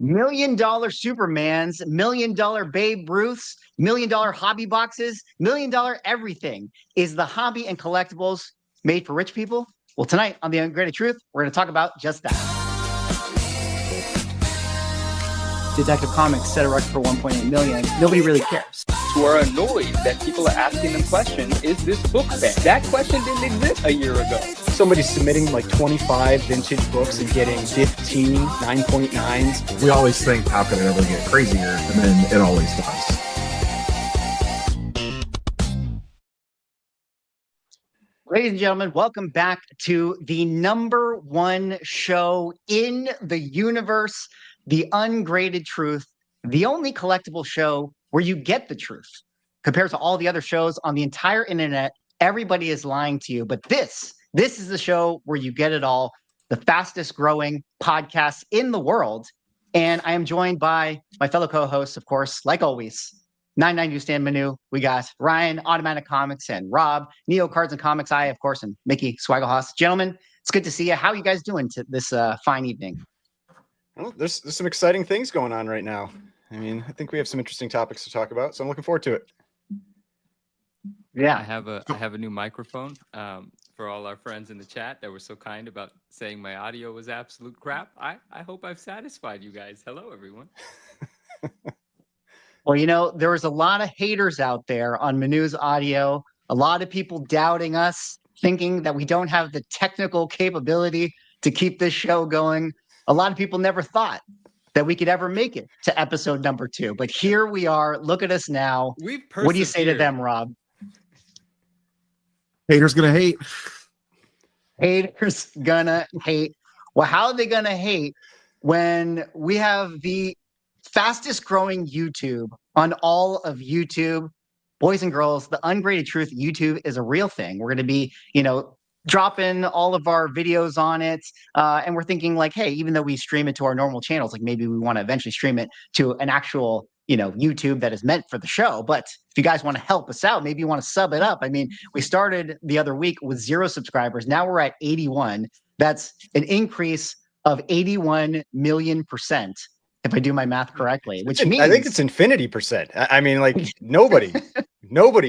$1 million Supermans, $1 million Babe Ruths, $1 million hobby boxes, $1 million everything. Is the hobby and collectibles made for rich people? Well, tonight on The Ungraded Truth, we're going to talk about just that. Detective Comics set a record for 1.8 million. Nobody really cares. Who are annoyed that people are asking them questions, is this book banned? That question didn't exist a year ago. Somebody's submitting like 25 vintage books and getting 15 9.9s. We always think, how can it ever get crazier? And then it always does. Ladies and gentlemen, welcome back to the #1 show in the universe, The Ungraded Truth, the only collectible show where you get the truth. Compared to all the other shows on the entire internet, everybody is lying to you. But this is the show where you get it all, the fastest growing podcast in the world. And I am joined by my fellow co-hosts, of course, like always, 99 Newsstand Manu. We got Ryan, Automatic Comics, and Rob, Neo Cards and Comics, I, of course, and Mickey Swagglehauss. Gentlemen, it's good to see you. How are you guys doing this fine evening? Well, there's some exciting things going on right now. I mean, I think we have some interesting topics to talk about, so I'm looking forward to it. Yeah, I have a new microphone for all our friends in the chat that were so kind about saying my audio was absolute crap. I hope I've satisfied you guys. Hello, everyone. Well, you know, there was a lot of haters out there on Manu's audio, a lot of people doubting us, thinking that we don't have the technical capability to keep this show going. A lot of people never thought that we could ever make it to episode #2. But here we are. Look at us now. What do you say to them, Rob? Haters gonna hate. Haters gonna hate. Well, how are they gonna hate when we have the fastest growing YouTube on all of YouTube? Boys and girls, The Ungraded Truth YouTube is a real thing. We're going to be, dropping all of our videos on it. And we're thinking like, hey, even though we stream it to our normal channels, like maybe we want to eventually stream it to an actual, YouTube that is meant for the show. But if you guys want to help us out, maybe you want to sub it up. I mean, we started the other week with 0 subscribers. Now we're at 81. That's an increase of 81 million%. If I do my math correctly, which means I think it's infinity percent. I mean, like nobody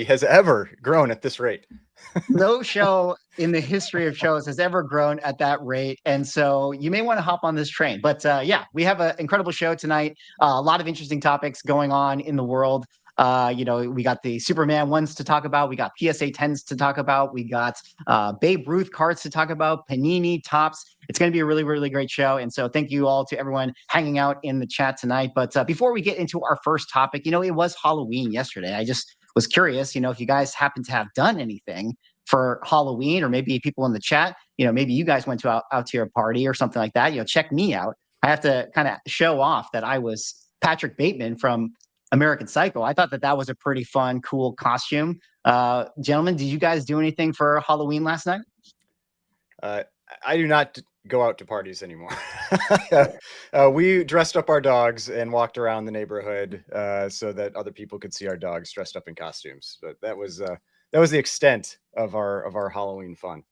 has ever grown at this rate. No show in the history of shows has ever grown at that rate. And so you may want to hop on this train. But yeah, we have an incredible show tonight. A lot of interesting topics going on in the world. We got the Superman ones to talk about. We got PSA 10s to talk about. We got Babe Ruth cards to talk about, Panini Tops. It's going to be a really, really great show. And so thank you all to everyone hanging out in the chat tonight. But before we get into our first topic, it was Halloween yesterday. I just was curious, if you guys happen to have done anything for Halloween, or maybe people in the chat, maybe you guys went out to your party or something like that. Check me out. I have to kind of show off that I was Patrick Bateman from American Psycho. I thought that was a pretty fun, cool costume. Gentlemen, did you guys do anything for Halloween last night? I do not go out to parties anymore. We dressed up our dogs and walked around the neighborhood so that other people could see our dogs dressed up in costumes. But that was the extent of our Halloween fun.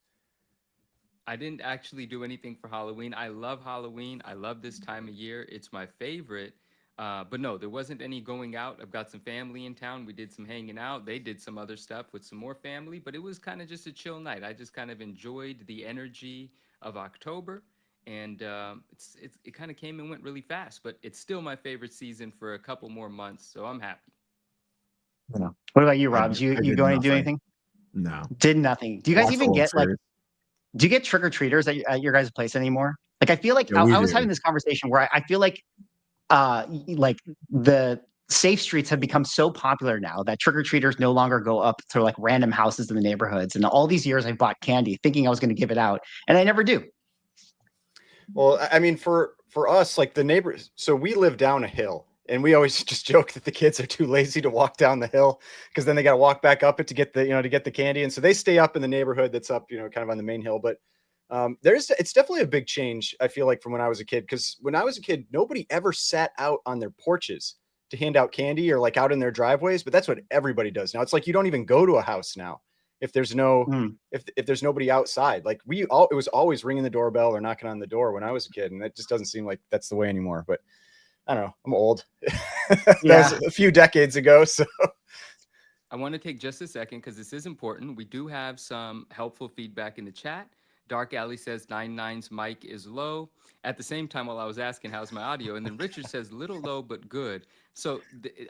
I didn't actually do anything for Halloween. I love Halloween. I love this time of year. It's my favorite. But no, there wasn't any going out. I've got some family in town. We did some hanging out. They did some other stuff with some more family, but it was kind of just a chill night. I just kind of enjoyed the energy of October, and it kind of came and went really fast, but it's still my favorite season for a couple more months, so I'm happy. Yeah. What about you, Rob? Did you go and do anything? No. Did nothing. Do you guys even get do you get trick-or-treaters at your guys' place anymore? Like, I feel like I was having this conversation where I feel like the safe streets have become so popular now that trick-or-treaters no longer go up to like random houses in the neighborhoods. And all these years I bought candy thinking I was going to give it out, and I never do. Well, I mean, for us, like the neighbors, so we live down a hill, and we always just joke that the kids are too lazy to walk down the hill because then they got to walk back up it to get the candy. And so they stay up in the neighborhood that's up, kind of on the main hill. But it's definitely a big change, I feel like, from when I was a kid, because when I was a kid, nobody ever sat out on their porches to hand out candy or like out in their driveways. But that's what everybody does now. It's like you don't even go to a house now if there's if there's nobody outside. Like it was always ringing the doorbell or knocking on the door when I was a kid, and that just doesn't seem like that's the way anymore. But I don't know. I'm old. That Yeah. was a few decades ago. So I want to take just a second because this is important. We do have some helpful feedback in the chat. Dark Alley says 99's mic is low. At the same time, while I was asking, how's my audio? And then Richard says, little low, but good. So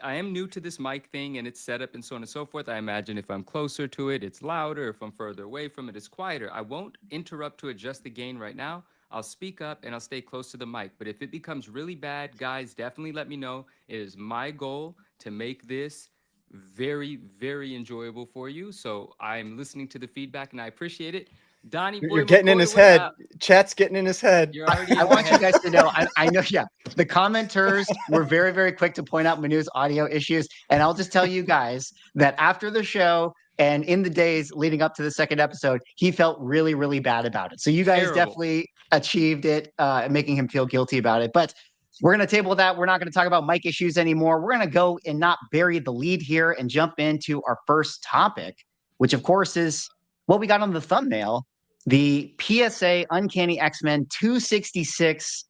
I am new to this mic thing and its setup and so on and so forth. I imagine if I'm closer to it, it's louder. If I'm further away from it, it's quieter. I won't interrupt to adjust the gain right now. I'll speak up and I'll stay close to the mic. But if it becomes really bad, guys, definitely let me know. It is my goal to make this very, very enjoyable for you. So I'm listening to the feedback and I appreciate it. Donnie Boy you're getting in McCoy, his what head. up? Chat's getting in his head. You're already I in my want you head. guys to know, I know, yeah, the commenters were very, very quick to point out Manu's audio issues. And I'll just tell you guys that after the show and in the days leading up to the second episode, he felt really, really bad about it. So you guys Terrible. definitely achieved it, making him feel guilty about it. But we're going to table that. We're not going to talk about mic issues anymore. We're going to go and not bury the lead here and jump into our first topic, which of course is what we got on the thumbnail. The PSA Uncanny X-Men 266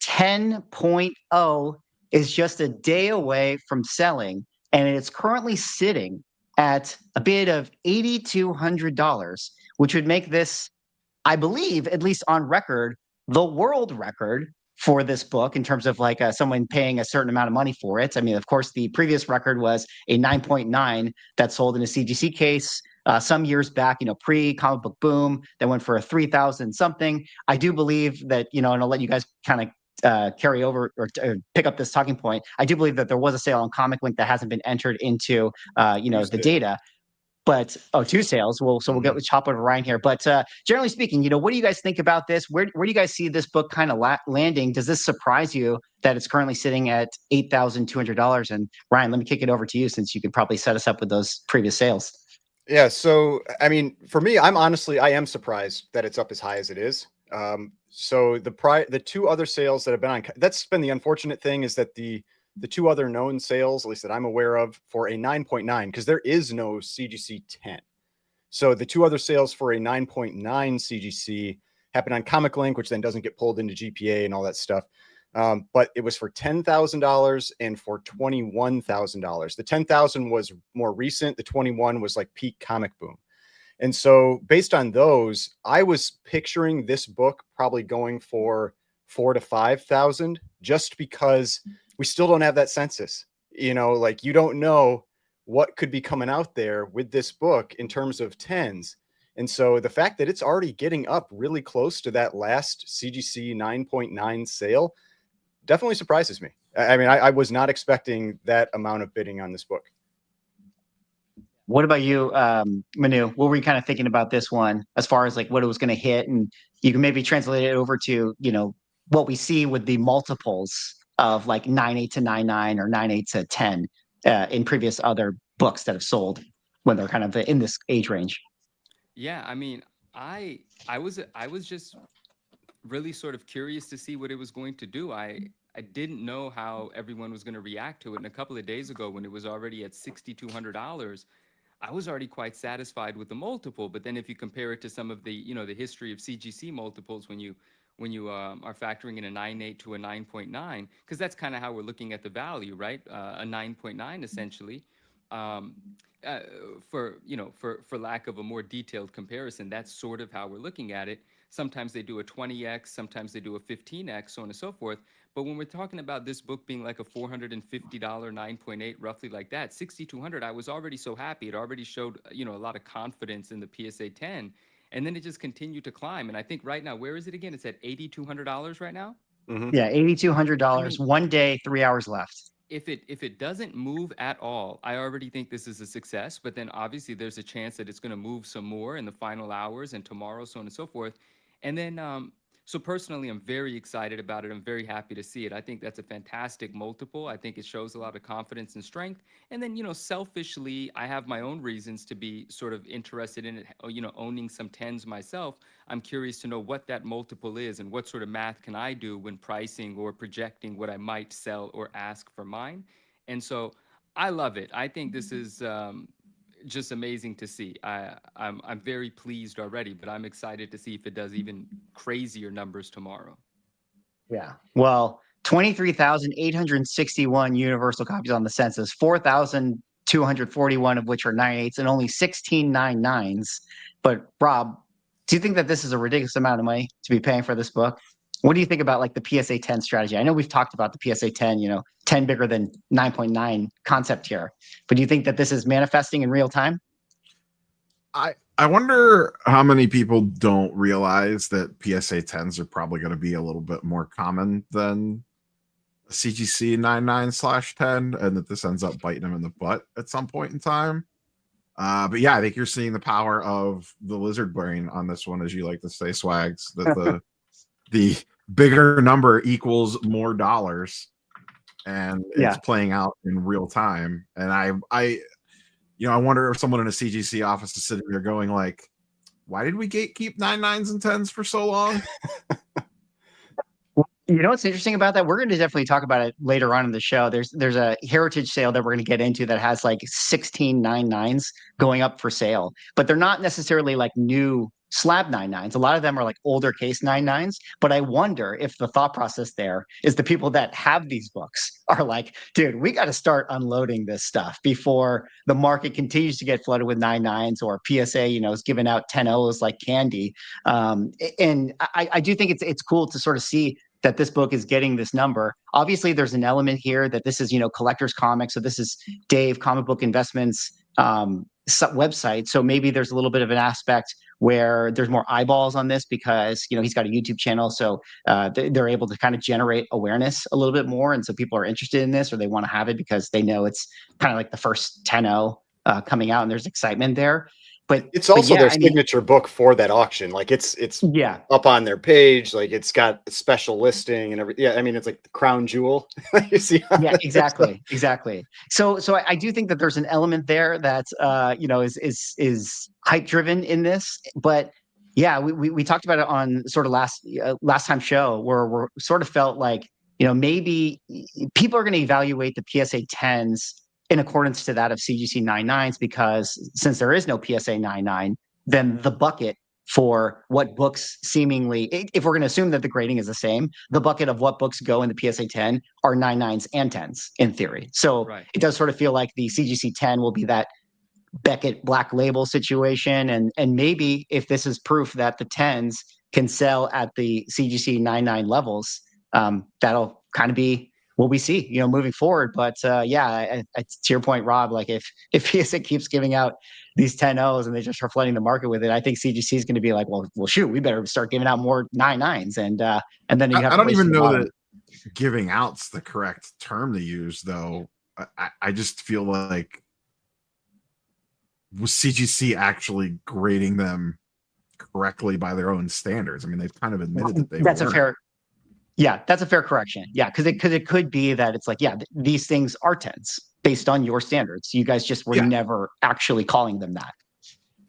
10.0 is just a day away from selling, and it's currently sitting at a bid of $8,200, which would make this, I believe, at least on record, the world record for this book in terms of like someone paying a certain amount of money for it. I mean, of course, the previous record was a 9.9 that sold in a CGC case some years back, pre comic book boom, that went for a 3,000 something. I do believe that, and I'll let you guys kind of carry over or pick up this talking point. I do believe that there was a sale on Comic Link that hasn't been entered into, the data. But two sales. Well, so we'll get with chop over Ryan here. But generally speaking, what do you guys think about this? Where do you guys see this book kind of landing? Does this surprise you that it's currently sitting at $8,200? And Ryan, let me kick it over to you since you could probably set us up with those previous sales. Yeah. So, I mean, for me, I am surprised that it's up as high as it is. So the two other sales that have been on, that's been the unfortunate thing, is that the two other known sales, at least that I'm aware of, for a 9.9, because there is no CGC 10. So the two other sales for a 9.9 CGC happened on Comic Link, which then doesn't get pulled into GPA and all that stuff. But it was for $10,000 and for $21,000. The 10,000 was more recent. The 21 was like peak comic boom. And so based on those, I was picturing this book probably going for 4,000 to 5,000, just because we still don't have that census. Like, you don't know what could be coming out there with this book in terms of tens. And so the fact that it's already getting up really close to that last CGC 9.9 sale definitely surprises me. I mean, I was not expecting that amount of bidding on this book. What about you, Manu? What were you kind of thinking about this one as far as like what it was going to hit? And you can maybe translate it over to, what we see with the multiples of like 9.8 to 9.9 or 9.8 to 10 in previous other books that have sold when they're kind of in this age range. Yeah, I mean, I was just really sort of curious to see what it was going to do. I didn't know how everyone was going to react to it. And a couple of days ago, when it was already at $6,200, I was already quite satisfied with the multiple. But then if you compare it to some of the, the history of CGC multiples, when you are factoring in a 9.8 to a 9.9, because that's kind of how we're looking at the value, right? A 9.9 essentially. For lack of a more detailed comparison, that's sort of how we're looking at it. Sometimes they do a 20x, sometimes they do a 15x, so on and so forth. But when we're talking about this book being like a $450 9.8, roughly like that, 6,200, I was already so happy. It already showed, a lot of confidence in the PSA 10. And then it just continued to climb. And I think right now, where is it again? It's at $8,200 right now. Mm-hmm. Yeah, $8,200, 1 day, 3 hours left. If it doesn't move at all, I already think this is a success. But then obviously there's a chance that it's going to move some more in the final hours and tomorrow, so on and so forth. And then, so personally, I'm very excited about it. I'm very happy to see it. I think that's a fantastic multiple. I think it shows a lot of confidence and strength. And then, selfishly, I have my own reasons to be sort of interested in it, owning some tens myself. I'm curious to know what that multiple is and what sort of math can I do when pricing or projecting what I might sell or ask for mine. And so I love it. I think this is just amazing to see. I'm very pleased already, but I'm excited to see if it does even crazier numbers tomorrow. Yeah. Well, 23,861 universal copies on the census, 4,241 of which are 9/8s and only 16 9/9s. But Rob, do you think that this is a ridiculous amount of money to be paying for this book? What do you think about like the PSA 10 strategy? I know we've talked about the PSA 10, 10 bigger than 9.9 concept here, but do you think that this is manifesting in real time? I wonder how many people don't realize that PSA 10s are probably going to be a little bit more common than a CGC 99/10, and that this ends up biting them in the butt at some point in time. But yeah, I think you're seeing the power of the lizard brain on this one, as you like to say, Swags, that the bigger number equals more dollars, and it's playing out in real time. And I wonder if someone in a CGC office is sitting there going like, why did we keep 9/9s and 10s for so long? You know what's interesting about that? We're going to definitely talk about it later on in the show. There's a heritage sale that we're going to get into that has like 16 9/9s going up for sale, but they're not necessarily like new slab 9/9s. A lot of them are like older case 9/9s. But I wonder if the thought process there is the people that have these books are like, dude, we got to start unloading this stuff before the market continues to get flooded with 9/9s, or PSA, is giving out 10/0s like candy. And I do think it's cool to sort of see that this book is getting this number. Obviously, there's an element here that this is, collector's comics. So this is Dave Comic Book Investments website. So maybe there's a little bit of an aspect where there's more eyeballs on this because, he's got a YouTube channel. So they're able to kind of generate awareness a little bit more. And so people are interested in this, or they want to have it because they know it's kind of like the first 10/0 coming out and there's excitement there. But it's also their I mean, signature book for that auction. Like it's up on their page. Like it's got a special listing and everything. Yeah, I mean it's like the crown jewel. You see? Yeah, exactly. So I do think that there's an element there that is hype driven in this. But yeah, we talked about it on sort of last time show where we're sort of felt like maybe people are going to evaluate the PSA 10s in accordance to that of CGC 9/9s, because since there is no PSA 9/9, then the bucket for what books seemingly, if we're going to assume that the grading is the same, the bucket of what books go in the PSA 10 are 9/9s and 10s in theory. So It does sort of feel like the CGC 10 will be that Beckett Black Label situation. And maybe if this is proof that the 10s can sell at the CGC 9/9 levels, that'll kind of be what we see, moving forward. But to your point, Rob, like if PSA keeps giving out these 10/0s and they just are flooding the market with it, I think CGC is going to be like, well, shoot, we better start giving out more 9/9s, and then you have. I don't even know that giving out's the correct term to use, though. I just feel like, was CGC actually grading them correctly by their own standards? I mean, they've kind of admitted that they that's weren't. That's a fair correction. Yeah, because it could be that it's like, these things are 10s based on your standards. You guys just were never actually calling them that.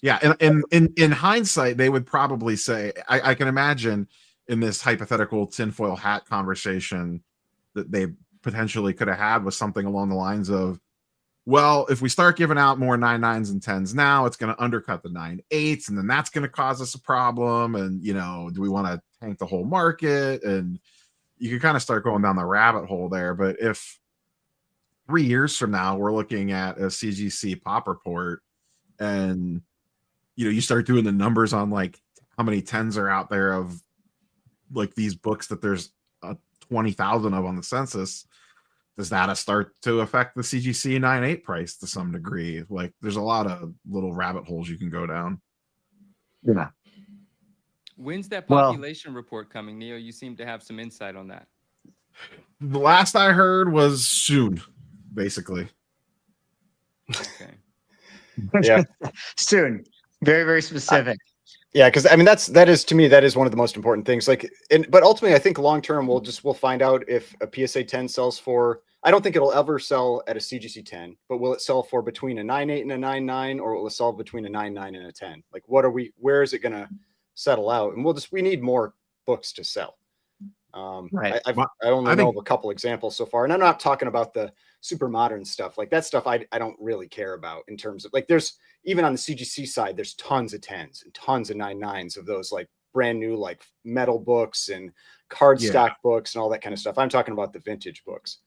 Yeah, and in hindsight, they would probably say, I can imagine in this hypothetical tinfoil hat conversation that they potentially could have had was something along the lines of, well, if we start giving out more 9/9s and 10s now, it's going to undercut the 9/8s, and then that's going to cause us a problem. And, do we want to tank the whole market? And you can kind of start going down the rabbit hole there. But if 3 years from now, we're looking at a CGC pop report and, you start doing the numbers on like how many 10s are out there of like these books that there's 20,000 of on the census, does that start to affect the CGC 9/8 price to some degree? Like there's a lot of little rabbit holes you can go down. Yeah. When's that population report coming, Neo? You seem to have some insight on that. The last I heard was soon, basically. Okay. Yeah. Soon. Very, very specific. Yeah, because I mean that is to me that is one of the most important things. Like, but ultimately, I think long term we'll find out if a PSA 10 sells for. I don't think it'll ever sell at a CGC 10, but will it sell for between a 9/8 and a 9/9, or will it sell between a 9/9 and a 10? Like, where is it going to settle out? And we need more books to sell. Right. I only know of a couple examples so far, and I'm not talking about the super modern stuff. Like that stuff I don't really care about in terms of like there's even on the CGC side, there's tons of 10s and tons of 9/9s of those like brand new like metal books and cardstock books and all that kind of stuff. I'm talking about the vintage books.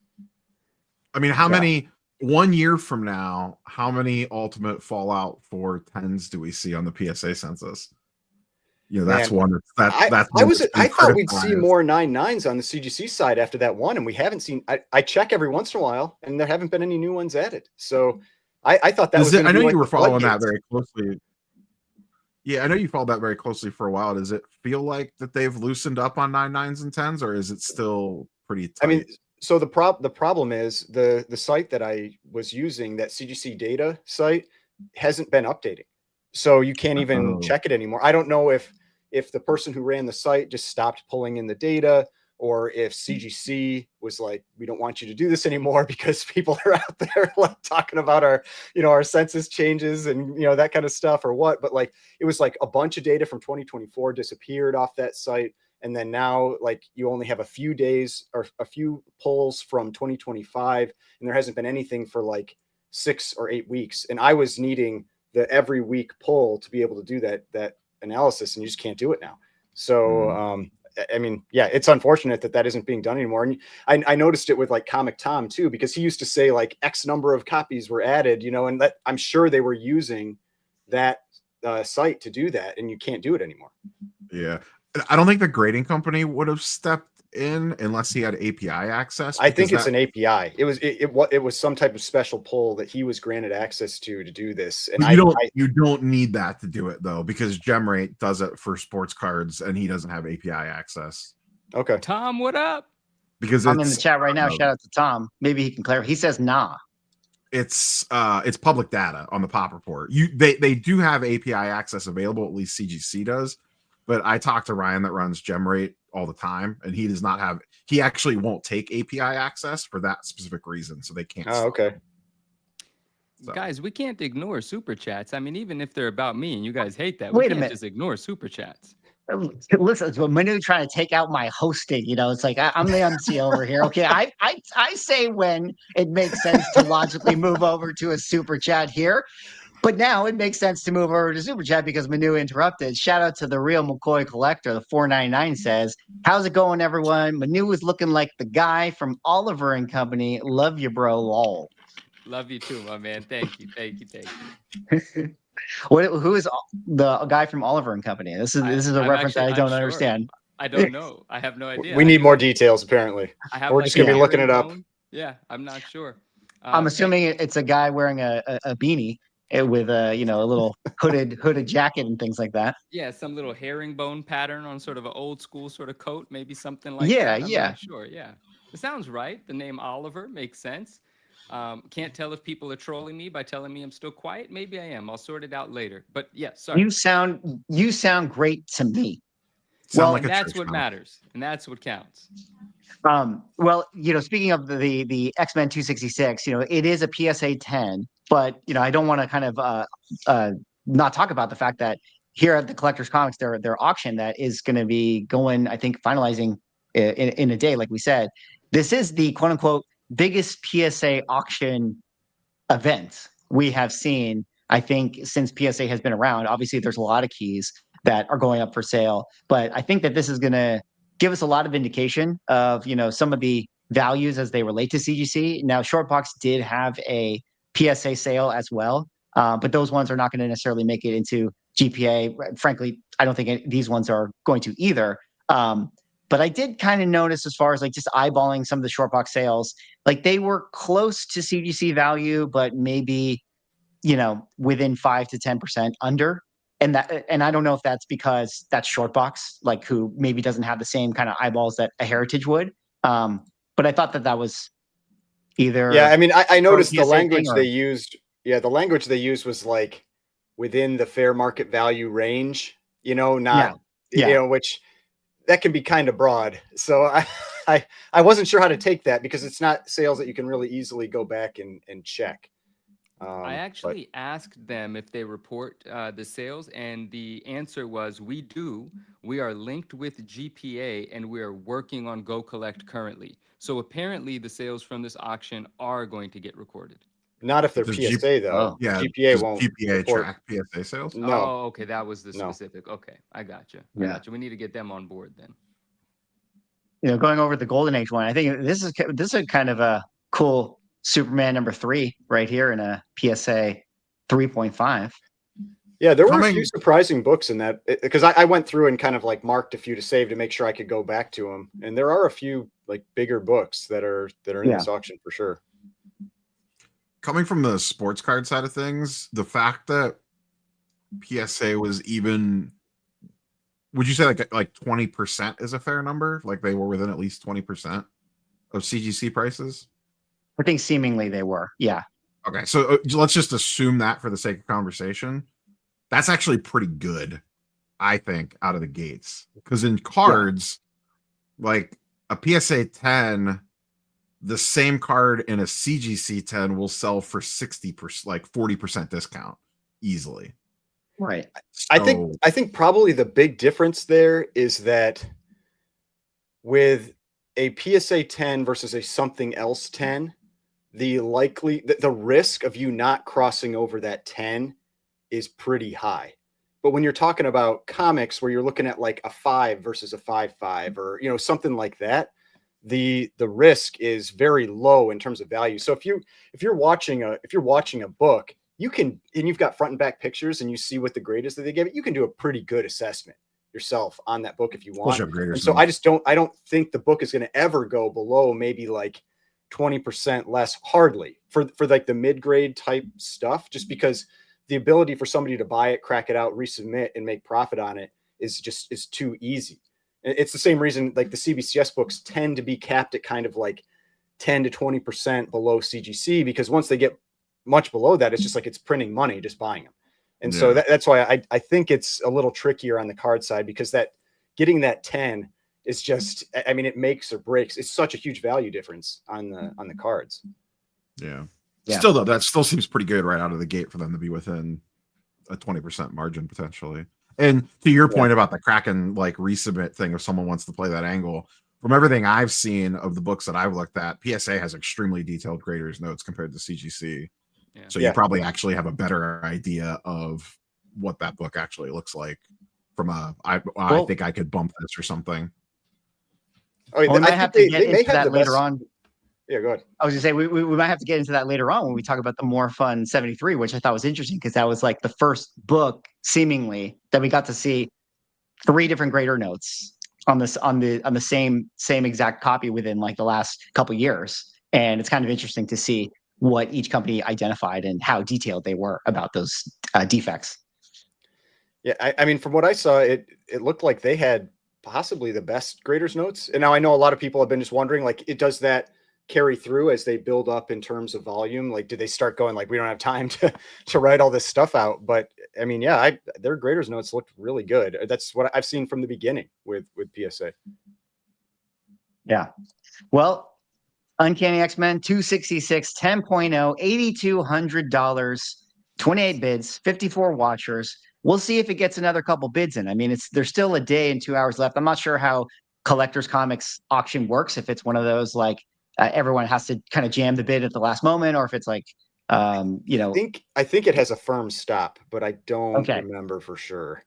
I mean, how many 1 year from now, how many Ultimate Fallout 4 10s do we see on the PSA census? You know, that's Man, one that's I one that's been thought we'd see criticized. more 9.9s on the CGC side after that one, and we haven't seen. I check every once in a while, and there haven't been any new ones added. So I thought that was. I know like you were following that floodgates. very closely. Yeah, I know you followed that very closely for a while. Does it feel like that they've loosened up on 9.9s and 10s, or is it still pretty tight? I mean, so the problem is the site that I was using, that CGC data site, hasn't been updating, so you can't even check it anymore. I don't know if the person who ran the site just stopped pulling in the data, or if CGC was like, we don't want you to do this anymore because people are out there like talking about our, our census changes and, that kind of stuff, or what. But like, it was like a bunch of data from 2024 disappeared off that site. And then now, like, you only have a few days or a few polls from 2025, and there hasn't been anything for like 6 or 8 weeks. And I was needing the every week poll to be able to do that analysis, and you just can't do it now. So, I mean, yeah, it's unfortunate that isn't being done anymore. And I noticed it with like Comic Tom too, because he used to say like X number of copies were added, and that I'm sure they were using that site to do that, and you can't do it anymore. Yeah. I don't think the grading company would have stepped in unless he had API access. I think it's an API. It was some type of special poll that he was granted access to do this. And you don't need that to do it though, because GemRate does it for sports cards and he doesn't have API access. Okay. Tom, what up? Because I'm in the chat right now. Shout out to Tom. Maybe he can clarify. He says nah. It's public data on the pop report. They do have API access available, at least CGC does. But I talk to Ryan that runs GemRate all the time, and he does not have. He actually won't take API access for that specific reason, so they can't. Oh, okay. So. Guys, we can't ignore super chats. I mean, even if they're about me and you guys hate that, Wait we a can't minute. just ignore super chats. Listen, so Manu trying to take out my hosting. It's like I'm the MC over here. Okay, I say when it makes sense to logically move over to a super chat here. But now it makes sense to move over to Super Chat because Manu interrupted. Shout out to the real McCoy collector. The 499 says, "How's it going, everyone? Manu is looking like the guy from Oliver and Company. Love you, bro. Lol." Love you too, my man. Thank you. Who is the guy from Oliver and Company? This is a I'm reference actually I don't unsure. understand. I don't know. I have no idea. We need more details, apparently. We're just gonna be looking it up. Yeah, I'm not sure. I'm assuming it's a guy wearing a beanie with a a little hooded jacket and things like that. Yeah, some little herringbone pattern on sort of an old school sort of coat, maybe something like that. I'm not sure. Yeah, it sounds right. The name Oliver makes sense. Can't tell if people are trolling me by telling me I'm still quiet. Maybe I am. I'll sort it out later. But yeah, sorry. You sound great to me. That's what matters, and that's what counts. Well, speaking of the X-Men 266, it is a PSA 10, but I don't want to kind of not talk about the fact that here at the Collectors Comics, their auction that is going to be going, I think, finalizing in a day, like we said. This is the quote unquote biggest PSA auction event we have seen, I think, since PSA has been around. Obviously, there's a lot of keys that are going up for sale, but I think that this is going to give us a lot of indication of some of the values as they relate to CGC. Now, Shortbox did have a PSA sale as well, but those ones are not going to necessarily make it into GPA. Frankly, I don't think these ones are going to either. But I did kind of notice, as far as like just eyeballing some of the Shortbox sales, like they were close to CGC value, but maybe within 5 to 10% under. And I don't know if that's because that's Shortbox, like, who maybe doesn't have the same kind of eyeballs that a Heritage would. But I thought that was either. Yeah, I mean, I noticed the language they used. Yeah, the language they used was like within the fair market value range. Not which that can be kind of broad. So I wasn't sure how to take that, because it's not sales that you can really easily go back and check. I actually asked them if they report the sales, and the answer was, we do. We are linked with GPA, and we are working on Go Collect currently. So apparently the sales from this auction are going to get recorded. Not if they're PSA, though. Yeah, GPA won't GPA report. track PSA sales. No. Oh, okay. That was the specific. Okay, I gotcha. We need to get them on board then. going over the Golden Age one, I think this is kind of a cool Superman #3 right here in a PSA 3.5. Yeah, there were a Coming- few surprising books in that, because I went through and kind of like marked a few to save to make sure I could go back to them, and there are a few like bigger books that are in Yeah. this auction for sure. Coming from the sports card side of things, the fact that PSA was even, would you say like 20% is a fair number? Like they were within at least 20% of CGC prices? I think seemingly they were. Yeah. Okay, so let's just assume that for the sake of conversation. That's actually pretty good, I think, out of the gates. Because in cards, like a PSA 10, the same card in a CGC 10 will sell for 60%, like 40% discount easily. Right. So, I think probably the big difference there is that with a PSA 10 versus a something else 10, the risk of you not crossing over that 10 is pretty high. But when you're talking about comics where you're looking at like a 5 versus a 5.5 or something like that, the risk is very low in terms of value. So if you're watching a book, you can, and you've got front and back pictures and you see what the grade is that they give it, you can do a pretty good assessment yourself on that book if you want. And so I don't think the book is going to ever go below maybe like 20% less, hardly, for like the mid-grade type stuff, just because the ability for somebody to buy it, crack it out, resubmit, and make profit on it is too easy. It's the same reason like the CBCS books tend to be capped at kind of like 10 to 20% below CGC, because once they get much below that, it's just like it's printing money just buying them. And so that's why I think it's a little trickier on the card side, because that getting that 10 is just, I mean, it makes or breaks. It's such a huge value difference on the cards. Yeah. Yeah. Still though, that still seems pretty good right out of the gate for them to be within a 20% margin potentially. And to your point about the Kraken like resubmit thing, if someone wants to play that angle, from everything I've seen of the books that I've looked at, PSA has extremely detailed graders notes compared to CGC. Yeah. So you probably actually have a better idea of what that book actually looks like from I think I could bump this or something. Oh, we might have to get into that later on. Yeah, go ahead. I was gonna say we might have to get into that later on when we talk about the More Fun 73, which I thought was interesting because that was like the first book seemingly that we got to see 3 different grader notes on the same exact copy within like the last couple years, and it's kind of interesting to see what each company identified and how detailed they were about those defects. Yeah, I mean, from what I saw, it looked like they had possibly the best graders notes. And now I know a lot of people have been just wondering, like, does that carry through as they build up in terms of volume? Like, do they start going like, we don't have time to write all this stuff out? But I mean, yeah, their graders notes looked really good. That's what I've seen from the beginning with PSA. Yeah. Well, Uncanny X-Men 266 10.0, $8,200, 28 bids, 54 watchers. We'll see if it gets another couple bids in. I mean, there's still a day and 2 hours left. I'm not sure how Collectors Comics auction works, if it's one of those like everyone has to kind of jam the bid at the last moment, or if it's like I think it has a firm stop, but I don't remember for sure.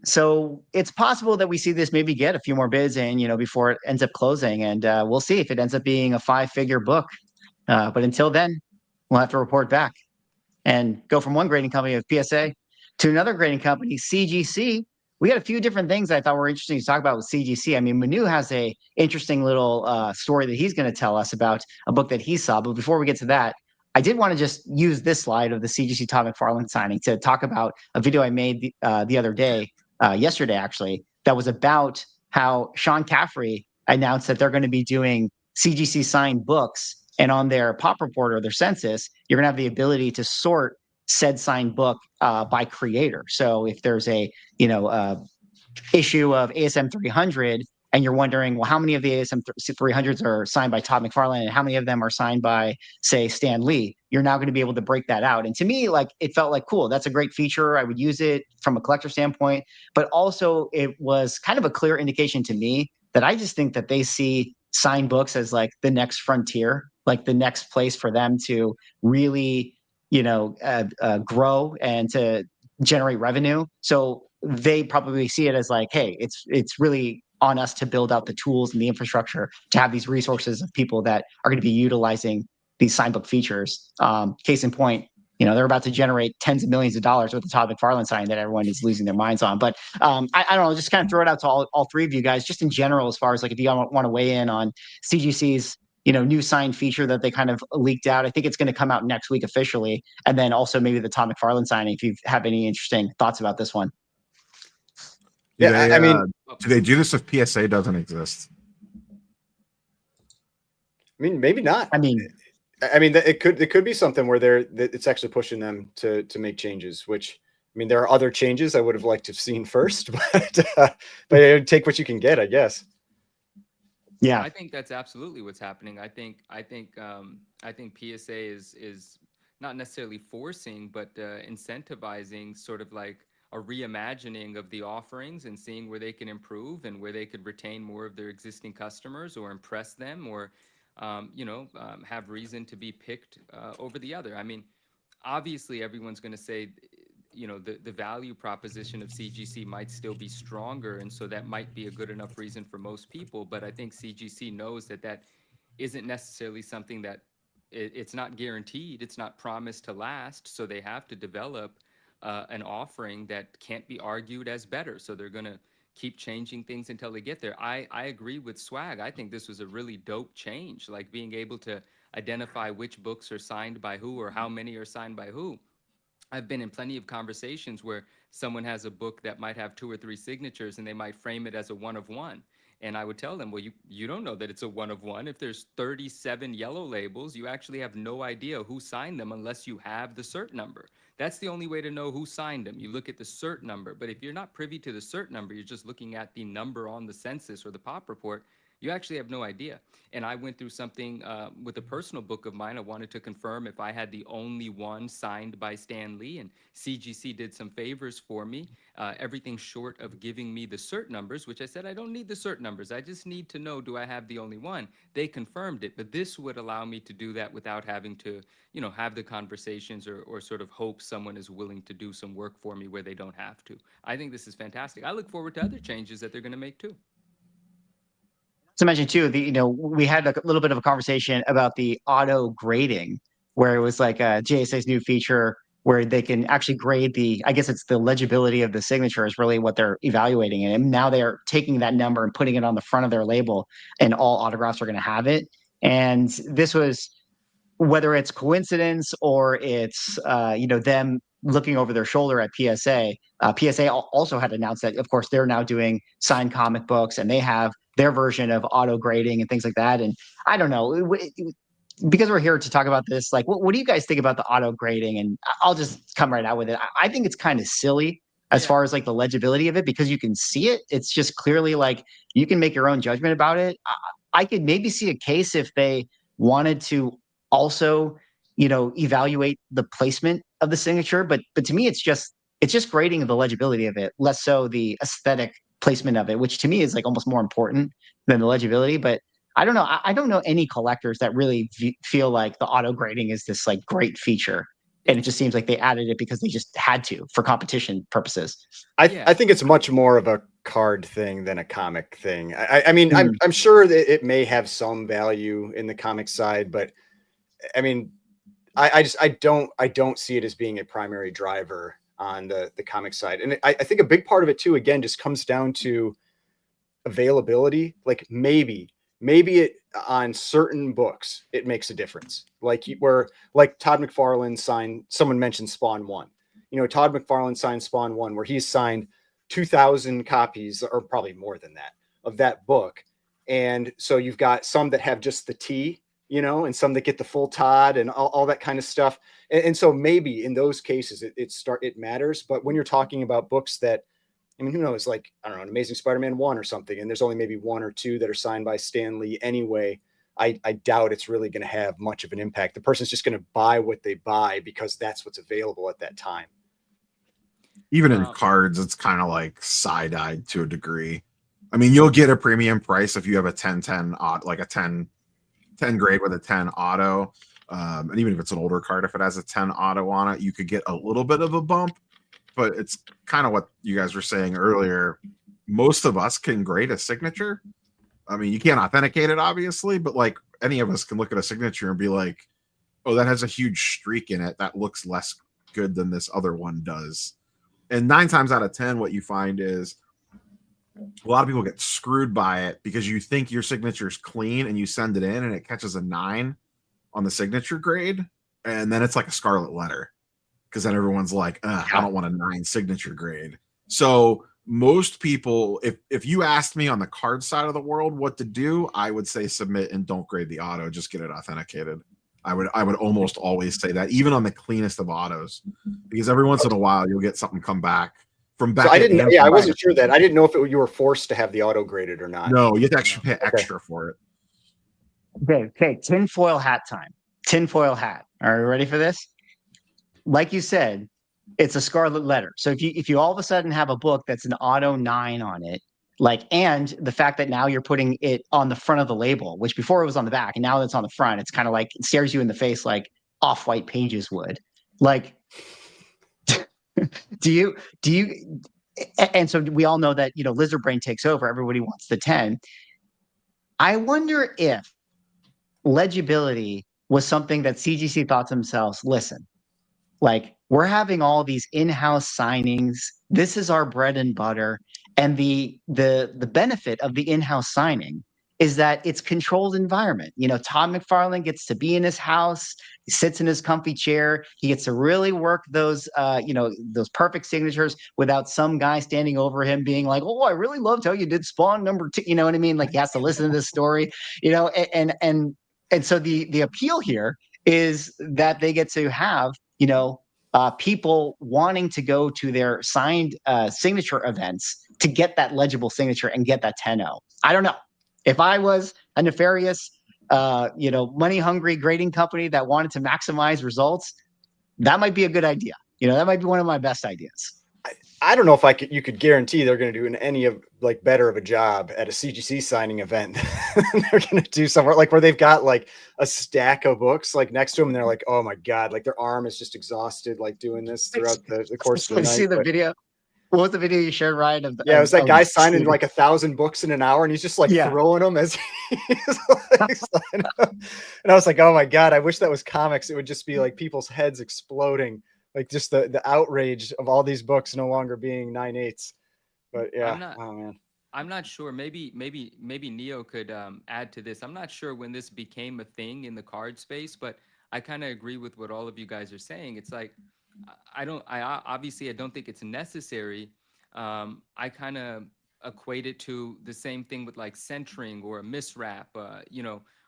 So it's possible that we see this maybe get a few more bids in, before it ends up closing, and we'll see if it ends up being a 5-figure book. But until then, we'll have to report back and go from one grading company of PSA to another grading company, CGC. We had a few different things I thought were interesting to talk about with CGC. I mean, Manu has a interesting little story that he's going to tell us about a book that he saw. But before we get to that, I did want to just use this slide of the CGC Todd McFarlane signing to talk about a video I made the other day, yesterday actually, that was about how Sean Caffrey announced that they're going to be doing CGC signed books, and on their pop report or their census, you're going to have the ability to sort said signed book by creator. So if there's a issue of ASM 300 and you're wondering, well, how many of the ASM 300s are signed by Todd McFarlane and how many of them are signed by, say, Stan Lee, you're now going to be able to break that out. And to me, like, it felt like, cool, that's a great feature. I would use it from a collector standpoint, but also it was kind of a clear indication to me that I just think that they see signed books as like the next frontier, like the next place for them to really, grow and to generate revenue. So they probably see it as like, hey, it's really on us to build out the tools and the infrastructure to have these resources of people that are going to be utilizing these sign book features. Case in point, they're about to generate tens of millions of dollars with the Todd McFarlane sign that everyone is losing their minds on. But I don't know, just kind of throw it out to all three of you guys, just in general, as far as like if you want to weigh in on CGC's new sign feature that they kind of leaked out. I think it's going to come out next week officially, and then also maybe the Todd McFarlane signing. If you have any interesting thoughts about this one. Yeah, I mean, do they do this if PSA doesn't exist? I mean, maybe not. I mean, it could be something where it's actually pushing them to make changes. Which, I mean, there are other changes I would have liked to have seen first, but take what you can get, I guess. Yeah, I think that's absolutely what's happening. I think PSA is not necessarily forcing, but incentivizing sort of like a reimagining of the offerings and seeing where they can improve and where they could retain more of their existing customers or impress them or have reason to be picked over the other. I mean, obviously everyone's going to say, the value proposition of CGC might still be stronger, and so that might be a good enough reason for most people. But I think CGC knows that isn't necessarily something that it's not guaranteed. It's not promised to last. So they have to develop an offering that can't be argued as better. So they're going to keep changing things until they get there. I agree with Swag. I think this was a really dope change, like being able to identify which books are signed by who or how many are signed by who. I've been in plenty of conversations where someone has a book that might have 2 or 3 signatures and they might frame it as a one of one. And I would tell them, well, you don't know that it's a one of one. If there's 37 yellow labels, you actually have no idea who signed them unless you have the cert number. That's the only way to know who signed them. You look at the cert number. But if you're not privy to the cert number, you're just looking at the number on the census or the POP report, you actually have no idea. And I went through something with a personal book of mine. I wanted to confirm if I had the only one signed by Stan Lee, and CGC did some favors for me. Everything short of giving me the cert numbers, which I said, I don't need the cert numbers. I just need to know, do I have the only one? They confirmed it, but this would allow me to do that without having to, have the conversations or sort of hope someone is willing to do some work for me where they don't have to. I think this is fantastic. I look forward to other changes that they're going to make too. to mention too, we had a little bit of a conversation about the auto grading, where it was like JSA's new feature where they can actually grade I guess it's the legibility of the signature is really what they're evaluating. And now they're taking that number and putting it on the front of their label, and all autographs are going to have it. And this was, whether it's coincidence or it's them looking over their shoulder at PSA. PSA also had announced that, of course, they're now doing signed comic books, and they have their version of auto grading and things like that. And I don't know, because we're here to talk about this, like, what do you guys think about the auto grading? And I'll just come right out with it. I think it's kind of silly as far as like the legibility of it, because you can see it. It's just clearly like you can make your own judgment about it. I could maybe see a case if they wanted to also, evaluate the placement of the signature. But to me, it's just grading the legibility of it, less so the aesthetic placement of it, which to me is like almost more important than the legibility. But I don't know. I don't know any collectors that really feel like the auto grading is this like great feature. And it just seems like they added it because they just had to for competition purposes. I think it's much more of a card thing than a comic thing. I mean, I'm sure that it may have some value in the comic side, but I mean, I don't see it as being a primary driver on the comic side. And I think a big part of it too, again, just comes down to availability. Like maybe it on certain books, it makes a difference. Like Todd McFarlane signed, someone mentioned Spawn 1. Todd McFarlane signed Spawn 1, where he's signed 2,000 copies, or probably more than that, of that book. And so you've got some that have just the T, and some that get the full Todd and all that kind of stuff. And so maybe in those cases it matters. But when you're talking about books that, I mean, who knows, like, I don't know, an Amazing Spider-Man 1 or something, and there's only maybe 1 or 2 that are signed by Stan Lee anyway, I doubt it's really going to have much of an impact. The person's just going to buy what they buy because that's what's available at that time. Even in cards, it's kind of like side-eyed to a degree. I mean, you'll get a premium price if you have a 10-10 like a 10 grade with a 10 auto. And even if it's an older card, if it has a 10 auto on it, you could get a little bit of a bump. But it's kind of what you guys were saying earlier. most of us can grade a signature. I mean, you can't authenticate it, obviously, but like any of us can look at a signature and be like, oh, that has a huge streak in it. That looks less good than this other one does. And 9 times out of 10, what you find is a lot of people get screwed by it because you think your signature is clean and you send it in and it catches a 9 on the signature grade. And then it's like a scarlet letter because then everyone's like, I don't want a 9 signature grade. So most people, if you asked me on the card side of the world what to do, I would say submit and don't grade the auto, just get it authenticated. I would almost always say that, even on the cleanest of autos, because every once in a while you'll get something come back from back. So I didn't. Yeah, I wasn't sure that. I didn't know if you were forced to have the auto graded or not. No, you have to actually pay extra for it. Okay, tinfoil hat time. Tinfoil hat. Are you ready for this? Like you said, it's a scarlet letter. So if you all of a sudden have a book that's an auto 9 on it, like, and the fact that now you're putting it on the front of the label, which before it was on the back and now it's on the front, it's kind of like it stares you in the face like off-white pages would. Like, do you and so we all know that, lizard brain takes over, everybody wants the 10. I wonder if legibility was something that CGC thought to themselves, listen, like, we're having all these in-house signings. This is our bread and butter. And the benefit of the in-house signing is that it's controlled environment. Todd McFarlane gets to be in his house. He sits in his comfy chair. He gets to really work those perfect signatures without some guy standing over him being like, oh, I really loved how you did Spawn number 2. You know what I mean? Like, he has to listen to this story, and so the appeal here is that they get to have, people wanting to go to their signed signature events to get that legible signature and get that 10-0. I don't know. If I was a nefarious, money-hungry grading company that wanted to maximize results, that might be a good idea. That might be one of my best ideas. I don't know if you could guarantee they're going to do any of like better of a job at a CGC signing event. They're going to do somewhere like where they've got like a stack of books like next to them, and they're like, oh my God, like their arm is just exhausted, like doing this throughout the course of the night. See the video? What was the video you shared, Ryan? It was that guy signing like 1,000 books in an hour, and he's just like throwing them as he's like signing them. And I was like, oh my God, I wish that was comics. It would just be like people's heads exploding. Like just the outrage of all these books no longer being 9/8. But yeah, I'm not sure. Maybe Neo could add to this. I'm not sure when this became a thing in the card space, but I kind of agree with what all of you guys are saying. It's like I obviously don't think it's necessary. I kind of equate it to the same thing with like centering or a miswrap.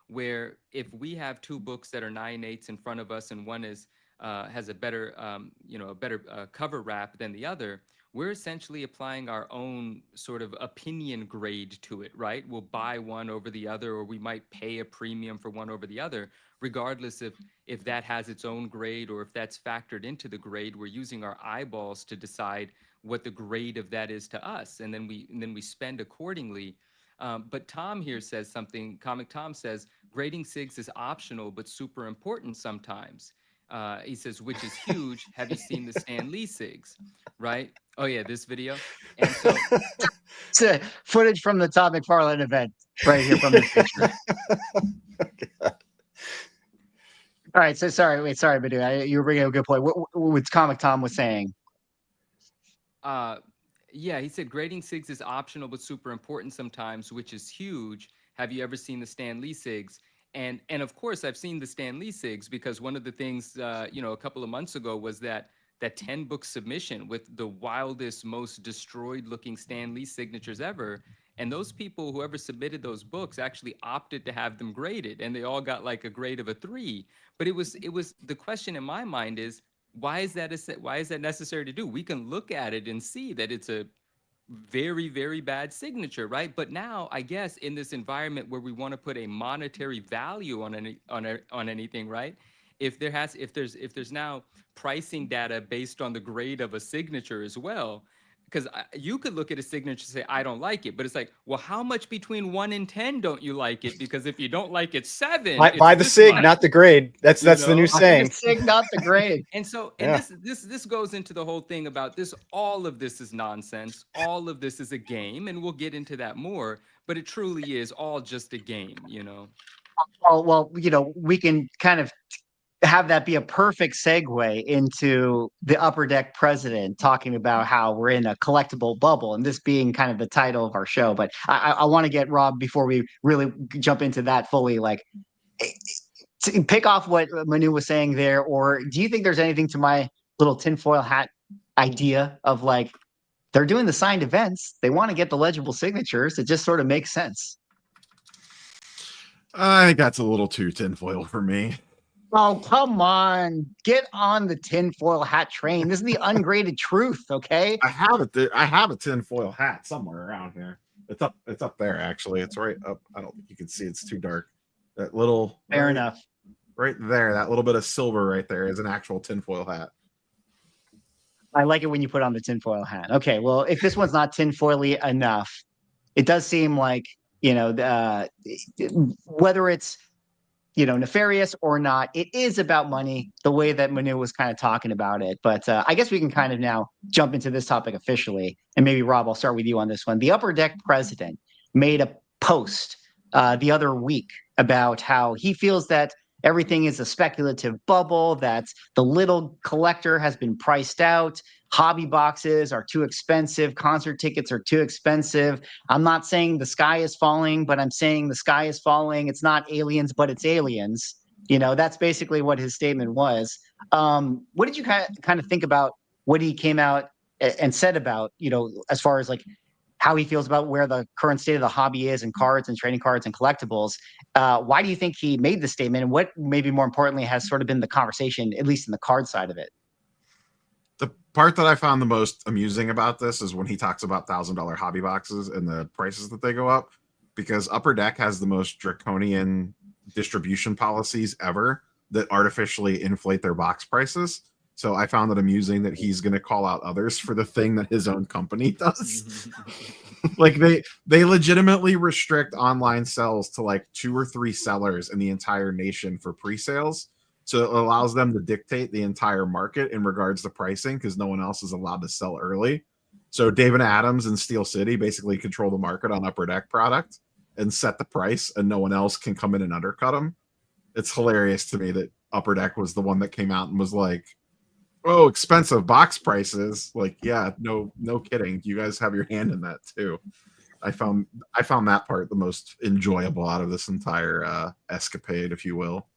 Where if we have 2 books that are 9/8 in front of us and one is has a better, cover wrap than the other, we're essentially applying our own sort of opinion grade to it, right? We'll buy one over the other, or we might pay a premium for one over the other, regardless if that has its own grade or if that's factored into the grade. We're using our eyeballs to decide what the grade of that is to us, and then we spend accordingly. But Tom here says something. Comic Tom says grading SIGs is optional but super important sometimes. He says, which is huge. Have you seen the Stan Lee SIGs? Right? Oh yeah, this video. And so it's footage from the Todd McFarlane event right here from the picture. All right, so sorry, Badu. You were bringing up a good point. What Comic Tom was saying. Yeah, he said grading SIGs is optional but super important sometimes, which is huge. Have you ever seen the Stan Lee SIGs? And of course, I've seen the Stan Lee SIGs, because one of the things, a couple of months ago was that 10-book submission with the wildest, most destroyed-looking Stan Lee signatures ever. And those people, whoever submitted those books, actually opted to have them graded, and they all got like a grade of a 3. But it was the question in my mind is, why is that necessary to do? We can look at it and see that it's a very, very bad signature, right? But now, I guess, in this environment where we want to put a monetary value on anything, right? If there's now pricing data based on the grade of a signature as well, because you could look at a signature and say, I don't like it. But it's like, well, how much between 1 and 10 don't you like it? Because if you don't like it 7, Buy, it's buy the this sig, much, not the grade. That's you the new know? Buy the saying. sig, not the grade. And so, and Yeah. this goes into the whole thing about this. All of this is nonsense. All of this is a game, and we'll get into that more. But it truly is all just a game, you know. Well, we can kind of have that be a perfect segue into the Upper Deck president talking about how we're in a collectible bubble, and this being kind of the title of our show. But I want to get Rob before we really jump into that fully, like to pick off what Manu was saying there, or do you think there's anything to my little tinfoil hat idea of like they're doing the signed events, they want to get the legible signatures, it just sort of makes sense. I think that's a little too tinfoil for me. Oh, come on. Get on the tinfoil hat train. This is the ungraded truth, okay? I have it. I have a tinfoil hat somewhere around here. It's up. It's up there. Actually, it's right up. I don't think you can see. It's too dark. That little. Fair right, enough. Right there. That little bit of silver right there is an actual tinfoil hat. I like it when you put on the tinfoil hat. Okay, well, if this one's not tinfoily enough, it does seem like, whether it's nefarious or not, it is about money, the way that Manu was kind of talking about it. But I guess we can kind of now jump into this topic officially. And maybe, Rob, I'll start with you on this one. The Upper Deck president made a post the other week about how he feels that everything is a speculative bubble, that the little collector has been priced out. Hobby boxes are too expensive. Concert tickets are too expensive. I'm not saying the sky is falling, but I'm saying the sky is falling. It's not aliens, but it's aliens. That's basically what his statement was. What did you kind of think about what he came out and said about, as far as like how he feels about where the current state of the hobby is and cards and trading cards and collectibles? Why do you think he made the statement? And what, maybe more importantly, has sort of been the conversation, at least in the card side of it? The part that I found the most amusing about this is when he talks about $1,000 hobby boxes and the prices that they go up, because Upper Deck has the most draconian distribution policies ever that artificially inflate their box prices. So I found it amusing that he's going to call out others for the thing that his own company does. Like they legitimately restrict online sales to like 2 or 3 sellers in the entire nation for pre-sales. So it allows them to dictate the entire market in regards to pricing because no one else is allowed to sell early. So David Adams and Steel City basically control the market on Upper Deck product and set the price, and no one else can come in and undercut them. It's hilarious to me that Upper Deck was the one that came out and was like, oh, expensive box prices. Like, yeah, no kidding. You guys have your hand in that too. I found that part the most enjoyable out of this entire escapade, if you will.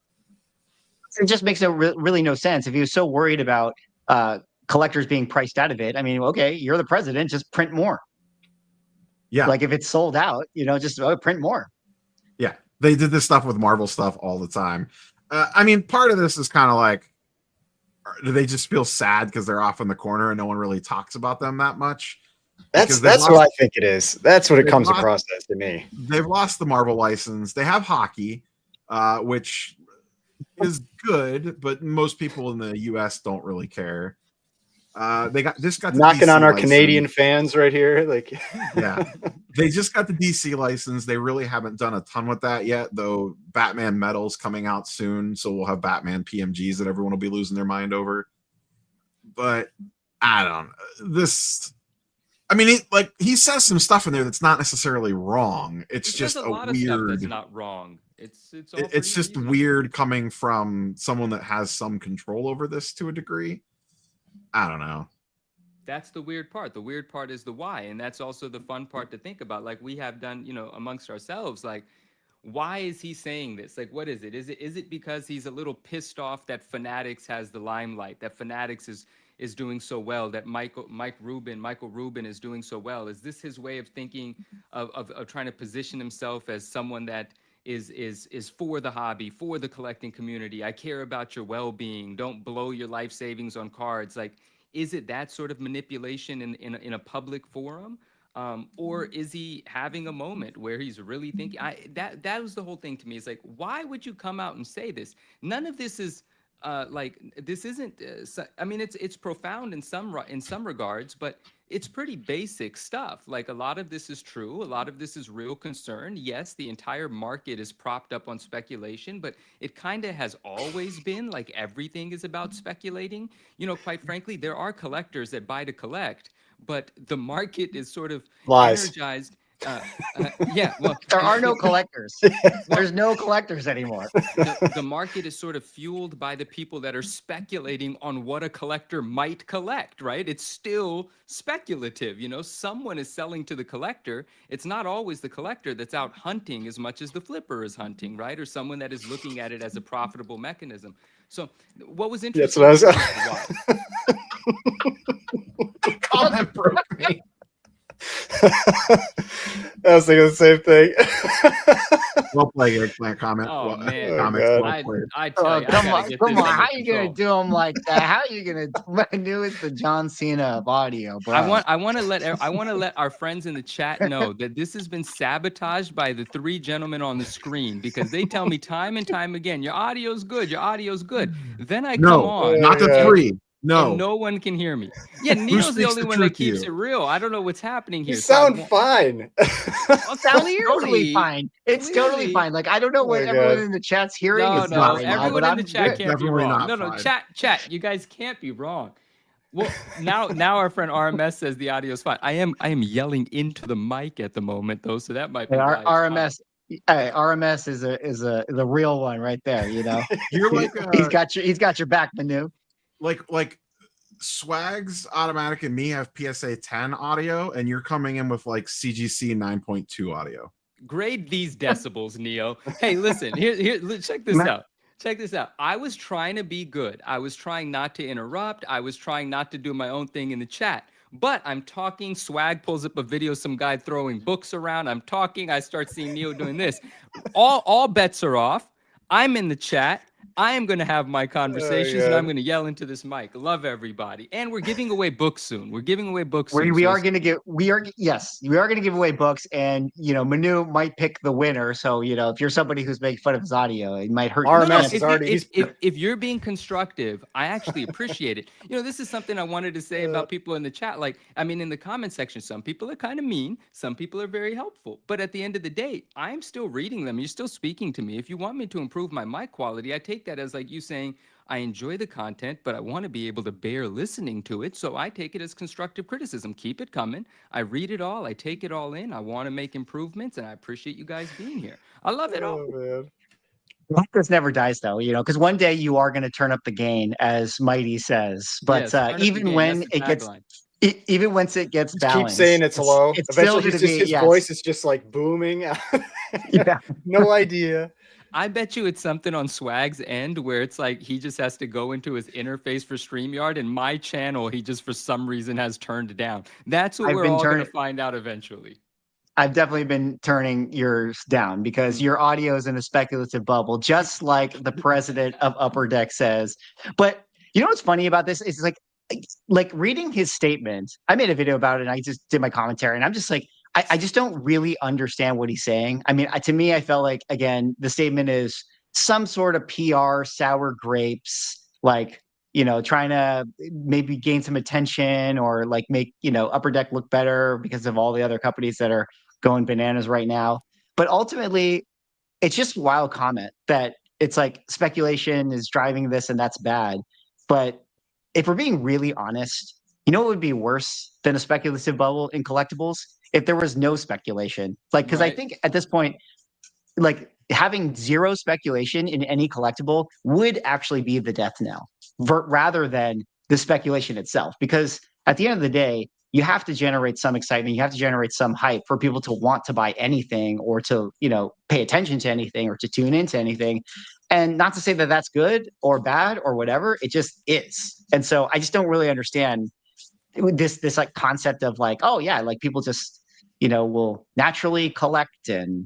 It just makes really no sense. If he was so worried about collectors being priced out of it, I mean, okay, you're the president, just print more. Yeah. Like if it's sold out, just print more. Yeah. They did this stuff with Marvel stuff all the time. I mean, part of this is kind of like, do they just feel sad because they're off in the corner and no one really talks about them that much? That's what I think it is. That's what it comes across as to me. They've lost the Marvel license. They have hockey, which is good, but most people in the US don't really care. They got knocking DC on our license. Canadian fans right here. Like, yeah, they just got the DC license. They really haven't done a ton with that yet, though. Batman Metal's coming out soon, so we'll have Batman PMGs that everyone will be losing their mind over. But I don't know. This, I mean, he says some stuff in there that's not necessarily wrong. It's just a lot weird. Of stuff that's not wrong. It's just weird coming from someone that has some control over this to a degree. I don't know. That's the weird part. The weird part is the why. And that's also the fun part to think about. Like we have done, amongst ourselves, like, why is he saying this? Like, what is it? Is it because he's a little pissed off that Fanatics has the limelight, that Fanatics is doing so well, that Michael Rubin is doing so well? Is this his way of thinking of trying to position himself as someone that is for the hobby, for the collecting community? I care about your well-being. Don't blow your life savings on cards. Like, is it that sort of manipulation in a public forum? Or is he having a moment where he's really thinking? That was the whole thing to me. It's like, why would you come out and say this? None of this is this isn't. I mean, it's profound in some regards, but it's pretty basic stuff. Like a lot of this is true. A lot of this is real concern. Yes, the entire market is propped up on speculation, but it kind of has always been like everything is about speculating. You know, quite frankly, there are collectors that buy to collect, but the market is sort of Lies. energized. Yeah, well, There are no collectors. well, There's no collectors anymore. the market is sort of fueled by the people that are speculating on what a collector might collect, right? It's still speculative. You know, someone is selling to the collector. It's not always the collector that's out hunting as much as the flipper is hunting, right? Or someone that is looking at it as a profitable mechanism. So what was That's interesting what I was. to me why? Comment broke me. I was thinking the same thing. Well played, eggplant comment. Oh, Well, man. comments God. well played. I tell you, I Come gotta on, get come this on. under How you gonna control. do them like that? How you gonna? I knew it's the John Cena of audio, bro. I want to let our friends in the chat know that this has been sabotaged by the three gentlemen on the screen, because they tell me time and time again, your audio's good, your audio's good. Then I come No, on, not the Yeah. three. and No. no one can hear me. Yeah, Neil's the speaks only the one that truth to keeps you? it real. I don't know what's happening You here. So I sound want- fine. Oh, Sounds totally clearly, fine. It's totally clearly. fine. Like I don't know Oh what my everyone God. in the chat's hearing No, is no, right now, everyone but in the I'm chat good. can't be Definitely wrong. not No, no, fine. chat, you guys can't be wrong. Well, now our friend RMS says the audio is fine. I am yelling into the mic at the moment though, so that might be Hey, why it's fine. RMS, hey, RMS is a real one right there. You know, You're like he's got your back, Manu. like Swag's Automatic and me have PSA 10 audio, and you're coming in with like CGC 9.2 audio. Grade these decibels, Neo. Hey, listen, here, check this out. Check this out. I was trying to be good. I was trying not to interrupt. I was trying not to do my own thing in the chat. But I'm talking, Swag pulls up a video, some guy throwing books around. I'm talking, I start seeing Neo doing this. All bets are off. I'm in the chat. I am going to have my conversations, and I'm God. going to yell into this mic. Love everybody. And we're giving away books soon. We're giving away books soon. We so are going to give we are going to give away books, and you know Manu might pick the winner. So you know if you're somebody who's making fun of his audio, it might hurt. RMS your is chances. already- if you're being constructive, I actually appreciate it. You know, this is something I wanted to say about people in the chat. Like, I mean, in the comment section, some people are kind of mean, some people are very helpful. But at the end of the day, I'm still reading them. You're still speaking to me. If you want me to improve my mic quality, I take that as like you saying, I enjoy the content, but I want to be able to bear listening to it. So I take it as constructive criticism. Keep it coming. I read it all. I take it all in. I want to make improvements, and I appreciate you guys being here. I love it all. Oh, man. This never dies, though, you know, because one day you are going to turn up the gain, as Mighty says. But Yes, turn up the even gain. when That's the it gets, tagline. even once it gets Just keep balanced, saying it's low. It's still Eventually, going to he's just, be his yes. voice is just like booming. Yeah. No idea. I bet you it's something on Swag's end where it's like he just has to go into his interface for StreamYard, and my channel he just for some reason has turned down. That's what we're all going to find out eventually. I've definitely been turning yours down because your audio is in a speculative bubble, just like the president of Upper Deck says. But you know what's funny about this is like reading his statement. I made a video about it and I just did my commentary, and I'm just like, I just don't really understand what he's saying. I mean, to me, I felt like, again, the statement is some sort of PR sour grapes, like, you know, trying to maybe gain some attention or like make, you know, Upper Deck look better because of all the other companies that are going bananas right now. But ultimately, it's just a wild comment that it's like speculation is driving this and that's bad. But if we're being really honest, you know what would be worse than a speculative bubble in collectibles? If there was no speculation. Like, because I Right. think at this point, like having zero speculation in any collectible would actually be the death knell rather than the speculation itself. Because at the end of the day, you have to generate some excitement. You have to generate some hype for people to want to buy anything or to, you know, pay attention to anything or to tune into anything. And not to say that that's good or bad or whatever, it just is. And so I just don't really understand this like concept of like, oh yeah, like people just, you know, will naturally collect and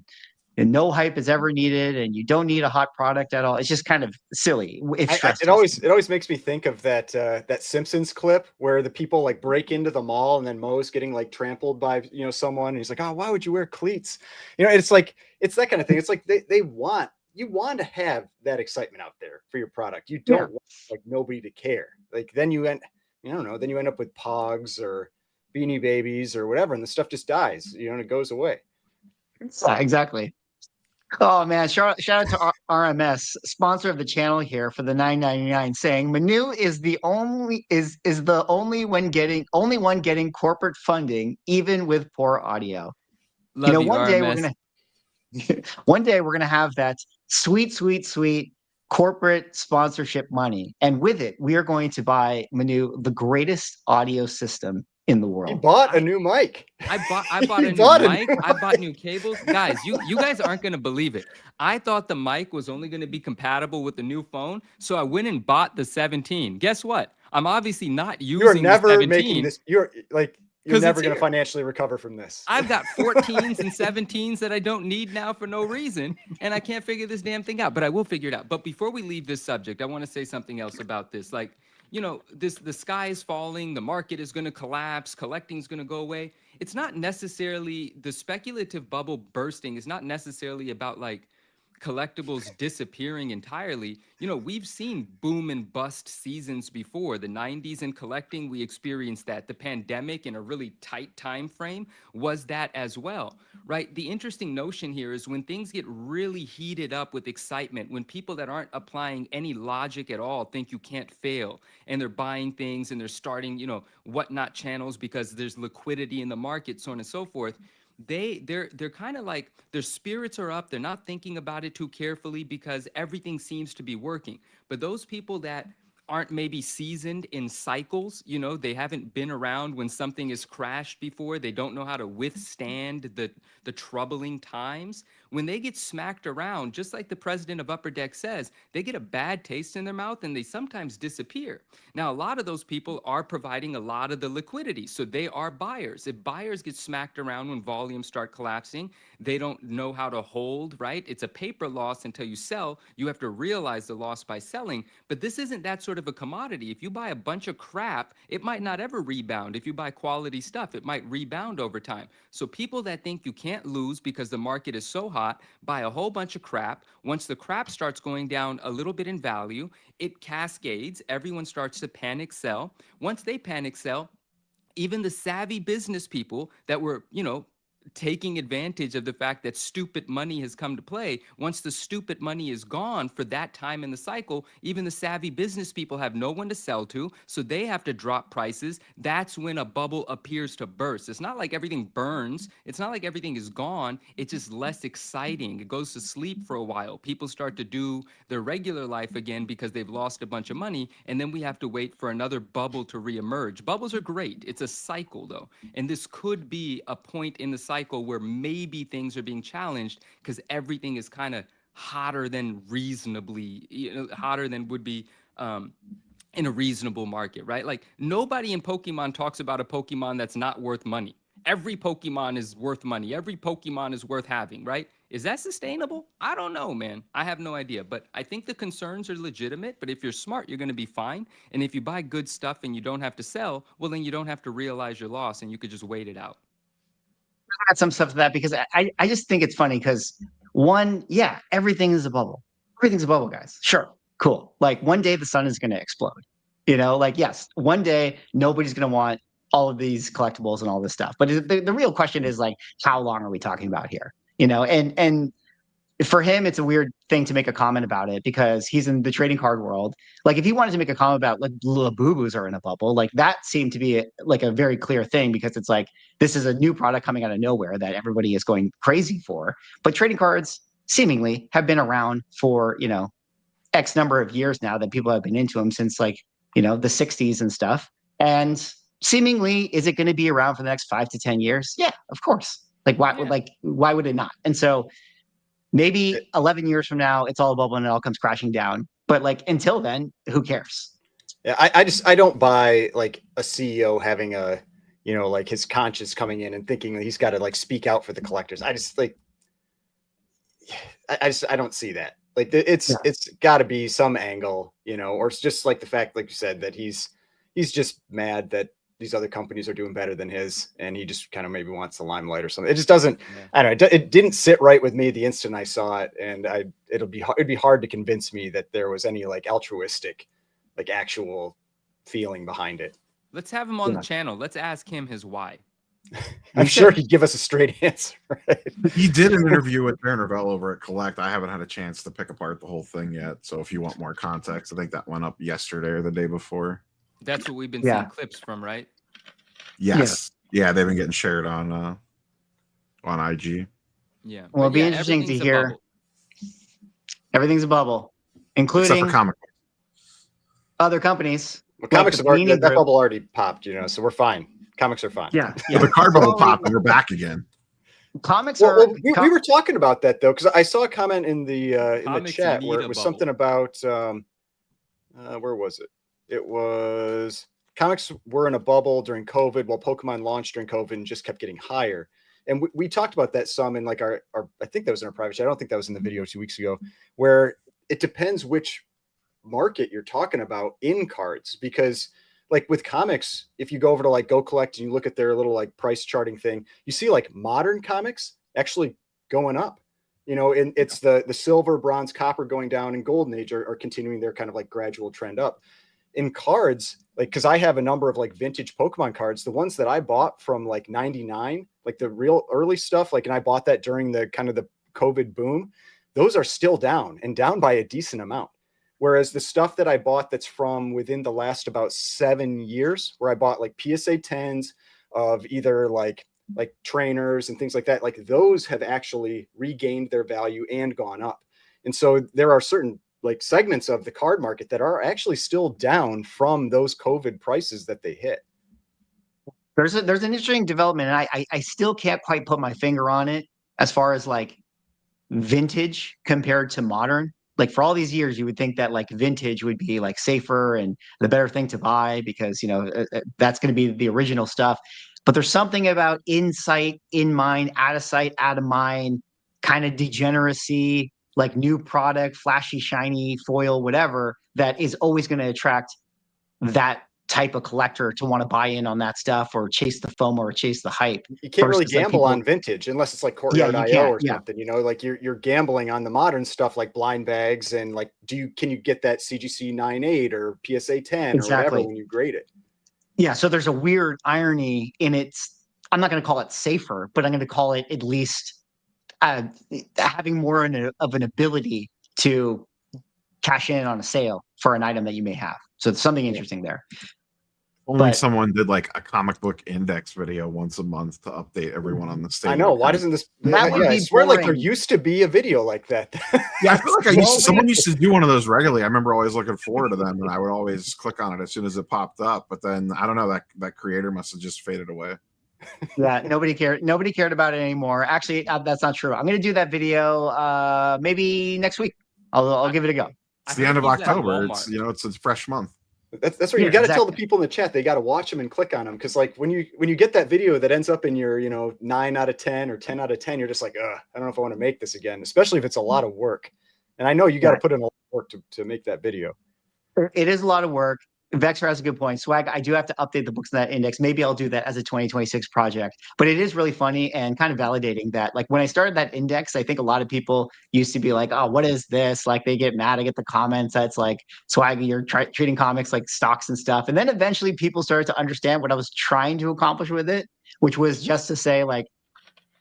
no hype is ever needed and you don't need a hot product at all. It's just kind of silly. It's It always makes me think of that that Simpsons clip where the people like break into the mall and then Moe's getting like trampled by, you know, someone, and he's like, oh, why would you wear cleats? You know, it's like, it's that kind of thing. It's like you want to have that excitement out there for your product. You don't want like nobody to care. Like then you end up with Pogs or Beanie Babies or whatever, and the stuff just dies, and it goes away. Yeah, exactly. Oh man, shout out to RMS, sponsor of the channel here for the $9.99, saying Manu is the only only one getting corporate funding, even with poor audio. Love you, One day we're RMS. one day we're gonna have that sweet, sweet, sweet corporate sponsorship money, and with it, we are going to buy Manu the greatest audio system in the He world. bought a new mic. I bought He a new bought a mic. new I bought new cables. Guys, you guys aren't gonna believe it. I thought the mic was only gonna be compatible with the new phone, so I went and bought the 17. Guess what? I'm obviously not You are using the never making 17 this. You're 'cause never it's going to here. financially recover from this. I've got 14s and 17s that I don't need now for no reason, and I can't figure this damn thing out, but I will figure it out. But before we leave this subject, I want to say something else about this. Like, the sky is falling, the market is going to collapse, collecting is going to go away. It's not necessarily, the speculative bubble bursting is not necessarily about like collectibles disappearing entirely. We've seen boom and bust seasons before. The 90s in collecting, we experienced that. The pandemic in a really tight time frame was that as well, right? The interesting notion here is when things get really heated up with excitement, when people that aren't applying any logic at all think you can't fail, and they're buying things and they're starting, whatnot channels because there's liquidity in the market, so on and so forth. They're kind of like their spirits are up. They're not thinking about it too carefully because everything seems to be working. But those people that aren't maybe seasoned in cycles, they haven't been around when something has crashed before, they don't know how to withstand the troubling times. When they get smacked around, just like the president of Upper Deck says, they get a bad taste in their mouth and they sometimes disappear. Now, a lot of those people are providing a lot of the liquidity, so they are buyers. If buyers get smacked around when volumes start collapsing, they don't know how to hold, right? It's a paper loss until you sell. You have to realize the loss by selling, but this isn't that sort of a commodity. If you buy a bunch of crap, it might not ever rebound. If you buy quality stuff, it might rebound over time. So people that think you can't lose because the market is so hot, buy a whole bunch of crap. Once the crap starts going down a little bit in value, it cascades. Everyone starts to panic sell. Once they panic sell, even the savvy business people that were, taking advantage of the fact that stupid money has come to play. Once the stupid money is gone for that time in the cycle, even the savvy business people have no one to sell to, so they have to drop prices. That's when a bubble appears to burst. It's not like everything burns. It's not like everything is gone. It's just less exciting. It goes to sleep for a while. People start to do their regular life again because they've lost a bunch of money, and then we have to wait for another bubble to reemerge. Bubbles are great. It's a cycle, though, and this could be a point in the cycle where maybe things are being challenged because everything is kind of hotter than reasonably, hotter than would be in a reasonable market, right? Like nobody in Pokemon talks about a Pokemon that's not worth money. Every Pokemon is worth money. Every Pokemon is worth having, right? Is that sustainable? I don't know, man. I have no idea. But I think the concerns are legitimate. But if you're smart, you're going to be fine. And if you buy good stuff and you don't have to sell, well, then you don't have to realize your loss and you could just wait it out. Add some stuff to that because I just think it's funny because yeah, everything is a bubble. Everything's a bubble, guys. Sure, cool. Like one day the sun is going to explode. Like yes, one day nobody's going to want all of these collectibles and all this stuff. But the real question is like, how long are we talking about here? And for him, it's a weird thing to make a comment about it because he's in the trading card world. Like if he wanted to make a comment about like Labubu's are in a bubble, like that seemed to be like a very clear thing because it's like this is a new product coming out of nowhere that everybody is going crazy for. But trading cards seemingly have been around for X number of years now that people have been into them since like the 60s and stuff. And seemingly, is it going to be around for the next 5 to 10 years? Yeah, of course. Like why would it not? And so maybe 11 years from now, it's all a bubble and it all comes crashing down. But like until then, who cares? Yeah, I don't buy like a CEO having a, like his conscience coming in and thinking that he's got to like speak out for the collectors. I don't see that. Like it's got to be some angle, or it's just like the fact, like you said, that he's just mad that these other companies are doing better than his, and he just kind of maybe wants the limelight or something. It just doesn't. Yeah. I don't know. It didn't sit right with me the instant I saw it, and it'd be hard to convince me that there was any like altruistic, like actual feeling behind it. Let's have him on Yeah. the channel. Let's ask him his why. I'm sure he'd give us a straight answer. Right? He did an interview with Darren Ravel over at Collect. I haven't had a chance to pick apart the whole thing yet. So if you want more context, I think that went up yesterday or the day before. That's what we've been Yeah. seeing clips from, right? Yes. Yeah, they've been getting shared on IG. Yeah. Well, But it'd be yeah, interesting to everything's a hear. bubble. Everything's a bubble, Except for including comic. other companies. Well, like comics the have already, Panini that Group. bubble already popped, so we're fine. Comics are fine. Yeah, So the card We're bubble already- popped and we're back again. Comics Well, are. we were talking about that though, because I saw a comment in the Comics chat need where a it was bubble. something about where was it? It was comics were in a bubble during COVID, while Pokemon launched during COVID and just kept getting higher. And we talked about that some in like our I think that was in our private chat. I don't think that was in the video 2 weeks ago, where it depends which market you're talking about in cards, because like with comics, if you go over to like Go Collect and you look at their little like price charting thing, you see like modern comics actually going up, and it's the silver, bronze, copper going down, and golden age are continuing their kind of like gradual trend up. In cards, like, because I have a number of like vintage Pokemon cards, the ones that I bought from like 99, like the real early stuff, like, and I bought that during the kind of the COVID boom, those are still down and down by a decent amount. Whereas the stuff that I bought that's from within the last about 7 years, where I bought like PSA 10s of either like trainers and things like that, like those have actually regained their value and gone up. And so there are certain like segments of the card market that are actually still down from those COVID prices that they hit. There's an interesting development, and I still can't quite put my finger on it as far as like vintage compared to modern. Like for all these years, you would think that like vintage would be like safer and the better thing to buy because that's going to be the original stuff. But there's something about in sight, in mind, out of sight, out of mind, kind of degeneracy, like new product, flashy, shiny, foil, whatever, that is always going to attract that type of collector to want to buy in on that stuff or chase the FOMO or chase the hype. You can't really versus, like, gamble people- on vintage unless it's like Yeah, Courtyard you IO can't, or yeah. something, like you're gambling on the modern stuff like blind bags and like, can you get that CGC 9.8 or PSA 10 or Exactly. whatever when you grade it? Yeah, so there's a weird irony in it. I'm not going to call it safer, but I'm going to call it at least having more of an ability to cash in on a sale for an item that you may have. So it's something interesting there. Only But- someone did like a comic book index video once a month to update everyone on the state. I know. Why doesn't this? That would I be swear, like there boring. used to be a video like that. Yeah, I feel like Well, someone used to do one of those regularly. I remember always looking forward to them, and I would always click on it as soon as it popped up. But then I don't know, that creator must have just faded away. Yeah, nobody cared about it anymore. Actually, that's not true. I'm going to do that video maybe next week. I'll give it a go. It's I the end of heard he's at October. Walmart. It's a fresh month. That's what Yeah, you got to tell the exactly. people in the chat. They got to watch them and click on them, because like when you get that video that ends up in your 9 out of 10 or 10 out of 10, you're just like, I don't know if I want to make this again, especially if it's a lot of work. And I know you got to Right. put in a lot of work to make that video. It is a lot of work. Vexer has a good point. Swag, I do have to update the books in that index. Maybe I'll do that as a 2026 project. But it is really funny and kind of validating that, like, when I started that index, I think a lot of people used to be like, oh, what is this? Like, they get mad. I get the comments that's like, Swag, you're treating comics like stocks and stuff. And then eventually people started to understand what I was trying to accomplish with it, which was just to say, like,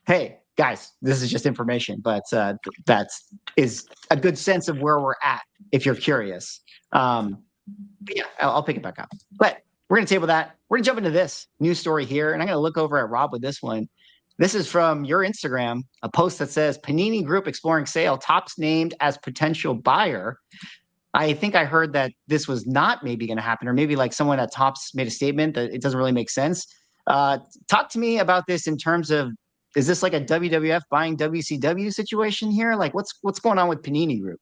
hey, guys, this is just information. But that is a good sense of where we're at if you're curious. But yeah, I'll pick it back up. But we're going to table that. We're going to jump into this news story here. And I'm going to look over at Rob with this one. This is from your Instagram, a post that says Panini Group exploring sale, Topps named as potential buyer. I think I heard that this was not maybe going to happen, or maybe like someone at Topps made a statement that it doesn't really make sense. Talk to me about this in terms of, is this like a WWF buying WCW situation here? Like what's going on with Panini Group?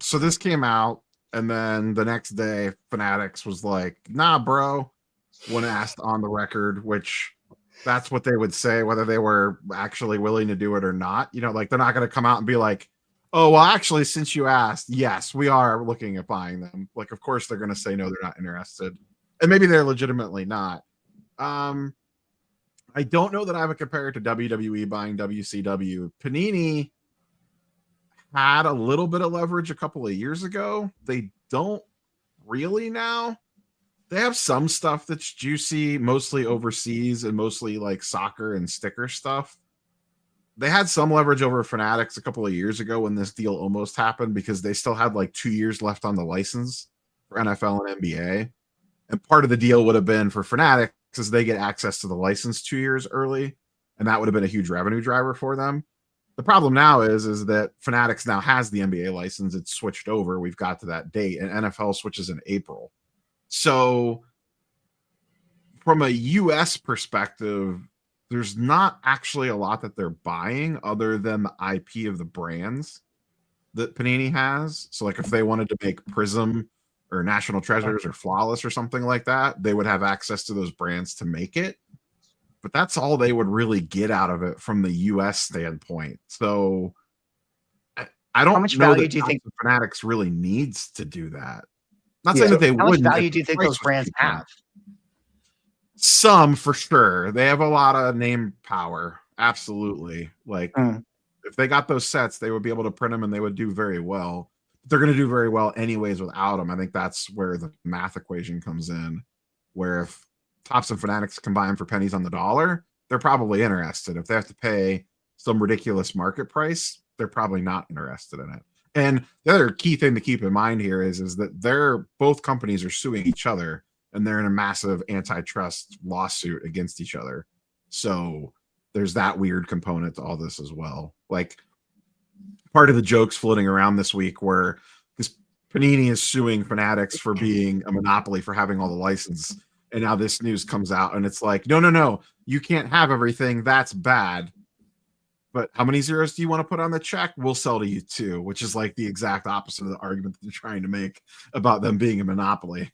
So this came out, and then the next day, Fanatics was like, nah, bro, when asked on the record, which that's what they would say, whether they were actually willing to do it or not. Like they're not going to come out and be like, oh, well, actually, since you asked, yes, we are looking at buying them. Like, of course, they're going to say, no, they're not interested. And maybe they're legitimately not. I don't know that I would compare it to WWE buying WCW. Panini had a little bit of leverage a couple of years ago. They don't really now. They have some stuff that's juicy, mostly overseas and mostly like soccer and sticker stuff. They had some leverage over Fanatics a couple of years ago when this deal almost happened because they still had like 2 years left on the license for NFL and NBA. And part of the deal would have been for Fanatics is they get access to the license 2 years early, and that would have been a huge revenue driver for them. The problem now is that Fanatics now has the NBA license. It's switched over. We've got to that date, and NFL switches in April. So from a US perspective, there's not actually a lot that they're buying other than the IP of the brands that Panini has. So like if they wanted to make Prism or National Treasures or Flawless or something like that, they would have access to those brands to make it. But that's all they would really get out of it from the US standpoint. So I don't How much know value that do you think Fanatics really needs to do that. Not Yeah. saying that they how much wouldn't. value if do you the think price those was brands cheap enough. have? Some for sure. They have a lot of name power. Absolutely. Like Mm. if they got those sets, they would be able to print them and they would do very well. They're going to do very well anyways without them. I think that's where the math equation comes in, where if Tops and Fanatics combine for pennies on the dollar, they're probably interested. If they have to pay some ridiculous market price, they're probably not interested in it. And the other key thing to keep in mind here is that they're both companies are suing each other and they're in a massive antitrust lawsuit against each other. So there's that weird component to all this as well. Like part of the jokes floating around this week were because Panini is suing Fanatics for being a monopoly for having all the license. And now this news comes out and it's like, no, you can't have everything. That's bad. But how many zeros do you want to put on the check? We'll sell to you too, which is like the exact opposite of the argument that they're trying to make about them being a monopoly.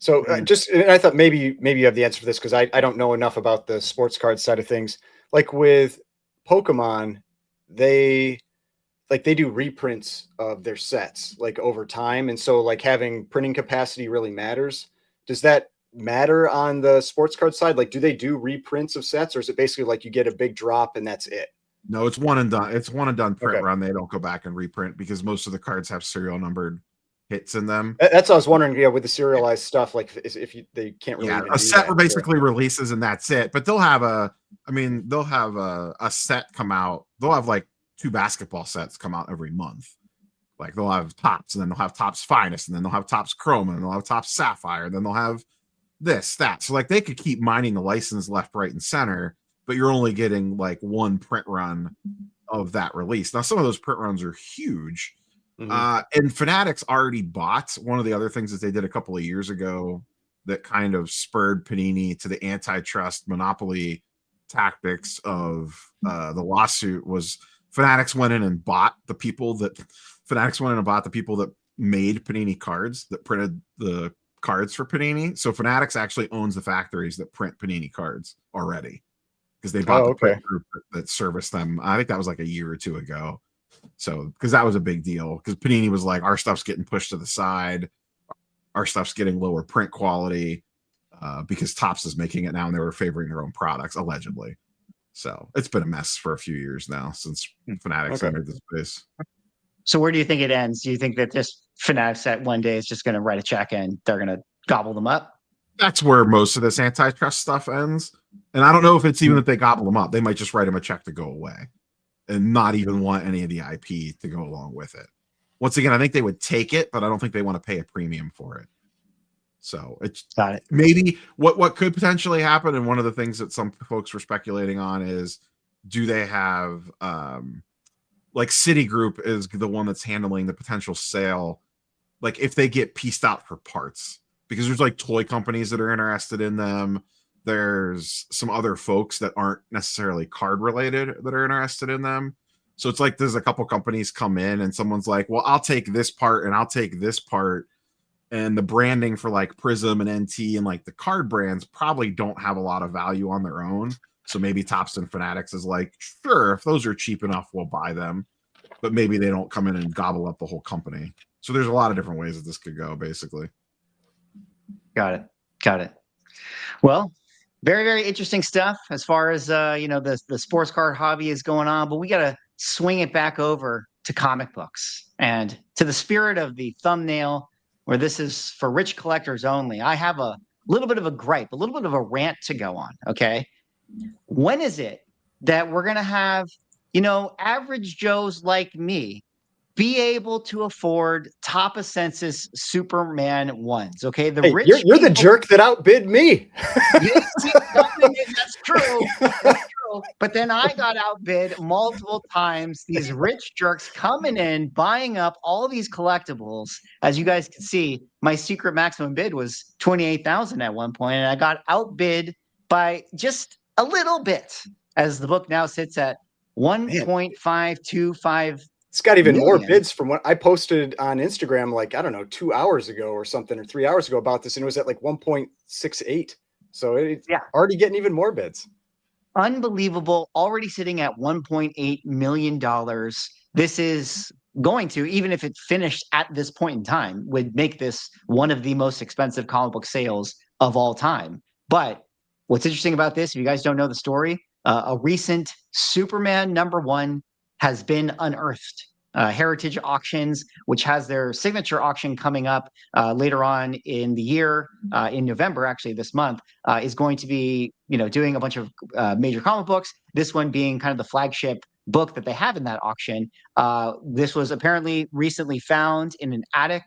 So and I thought maybe you have the answer for this because I don't know enough about the sports card side of things. Like with Pokemon, they do reprints of their sets like over time, and so like having printing capacity really matters. Does that matter on the sports card side? Like, do they do reprints of sets, or is it basically like you get a big drop and that's it? No, it's one and done. It's one and done print Okay. run. They don't go back and reprint because most of the cards have serial numbered hits in them. That's what I was wondering. Yeah, with the serialized stuff, like if they can't really. Yeah, even a do set that, basically releases and that's it. But they'll have a set come out. They'll have like 2 basketball sets come out every month. Like they'll have Tops, and then they'll have Tops Finest, and then they'll have Tops Chrome, and they'll have Tops Sapphire, and then they'll have this, that. So like they could keep mining the license left, right, and center, but you're only getting like one print run of that release. Now, some of those print runs are huge. And Fanatics already bought one of the other things that they did a couple of years ago that kind of spurred Panini to the antitrust monopoly tactics of the lawsuit was Fanatics went in and bought the people that made Panini cards, that printed the cards for Panini. So Fanatics actually owns the factories that print Panini cards already because they bought the print group that serviced them. I think that was like a year or two ago. So because that was a big deal because Panini was like, our stuff's getting pushed to the side, our stuff's getting lower print quality because Topps is making it now and they were favoring their own products allegedly. So it's been a mess for a few years now since Fanatics entered the space. So where do you think it ends? Do you think that this Fanatics set one day is just going to write a check and they're going to gobble them up? That's where most of this antitrust stuff ends. And I don't know if it's even that they gobble them up. They might just write them a check to go away and not even want any of the IP to go along with it. Once again, I think they would take it, but I don't think they want to pay a premium for it. So it's Got it. Maybe what could potentially happen, and one of the things that some folks were speculating on is, do they have like Citigroup is the one that's handling the potential sale, like if they get pieced out for parts, because there's like toy companies that are interested in them. There's some other folks that aren't necessarily card related that are interested in them. So it's like there's a couple companies come in and someone's like, well, I'll take this part and I'll take this part. And the branding for like Prism and NT and like the card brands probably don't have a lot of value on their own. So maybe Topps and Fanatics is like, sure, if those are cheap enough, we'll buy them. But maybe they don't come in and gobble up the whole company. So there's a lot of different ways that this could go, basically. Got it. Well, very, very interesting stuff as far as the sports card hobby is going on. But we got to swing it back over to comic books and to the spirit of the thumbnail. where this is for rich collectors only, I have a little bit of a gripe, a little bit of a rant to go on. Okay. When is it that we're going to have, average Joes like me be able to afford top of census Superman ones? Okay. The Hey, rich you're the people. jerk that outbid me. Yeah, see, that's true. That's true. But then I got outbid multiple times. These rich jerks coming in, buying up all these collectibles. As you guys can see, my secret maximum bid was 28,000 at one point, and I got outbid by just a little bit. As the book now sits at 1.525 It's got even more million. bids from what I posted on Instagram, like, I don't know, 2 hours ago or something, or 3 hours ago about this. And it was at like 1.68. So it's already getting even more bids. Unbelievable. Already sitting at $1.8 million. This is going to, even if it finished at this point in time, would make this one of the most expensive comic book sales of all time. But what's interesting about this, if you guys don't know the story, a recent Superman #1 has been unearthed. Heritage Auctions, which has their signature auction coming up later on in the year, in November, actually this month, is going to be, doing a bunch of major comic books. This one being kind of the flagship book that they have in that auction. This was apparently recently found in an attic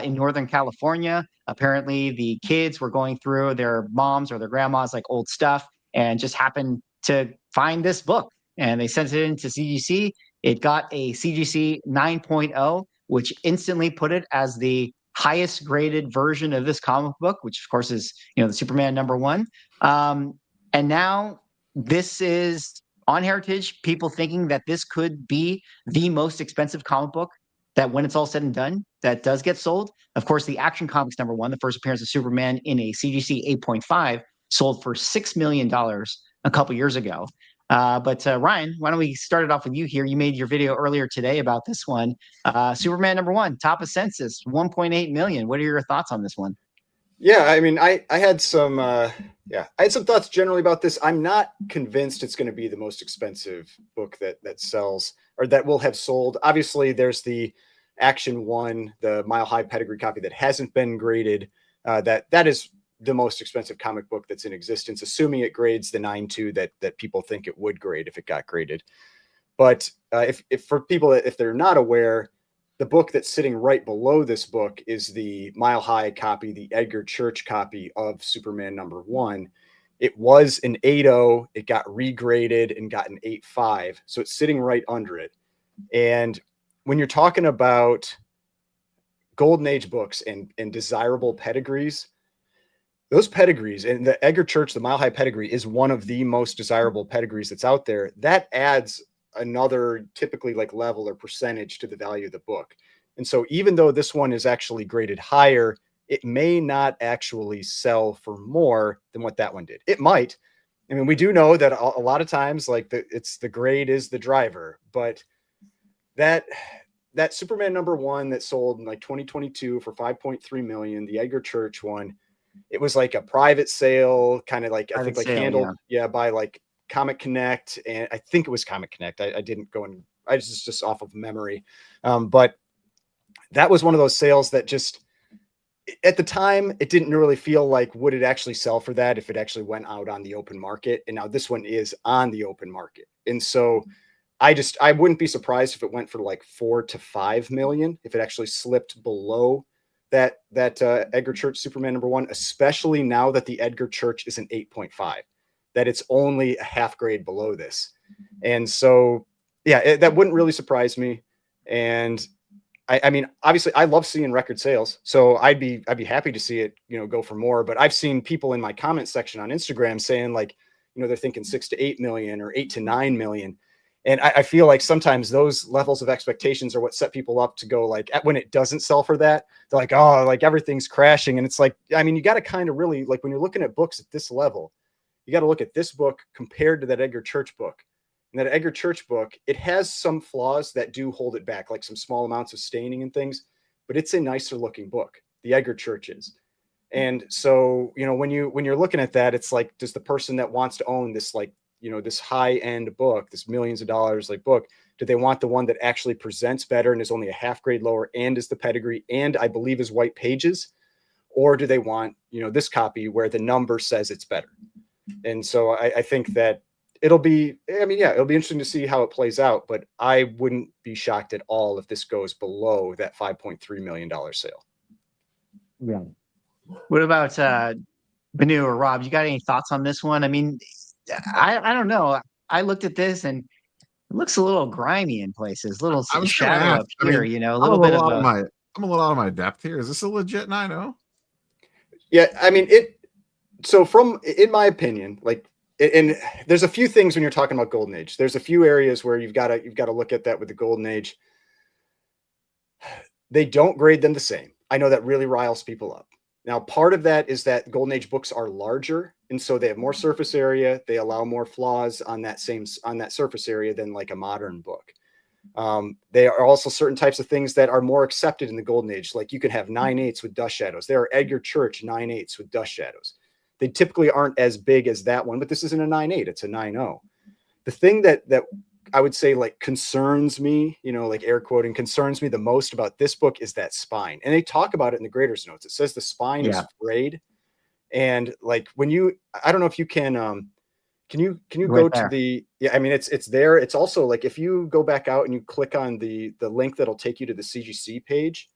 in Northern California. Apparently, the kids were going through their moms or their grandmas' like old stuff and just happened to find this book. And they sent it into CGC. It got a CGC 9.0, which instantly put it as the highest graded version of this comic book, which of course is, the Superman #1. And now this is on Heritage, people thinking that this could be the most expensive comic book that when it's all said and done, that does get sold. Of course, the Action Comics #1, the first appearance of Superman in a CGC 8.5, sold for $6 million a couple years ago. But Ryan, why don't we start it off with you here? You made your video earlier today about this one. Superman #1, top of census, 1.8 million. What are your thoughts on this one? Yeah, I mean, I had some I had some thoughts generally about this. I'm not convinced it's going to be the most expensive book that sells or that will have sold. Obviously, there's the Action 1, the Mile High pedigree copy that hasn't been graded. That is the most expensive comic book that's in existence, assuming it grades the 9.2 that people think it would grade if it got graded. But if for people, if they're not aware, the book that's sitting right below this book is the Mile High copy, the Edgar Church copy of Superman #1. It was an 8.0. It got regraded and got an 8.5. So it's sitting right under it. And when you're talking about Golden Age books and desirable pedigrees, those pedigrees and the Edgar Church, the Mile High pedigree is one of the most desirable pedigrees that's out there. That adds another typically like level or percentage to the value of the book. And so even though this one is actually graded higher, it may not actually sell for more than what that one did. It might. I mean, we do know that a lot of times like the grade is the driver, but that Superman #1 that sold in like 2022 for 5.3 million, the Edgar Church one, it was like a private sale, kind of like, I think like handled by like Comic Connect. And I think it was Comic Connect. I didn't go and I just off of memory. But that was one of those sales that just at the time, it didn't really feel like would it actually sell for that if it actually went out on the open market. And now this one is on the open market. And so I wouldn't be surprised if it went for like 4 to 5 million, if it actually slipped below that Edgar Church Superman #1, especially now that the Edgar Church is an 8.5, that it's only a half grade below this. And so, yeah, that wouldn't really surprise me. And I mean, obviously I love seeing record sales, so I'd be happy to see it, go for more. But I've seen people in my comment section on Instagram saying like, they're thinking 6 to 8 million or 8 to 9 million. And I feel like sometimes those levels of expectations are what set people up to go like when it doesn't sell for that, they're like, oh, like everything's crashing. And it's like, I mean, you got to kind of really like when you're looking at books at this level, you got to look at this book compared to that Edgar Church book. And that Edgar Church book, it has some flaws that do hold it back, like some small amounts of staining and things, but it's a nicer looking book. The Edgar Church is. And so, when you're looking at that, it's like, does the person that wants to own this, like, this high end book, this millions of dollars like book, Do they want the one that actually presents better and is only a half grade lower and is the pedigree and I believe is white pages? Or do they want, this copy where the number says it's better? And so I think that it'll be interesting to see how it plays out, but I wouldn't be shocked at all if this goes below that $5.3 million sale. Yeah. What about Manu or Rob? You got any thoughts on this one? I mean, I don't know. I looked at this and it looks a little grimy in places, little I was gonna shadow ask. up here, a I'm little bit of a. I'm a little out of my depth here. Is this a legit 9.0? Yeah, I mean So in my opinion, and there's a few things when you're talking about Golden Age. There's a few areas where you've got to look at that with the Golden Age. They don't grade them the same. I know that really riles people up. Now, part of that is that Golden Age books are larger, and so they have more surface area. They allow more flaws on that surface area than like a modern book. There are also certain types of things that are more accepted in the Golden Age. Like you can have 9/8 with dust shadows. There are Edgar Church 9/8 with dust shadows. They typically aren't as big as that one, but this isn't a 9/8, it's a 9.0. The thing that I would say concerns me, air quoting, concerns me the most about this book is that spine. And they talk about it in the grader's notes. It says the spine is frayed. And I don't know if you can you go to the, it's there. It's also if you go back out and you click on the link, that'll take you to the CGC page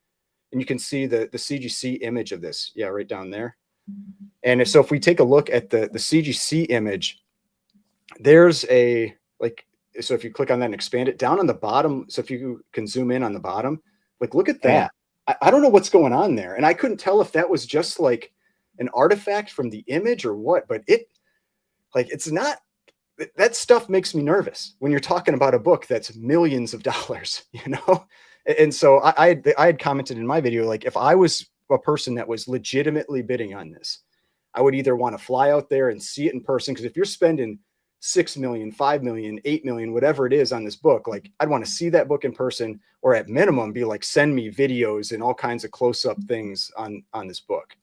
and you can see the CGC image of this. Yeah. Right down there. And if we take a look at the CGC image, there's so if you click on that and expand it down on the bottom. So if you can zoom in on the bottom, look at that. Yeah. I don't know what's going on there. And I couldn't tell if that was just an artifact from the image or what, but it's not, that stuff makes me nervous when you're talking about a book that's millions of dollars, And so I had commented in my video, if I was a person that was legitimately bidding on this, I would either want to fly out there and see it in person. Because if you're spending $6 million, $5 million, $8 million, whatever it is on this book, I'd want to see that book in person, or at minimum be send me videos and all kinds of close-up things on this book.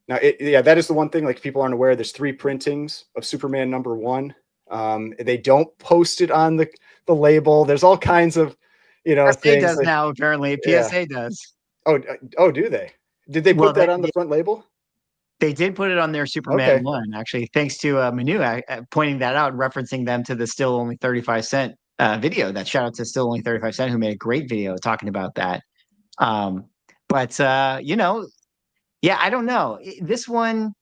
Now, that is the one thing people aren't aware. There's 3 printings of Superman #1. They don't post it on the label. There's all kinds of PSA things does now, apparently. PSA does. Oh, do they? Did they put that on the front label? They did put it on their Superman 1, actually, thanks to Manu pointing that out, referencing them to the Still Only 35 Cent video. That shout out to Still Only 35 Cent, who made a great video talking about that. Yeah, I don't know. This one,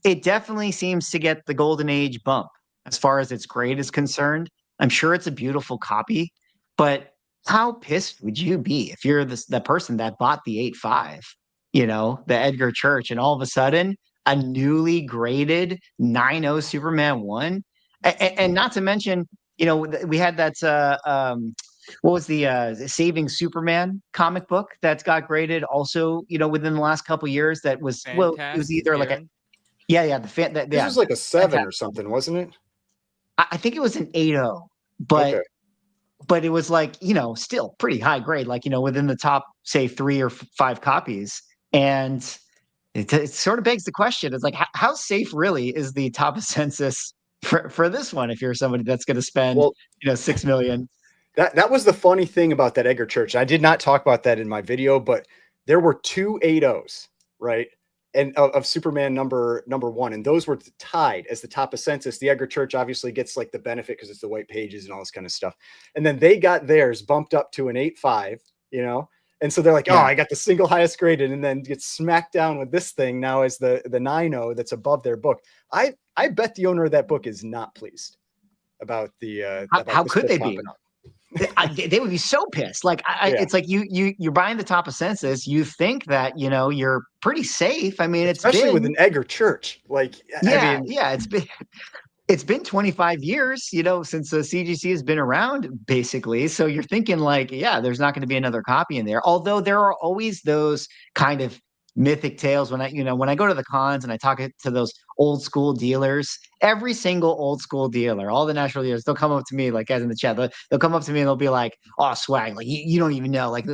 it definitely seems to get the Golden Age bump as far as its grade is concerned. I'm sure it's a beautiful copy, but how pissed would you be if you're the person that bought the 8.5, the Edgar Church, and all of a sudden a newly graded 9.0 Superman 1? And not to mention, we had that what was the Saving Superman comic book that's got graded also, within the last couple years. That was Fantastic, it was either Aaron. This was a 7 or something, wasn't it? I think it was an 8.0, but but it was still pretty high grade, within the top, say, 3 or 5 copies. And it sort of begs the question: it's how safe really is the top of census for this one if you're somebody that's going to spend $6 million? That was the funny thing about that Edgar Church. I did not talk about that in my video, but there were 2 8.0s, right? And of Superman number 1, and those were tied as the top of census. The Edgar Church obviously gets the benefit because it's the white pages and all this kind of stuff. And then they got theirs bumped up to an 8.5, and so they're I got the single highest graded, and then get smacked down with this thing now as the 9.0 that's above their book. I bet the owner of that book is not pleased about the. How could they be? They would be so pissed. It's you're buying the top of census. You think that you're pretty safe. I mean, especially with an Edgar Church. It's been 25 years, since the CGC has been around, basically. So you're thinking there's not going to be another copy in there. Although there are always those kind of mythic tales. When I go to the cons and I talk to those old school dealers, every single old school dealer, all the national dealers, they'll come up to me, like, guys in the chat, they'll come up to me and they'll be like, "Oh, swag, like you don't even know, like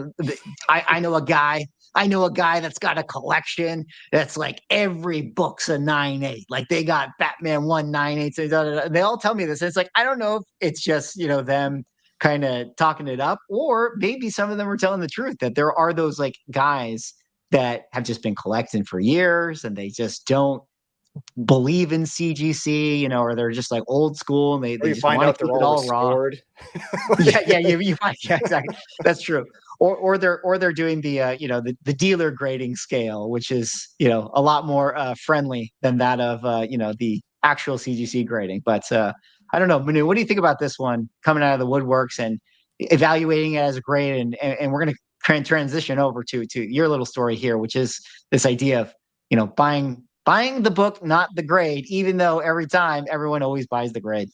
I know a guy." I know a guy that's got a collection that's like every book's a 9/8. Like they got Batman 1/9/8. They all tell me this. And it's like, I don't know if it's just, them kind of talking it up, or maybe some of them are telling the truth, that there are those like guys that have just been collecting for years and they just don't believe in CGC, or they're just like old school and Or they you just find want to out they're keep it all all raw. restored. Yeah, you might, yeah, exactly. That's true. Or they're doing the the dealer grading scale, which is a lot more friendly than that of the actual CGC grading. But I don't know, Manu, what do you think about this one coming out of the woodworks and evaluating it as a grade? And we're going to transition over to your little story here, which is this idea of buying the book, not the grade, even though every time everyone always buys the grade.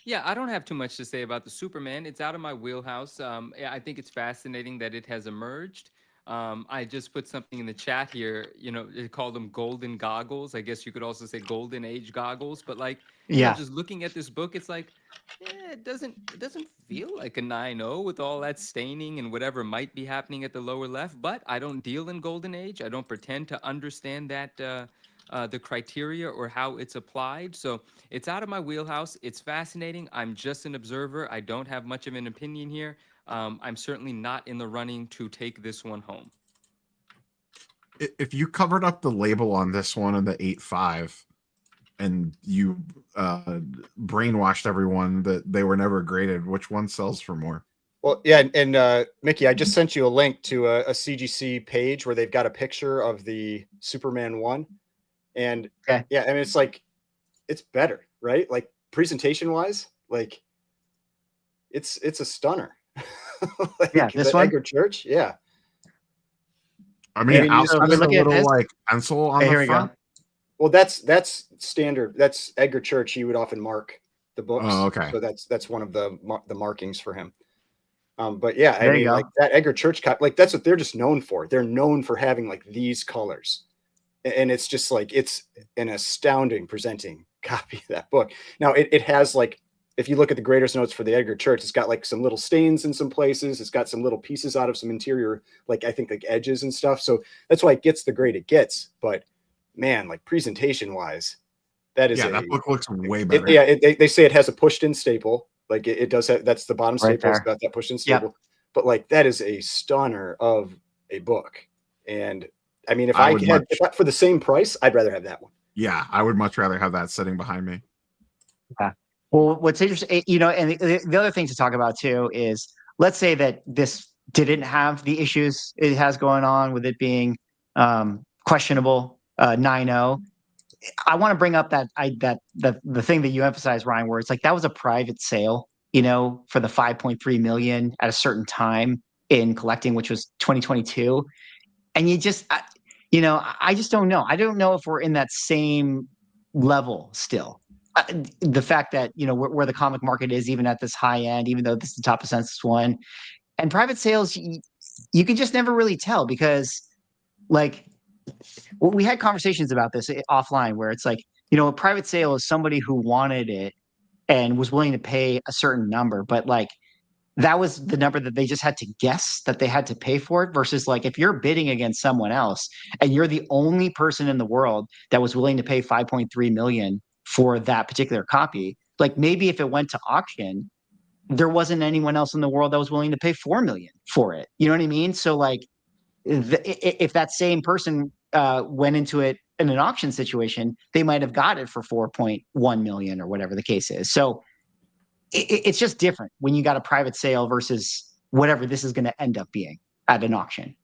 Yeah, I don't have too much to say about the Superman. It's out of my wheelhouse. I think it's fascinating that it has emerged. I just put something in the chat here. They call them golden goggles. I guess you could also say golden age goggles. But like, Yeah. just looking at this book, it's like, it doesn't feel like a 9.0 with all that staining and whatever might be happening at the lower left. But I don't deal in golden age. I don't pretend to understand that. The criteria or how it's applied. So it's out of my wheelhouse. It's fascinating. I'm just an observer. I don't have much of an opinion here. I'm certainly not in the running to take this one home. If you covered up the label on this one in the 8.5 and you brainwashed everyone that they were never graded, which one sells for more? Well, yeah, and Mickey, I just sent you a link to a CGC page where they've got a picture of the Superman 1. And okay. Yeah, I mean, it's like, it's better, right? Like presentation wise, like it's a stunner. Like, yeah, this one, Edgar Church. Yeah. I mean, outside we're of the looking at little this. like pencil on Here the we front. go. Well, that's standard. That's Edgar Church. He would often mark the books. Oh, okay. So that's one of the markings for him. But yeah, There I you mean, go. like that Edgar Church like that's what they're just known for. They're known for having like these colors. And it's just like, it's an astounding presenting copy of that book. Now it has like, if you look at the grader's notes for the Edgar Church, it's got like some little stains in some places. It's got some little pieces out of some interior, like I think like edges and stuff. So that's why it gets the grade it gets. But man, like presentation wise, that is that book looks way better. They say it has a pushed in staple. Like it does have, that's the bottom Right staple. It's there. got that pushed in staple. Yep. But like that is a stunner of a book. And I mean, if for the same price, I'd rather have that one. Yeah, I would much rather have that sitting behind me. Yeah. Well, what's interesting, and the other thing to talk about too is, let's say that this didn't have the issues it has going on with it being questionable 9.0. I want to bring up the thing that you emphasized, Ryan, where it's like that was a private sale, for the 5.3 million at a certain time in collecting, which was 2022. And I just don't know. I don't know if we're in that same level still. The fact that, where the comic market is, even at this high end, even though this is the top of census one, and private sales, you can just never really tell, because like we had conversations about this offline, where it's like, a private sale is somebody who wanted it and was willing to pay a certain number, but like, that was the number that they just had to guess that they had to pay for it, versus like if you're bidding against someone else and you're the only person in the world that was willing to pay 5.3 million for that particular copy. Like maybe if it went to auction, there wasn't anyone else in the world that was willing to pay 4 million for it. You know what I mean? So like if that same person went into it in an auction situation, they might have got it for 4.1 million or whatever the case is. So it's just different when you got a private sale versus whatever this is going to end up being at an auction.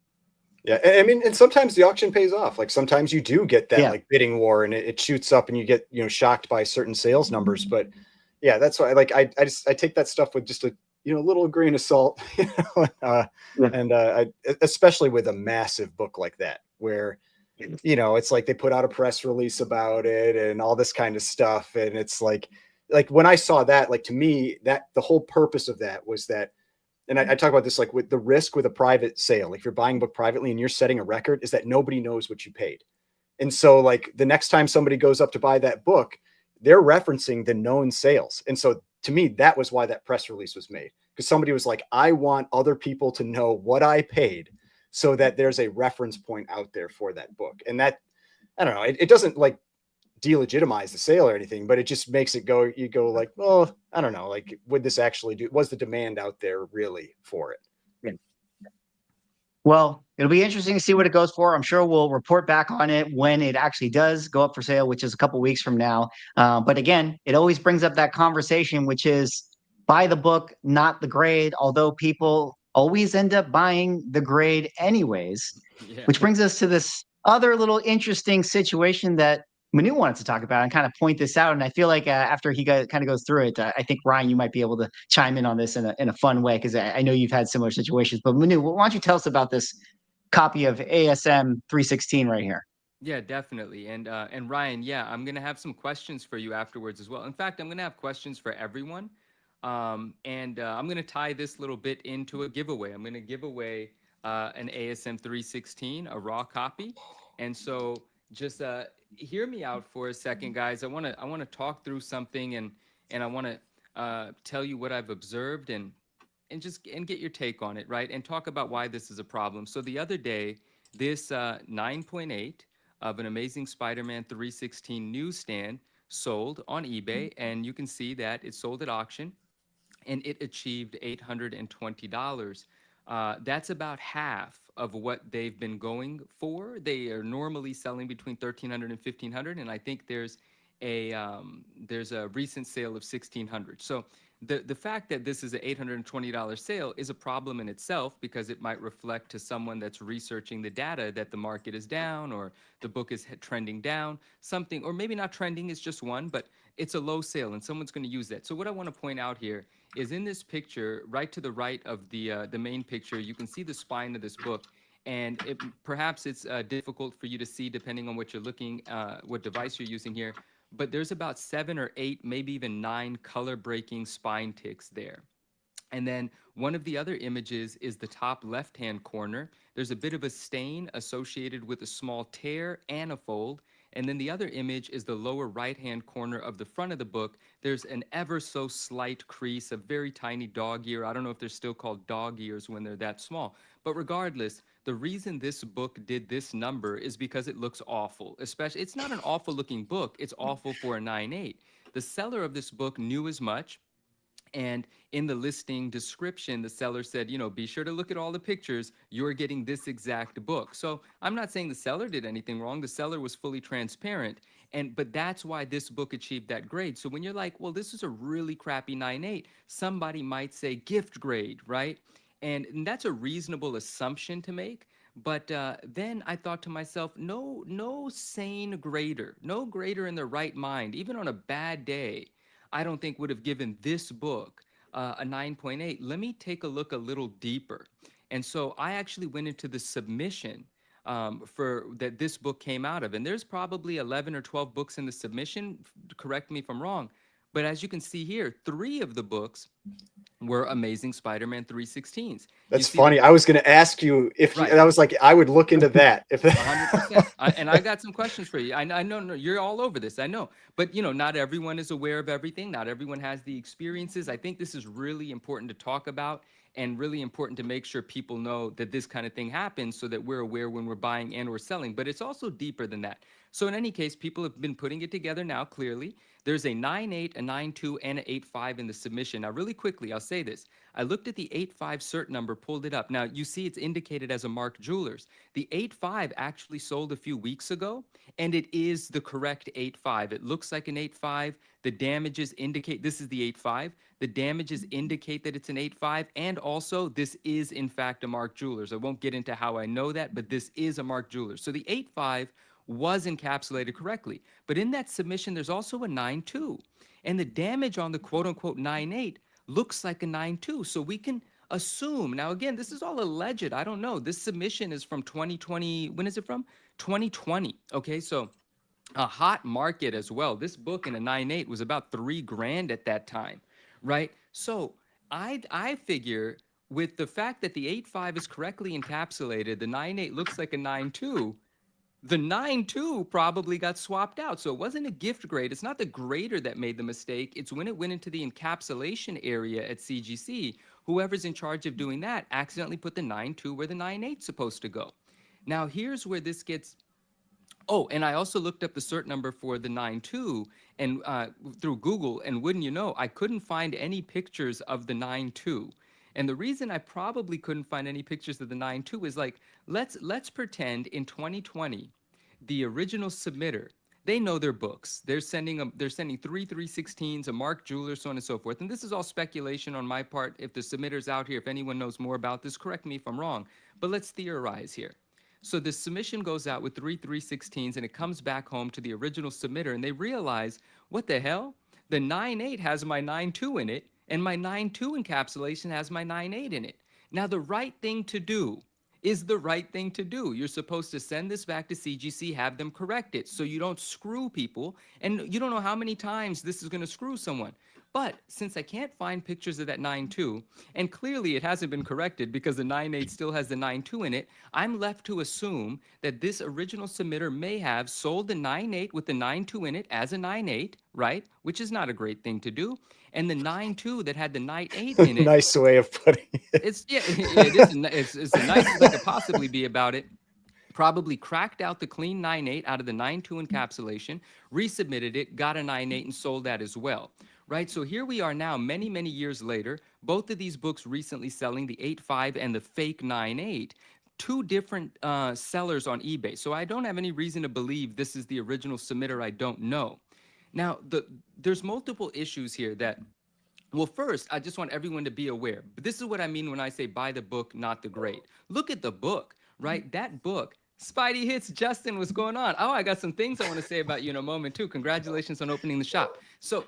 Yeah, I mean, and sometimes the auction pays off. Like sometimes you do get that like bidding war, and it shoots up, and you get shocked by certain sales numbers. But yeah, that's why I take that stuff with just a little grain of salt, and especially with a massive book like that, where it's like they put out a press release about it and all this kind of stuff, and it's like when I saw that, like to me, that the whole purpose of that was that and I talk about this like with the risk with a private sale, like if you're buying a book privately and you're setting a record, is that nobody knows what you paid. And so like the next time somebody goes up to buy that book, they're referencing the known sales. And so to me, that was why that press release was made, because somebody was like, I want other people to know what I paid so that there's a reference point out there for that book. And that, I don't know, it doesn't like delegitimize the sale or anything, but it just makes it go, you go like, well, I don't know, like, would this actually do, was the demand out there really for it? Well, it'll be interesting to see what it goes for. I'm sure we'll report back on it when it actually does go up for sale, which is a couple weeks from now. But again, it always brings up that conversation, which is buy the book, not the grade, although people always end up buying the grade anyways, Yeah. which brings us to this other little interesting situation that Manu wanted to talk about and kind of point this out. And I feel like after he kind of goes through it, I think Ryan, you might be able to chime in on this in a fun way, because I know you've had similar situations. But Manu, why don't you tell us about this copy of ASM 316 right here? Yeah, definitely. And Ryan, yeah, I'm gonna have some questions for you afterwards as well. In fact, I'm gonna have questions for everyone. I'm gonna tie this little bit into a giveaway. I'm gonna give away an ASM 316, a raw copy. And so just hear me out for a second, guys. I wanna talk through something, and I wanna tell you what I've observed, and get your take on it, right? And talk about why this is a problem. So the other day, this 9.8 of an Amazing Spider-Man 316 newsstand sold on eBay, and you can see that it sold at auction, and it achieved $820. That's about half of what they've been going for. They are normally selling between 1,300 and 1,500, and I think there's a recent sale of 1,600. So the fact that this is an $820 sale is a problem in itself, because it might reflect to someone that's researching the data that the market is down, or the book is trending down, something, or maybe not trending, is just one, but it's a low sale and someone's going to use that. So what I want to point out here is, in this picture, right to the right of the main picture, you can see the spine of this book. And perhaps it's difficult for you to see depending on what you're looking, what device you're using here. But there's about 7 or 8, maybe even 9 color breaking spine ticks there. And then one of the other images is the top left-hand corner. There's a bit of a stain associated with a small tear and a fold. And then the other image is the lower right-hand corner of the front of the book. There's an ever so slight crease, a very tiny dog ear. I don't know if they're still called dog ears when they're that small. But regardless, the reason this book did this number is because it looks awful. Especially, it's not an awful looking book. It's awful for a 9.8. The seller of this book knew as much. And in the listing description, the seller said, be sure to look at all the pictures. You're getting this exact book. So I'm not saying the seller did anything wrong. The seller was fully transparent. But that's why this book achieved that grade. So when you're like, well, this is a really crappy 9.8, somebody might say gift grade, right? And that's a reasonable assumption to make. But then I thought to myself, no sane grader, no grader in their right mind, even on a bad day, I don't think would have given this book a 9.8. Let me take a look a little deeper. And so I actually went into the submission for that this book came out of. And there's probably 11 or 12 books in the submission. Correct me if I'm wrong. But as you can see here, 3 of the books were Amazing Spider-Man 316s. That's funny. I was going to ask you if right. I was like, I would look into that. If 100%. And I got some questions for you. I know no, you're all over this. I know. But, not everyone is aware of everything. Not everyone has the experiences. I think this is really important to talk about, and really important to make sure people know that this kind of thing happens, so that we're aware when we're buying and or selling. But it's also deeper than that. So in any case, people have been putting it together now clearly. There's a 9.8, a 9.2, and an 8.5 in the submission. Now, really quickly, I'll say this. I looked at the 8.5 cert number, pulled it up. Now, you see it's indicated as a Mark Jewelers. The 8.5 actually sold a few weeks ago, and it is the correct 8.5. It looks like an 8.5. The damages indicate, this is the 8.5. The damages indicate that it's an 8.5, and also this is, in fact, a Mark Jewelers. I won't get into how I know that, but this is a Mark Jewelers. So the 8.5 was encapsulated correctly. But in that submission, there's also a 9.2. And the damage on the quote-unquote 9.8 looks like a 9.2. So we can assume, now again, this is all alleged. I don't know. This submission is from 2020. When is it from? 2020. Okay, so a hot market as well. This book in a 9.8 was about $3,000 at that time, right? So I figure with the fact that the 8.5 is correctly encapsulated, the 9.8 looks like a 9.2. The 9.2 probably got swapped out. So it wasn't a gift grade. It's not the grader that made the mistake. It's when it went into the encapsulation area at CGC, whoever's in charge of doing that accidentally put the 9.2 where the 9.8 is supposed to go. Now, here's where this gets. Oh, and I also looked up the cert number for the 9.2 and through Google, and wouldn't you know, I couldn't find any pictures of the 9.2. And the reason I probably couldn't find any pictures of the 9.2 is like, let's pretend in 2020, the original submitter, they know their books. They're sending 3.316s, a Mark Jeweler, so on and so forth. And this is all speculation on my part. If the submitter's out here, if anyone knows more about this, correct me if I'm wrong. But let's theorize here. So the submission goes out with 3.316s and it comes back home to the original submitter and they realize, what the hell? The 9.8 has my 9.2 in it and my 9.2 encapsulation has my 9.8 in it. Now the right thing to do is the right thing to do. You're supposed to send this back to CGC, have them correct it so you don't screw people, and you don't know how many times this is going to screw someone. But since I can't find pictures of that 9.2, and clearly it hasn't been corrected because the 9.8 still has the 9.2 in it, I'm left to assume that this original submitter may have sold the 9.8 with the 9.2 in it as a 9.8, right? Which is not a great thing to do. And the 9.2 that had the 9.8 in it. Nice way of putting it. It's, yeah, it is. It's the nicest I could possibly be about it. Probably cracked out the clean 9.8 out of the 9.2 encapsulation, resubmitted it, got a 9.8 and sold that as well. Right, so here we are now, many, many years later, both of these books recently selling, the 8.5 and the fake 9.8, two different sellers on eBay. So I don't have any reason to believe this is the original submitter. I don't know. Now, there's multiple issues here that, well, first, I just want everyone to be aware. But this is what I mean when I say buy the book, not the grade. Look at the book, right? That book, Spidey Hits, Justin, what's going on? Oh, I got some things I want to say about you in a moment, too. Congratulations on opening the shop. So,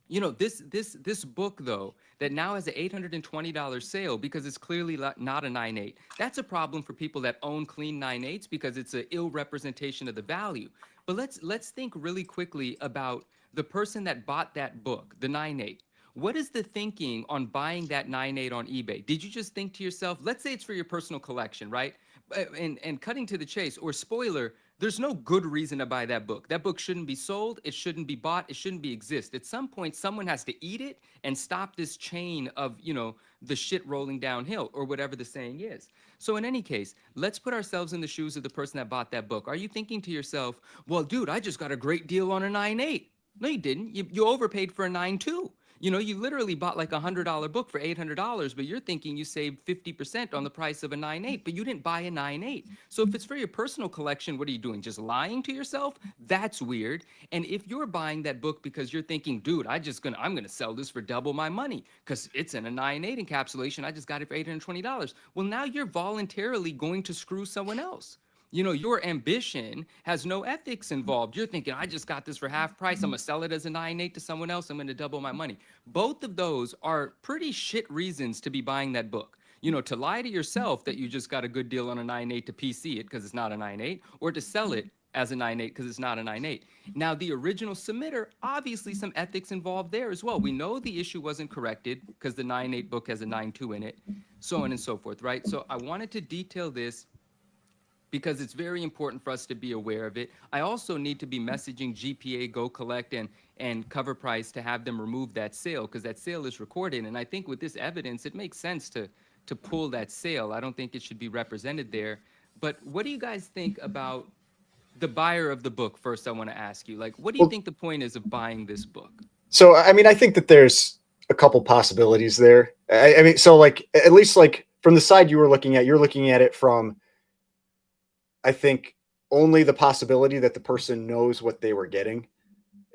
you know, this book, though, that now has an $820 sale because it's clearly not a 9.8. That's a problem for people that own clean 9.8s because it's an ill representation of the value. But let's think really quickly about the person that bought that book, the 9.8. What is the thinking on buying that 9.8 on eBay? Did you just think to yourself, let's say it's for your personal collection, right? And cutting to the chase, or spoiler, there's no good reason to buy that book. That book shouldn't be sold. It shouldn't be bought. It shouldn't be exist. At some point, someone has to eat it and stop this chain of, you know, the shit rolling downhill, or whatever the saying is. So in any case, let's put ourselves in the shoes of the person that bought that book. Are you thinking to yourself, well, dude, I just got a great deal on a 9.8. No, you didn't. You overpaid for a 9.2. You know, you literally bought like $100 book for $800, but you're thinking you saved 50% on the price of a 9.8, but you didn't buy a 9.8. So if it's for your personal collection, what are you doing? Just lying to yourself? That's weird. And if you're buying that book because you're thinking, dude, I'm gonna sell this for double my money because it's in a 9.8 encapsulation. I just got it for $820. Well, now you're voluntarily going to screw someone else. You know, your ambition has no ethics involved. You're thinking, I just got this for half price. I'm going to sell it as a 9.8 to someone else. I'm going to double my money. Both of those are pretty shit reasons to be buying that book. You know, to lie to yourself that you just got a good deal on a 9.8 to PC it because it's not a 9.8, or to sell it as a 9.8 because it's not a 9.8. Now, the original submitter, obviously some ethics involved there as well. We know the issue wasn't corrected because the 9.8 book has a 9.2 in it, so on and so forth, right? So I wanted to detail this because it's very important for us to be aware of it. I also need to be messaging GPA, Go Collect, and Cover Price to have them remove that sale, because that sale is recorded. And I think with this evidence, it makes sense to pull that sale. I don't think it should be represented there. But what do you guys think about the buyer of the book? First, I want to ask you, like, what do you think the point is of buying this book? So, I mean, I think that there's a couple possibilities there. I mean, so like, at least like from the side you're looking at it from, I think, only the possibility that the person knows what they were getting,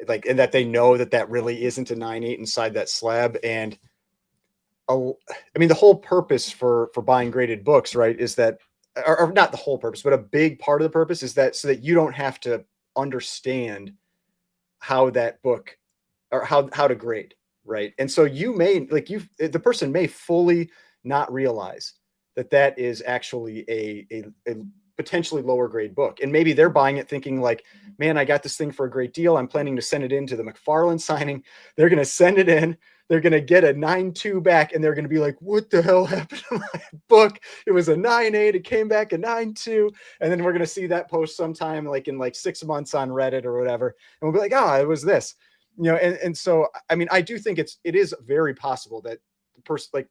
like, and that they know that that really isn't a 9.8 inside that slab. And I mean, the whole purpose for buying graded books, right, is that, or not the whole purpose, but a big part of the purpose is that so that you don't have to understand how that book, or how to grade, right? And so you may, like, the person may fully not realize that that is actually a potentially lower grade book. And maybe they're buying it thinking like, man, I got this thing for a great deal. I'm planning to send it in to the McFarland signing. They're going to send it in they're going to get a 9.2 back, and they're going to be like, what the hell happened to my book? It was a 9.8. It came back a 9.2. And then we're going to see that post sometime like in like 6 months on Reddit or whatever. And we'll be like, oh, it was this, and so, I mean, I do think it is very possible that the person, like,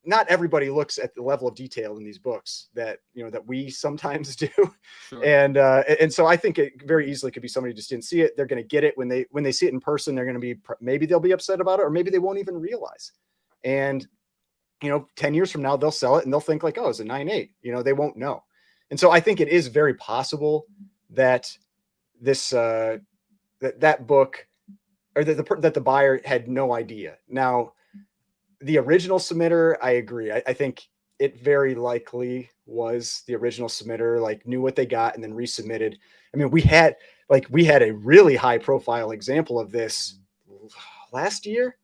not everybody looks at the level of detail in these books that, that we sometimes do. Sure. And so I think it very easily could be somebody who just didn't see it. They're going to get it when they see it in person. They're going to be, maybe they'll be upset about it, or maybe they won't even realize. And, 10 years from now, they'll sell it and they'll think like, oh, it's a 9.8, they won't know. And so I think it is very possible that this, that book, or that the buyer had no idea. Now, the original submitter, I agree. I think it very likely was the original submitter, like, knew what they got and then resubmitted. I mean, we had a really high profile example of this last year,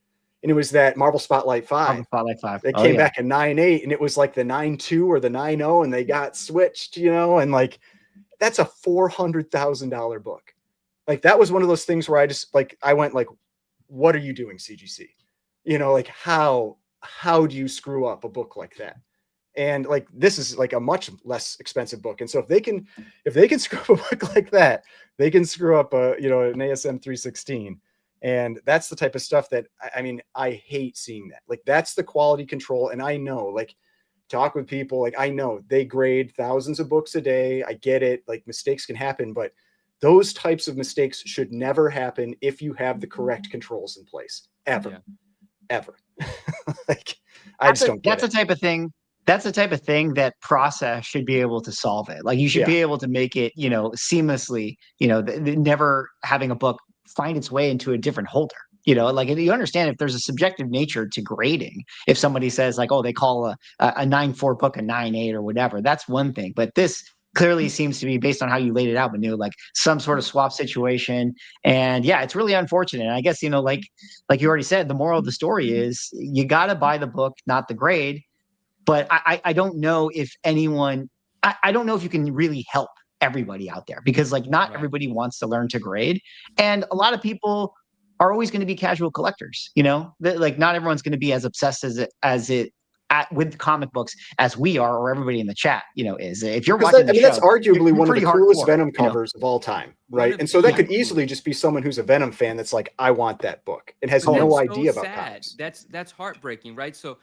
and it was that Marvel Spotlight 5. Marvel Spotlight 5. It came back a 9.8, and it was like the 9.2 or the 9.0, and they got switched, and like, that's a $400,000 book. Like, that was one of those things where I went like, what are you doing, CGC? Like, how do you screw up a book like that? And like, this is like a much less expensive book. And so if they can screw up a book like that, they can screw up an ASM 316. And that's the type of stuff that, I mean, I hate seeing that. Like, that's the quality control. And I know, like, talk with people, like, I know they grade thousands of books a day. I get it. Like, mistakes can happen, but those types of mistakes should never happen if you have the correct controls in place, ever. Like, I just don't get that's it. the type of thing. That's the type of thing that process should be able to solve it. Like, you should be able to make it, seamlessly, never having a book find its way into a different holder. Like, you understand if there's a subjective nature to grading. If somebody says like, oh, they call a 9.4 book a 9.8 or whatever, that's one thing. But this clearly seems to be, based on how you laid it out, Manu, like some sort of swap situation. And yeah, it's really unfortunate. And I guess, like you already said, the moral of the story is you got to buy the book, not the grade. But I don't know if anyone, I don't know if you can really help everybody out there, because like, not everybody wants to learn to grade. And a lot of people are always going to be casual collectors, like, not everyone's going to be as obsessed with comic books as we are, or everybody in the chat, is. If you're watching the show, that's arguably you're one of the coolest hardcore, Venom covers of all time, right? And so that could easily just be someone who's a Venom fan that's like, I want that book, and has no idea about comics. That's heartbreaking, right? So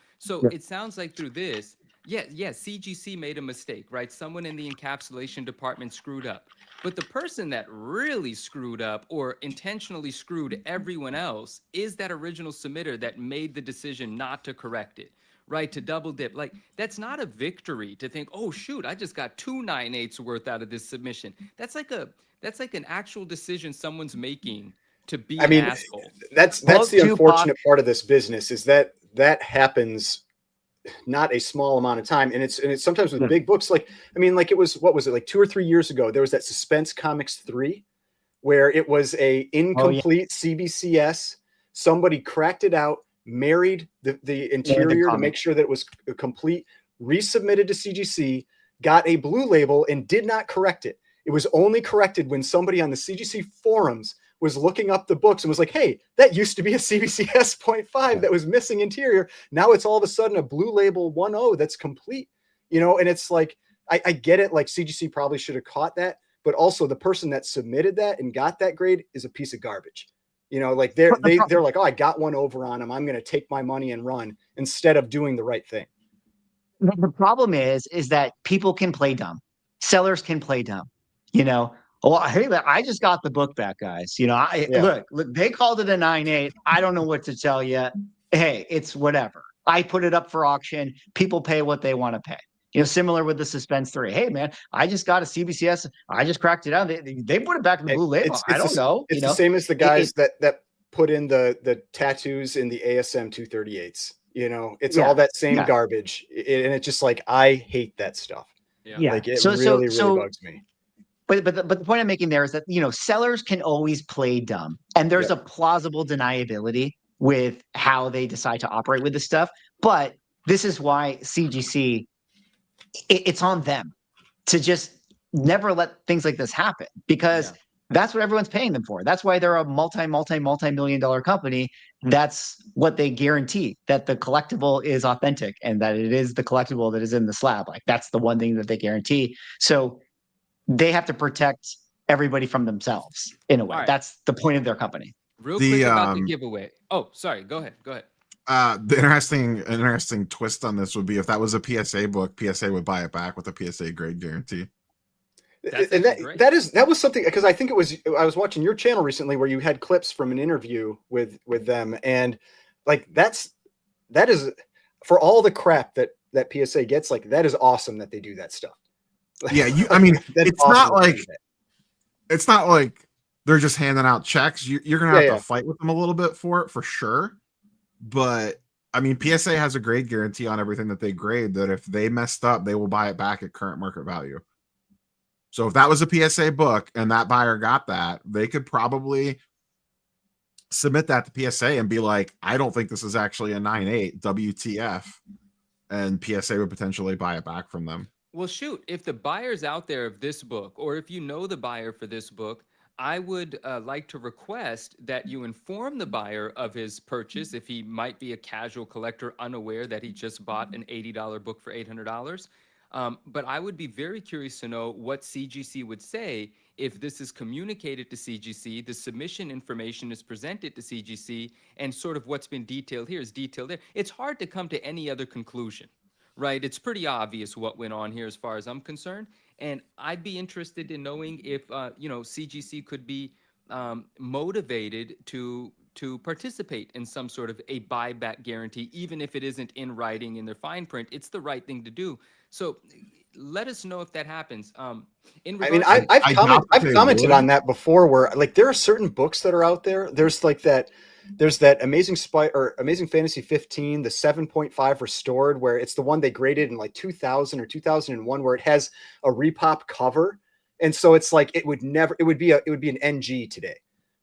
it sounds like through this, CGC made a mistake, right? Someone in the encapsulation department screwed up. But the person that really screwed up, or intentionally screwed everyone else, is that original submitter that made the decision not to correct it, right? To double dip. Like, that's not a victory to think, oh shoot, I just got 2 9.8s worth out of this submission. That's like an actual decision someone's making to be an asshole. That's the unfortunate part of this business, is that happens not a small amount of time. And it's sometimes with big books, like, I mean, like, it was, what was it, like 2 or 3 years ago, there was that Suspense Comics 3, where it was a incomplete CBCS. Somebody cracked it out, married the interior to make sure that it was complete, resubmitted to CGC, got a blue label, and did not correct it. It was only corrected when somebody on the CGC forums was looking up the books and was like, hey, that used to be a CBCS 0.5 that was missing interior. Now it's all of a sudden a blue label 1.0 that's complete, and it's like, I get it. Like, CGC probably should have caught that, but also the person that submitted that and got that grade is a piece of garbage. Like, they're like, oh, I got one over on them, I'm going to take my money and run, instead of doing the right thing. The problem is that people can play dumb. Sellers can play dumb, Well, hey, I just got the book back, guys. Look, they called it a 9.8. I don't know what to tell you. Hey, it's whatever. I put it up for auction. People pay what they want to pay. Similar with the Suspense 3. Hey, man, I just got a CBCS. I just cracked it out. They put it back in the blue label. I don't know. It's the same as the guys that put in the tattoos in the ASM 238s. It's all that same garbage. And it's just like, I hate that stuff. Yeah. Like, it really bugs me. But the point I'm making there is that, sellers can always play dumb, and there's a plausible deniability with how they decide to operate with this stuff. But this is why CGC, it's on them to just never let things like this happen, because That's what everyone's paying them for. That's why they're a multi-million dollar company. That's what they guarantee, that the collectible is authentic and that it is the collectible that is in the slab. Like that's the one thing that they guarantee. So they have to protect everybody from themselves in a way. All right. That's the point of their company. Real The, quick about the giveaway. Oh, sorry. Go ahead. Go ahead. The interesting twist on this would be if that was a PSA book, PSA would buy it back with a PSA grade guarantee. That's And actually great. that was something, because I think I was watching your channel recently where you had clips from an interview with them, and like that is, for all the crap that PSA gets, like that is awesome that they do that stuff. Yeah, I mean, That's it's awesome not that they like do that. it's not like they're just handing out checks. You're gonna have Yeah, to fight with them a little bit for it, for sure. But I mean, PSA has a grade guarantee on everything that they grade, that if they messed up, they will buy it back at current market value. So if that was a PSA book and that buyer got that, they could probably submit that to PSA and be like, I don't think this is actually a 9.8 WTF. And PSA would potentially buy it back from them. Well, shoot, if the buyer's out there of this book, or if you know the buyer for this book, I would like to request that you inform the buyer of his purchase if he might be a casual collector unaware that he just bought an $80 book for $800. But I would be very curious to know what CGC would say if this is communicated to CGC, the submission information is presented to CGC, and sort of what's been detailed here is detailed there. It's hard to come to any other conclusion, right? It's pretty obvious what went on here as far as I'm concerned. And I'd be interested in knowing if, CGC could be motivated to participate in some sort of a buyback guarantee, even if it isn't in writing in their fine print. It's the right thing to do. So let us know if that happens. I've commented on that before, where like there are certain books that are out there. There's that Amazing Fantasy 15, the 7.5 restored, where it's the one they graded in like 2000 or 2001, where it has a repop cover. And so it's like, it would be an NG today,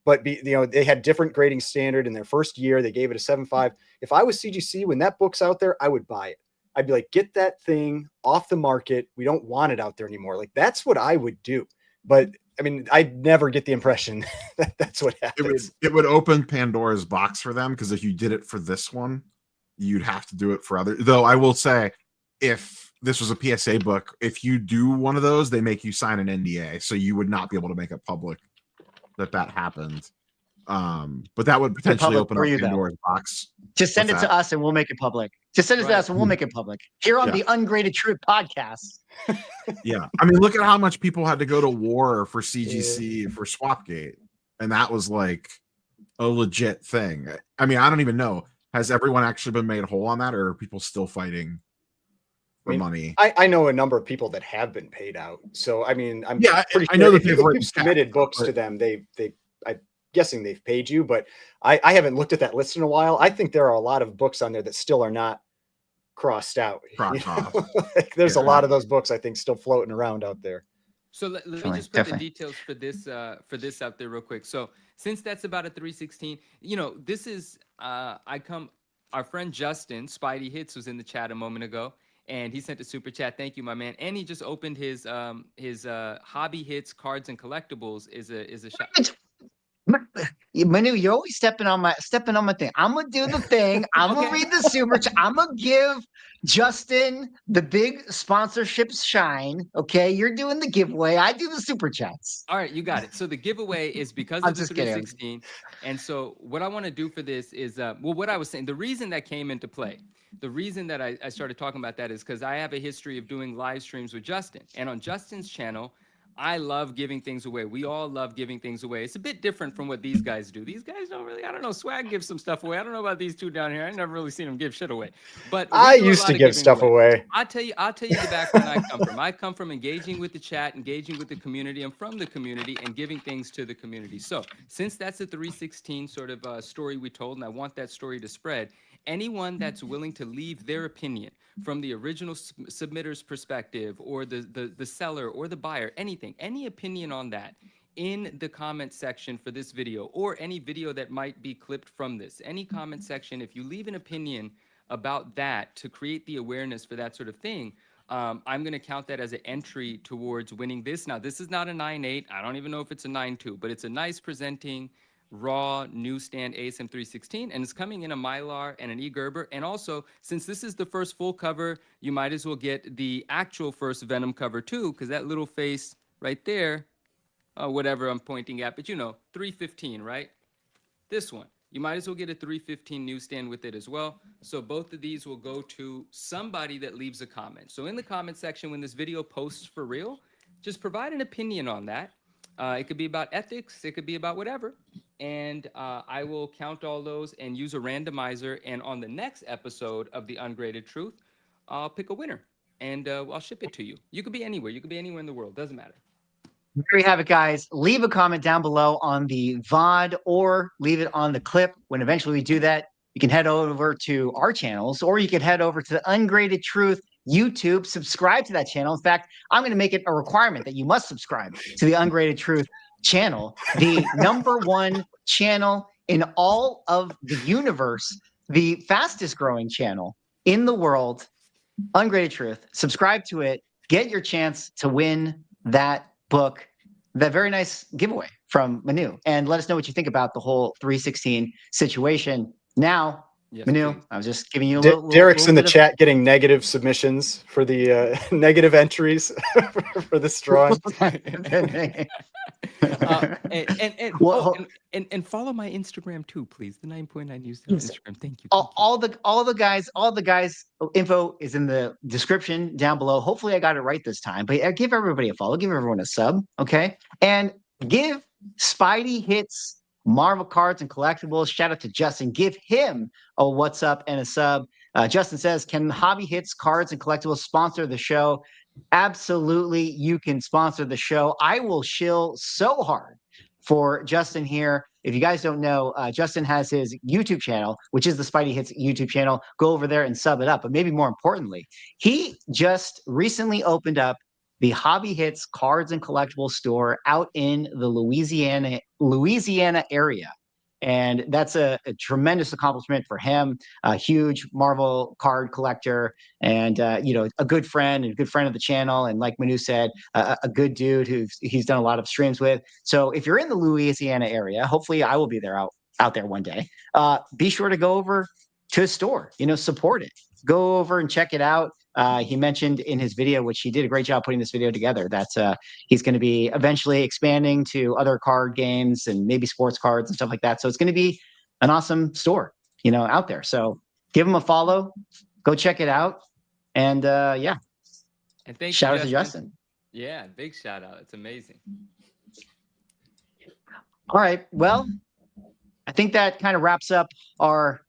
but they had different grading standard in their first year. They gave it a 7.5. If I was CGC, when that book's out there, I would buy it. I'd be like, get that thing off the market. We don't want it out there anymore. Like that's what I would do. But I mean, I never get the impression that that's what happens. It would open Pandora's box for them, because if you did it for this one, you'd have to do it for other. Though I will say, if this was a PSA book, if you do one of those, they make you sign an NDA, so you would not be able to make it public that happened. But that would potentially open up Pandora's box. Just send it to us and we'll make it public. Just send it to us and we'll make it public here on the Ungraded Truth podcast. Yeah. I mean, look at how much people had to go to war for CGC for Swapgate. And that was like a legit thing. I mean, I don't even know. Has everyone actually been made whole on that, or are people still fighting for money? I know a number of people that have been paid out. So, I mean, I'm pretty sure I know that you've submitted books to them. I'm guessing they've paid you, but I haven't looked at that list in a while. I think there are a lot of books on there that still are not crossed out. Like, there's a lot of those books, I think, still floating around out there. So let me just put the details for this out there real quick. So since that's about a 316, this is our friend Justin Spidey Hits was in the chat a moment ago, and he sent a super chat. Thank you, my man. And he just opened his Hobby Hits Cards and Collectibles is a shop. Manu, you're always stepping on my thing. I'm gonna do the thing. I'm gonna read the super chat. I'm gonna give Justin the big sponsorships shine. Okay, you're doing the giveaway. I do the super chats. All right, you got it. So the giveaway is because of the 316. And so what I want to do for this is, what I was saying, the reason that came into play, the reason that I started talking about that is because I have a history of doing live streams with Justin, and on Justin's channel, I love giving things away. We all love giving things away. It's a bit different from what these guys do. These guys don't really, I don't know, Swag gives some stuff away. I don't know about these two down here. I never really seen them give shit away. But I used to give stuff away. I'll tell you the background I come from. I come from engaging with the chat, engaging with the community. I'm from the community and giving things to the community. So since that's a 316 sort of story we told, and I want that story to spread, anyone that's willing to leave their opinion from the original submitter's perspective, or the seller or the buyer, any opinion on that in the comment section for this video, or any video that might be clipped from this, any comment section, if you leave an opinion about that to create the awareness for that sort of thing, I'm going to count that as an entry towards winning this. Now, this is not a 9.8. I don't even know if it's a 9.2, but it's a nice presenting raw newsstand ASM 316, and it's coming in a Mylar and an e-Gerber. And also, since this is the first full cover, you might as well get the actual first Venom cover too, because that little face right there, whatever I'm pointing at, but 315, right? This one. You might as well get a 315 newsstand with it as well. So both of these will go to somebody that leaves a comment. So in the comment section, when this video posts for real, just provide an opinion on that. It could be about ethics. It could be about whatever. And I will count all those and use a randomizer. And on the next episode of the Ungraded Truth, I'll pick a winner and I'll ship it to you. You could be anywhere. You could be anywhere in the world. Doesn't matter. There you have it, guys. Leave a comment down below on the VOD or leave it on the clip. When eventually we do that, you can head over to our channels, or you can head over to the Ungraded Truth YouTube, subscribe to that channel. In fact, I'm going to make it a requirement that you must subscribe to the Ungraded Truth channel, the #1 channel in all of the universe, the fastest growing channel in the world, Ungraded Truth. Subscribe to it. Get your chance to win that book, that very nice giveaway from Manu, and let us know what you think about the whole 316 situation. Now, Yes, Manu, please. I was just giving you a little. Derek's in the bit of- chat getting negative submissions for the negative entries for this drawing. And follow my Instagram too, please. The 9.9 News Yes. Instagram. Thank you. all the guys info is in the description down below. Hopefully I got it right this time, but give everybody a follow, give everyone a sub, okay? And give Spidey Hits Marvel Cards and Collectibles. Shout out to Justin. Give him a what's up and a sub. Justin says, can Hobby Hits Cards and Collectibles sponsor the show? Absolutely, you can sponsor the show. I will shill so hard for Justin here. If you guys don't know, Justin has his YouTube channel, which is the Spidey Hits YouTube channel. Go over there and sub it up. But maybe more importantly, he just recently opened up the Hobby Hits Cards and Collectibles store out in the Louisiana area. And that's a tremendous accomplishment for him. A huge Marvel card collector, and a good friend of the channel. And like Manu said, a good dude who he's done a lot of streams with. So if you're in the Louisiana area, hopefully I will be there out there one day. Be sure to go over to his store. Support it. Go over and check it out. He mentioned in his video, which he did a great job putting this video together, that he's going to be eventually expanding to other card games and maybe sports cards and stuff like that. So it's going to be an awesome store, out there. So give him a follow, go check it out. And yeah. And thank shout you, out to Justin. Yeah, big shout out. It's amazing. All right. Well, I think that kind of wraps up our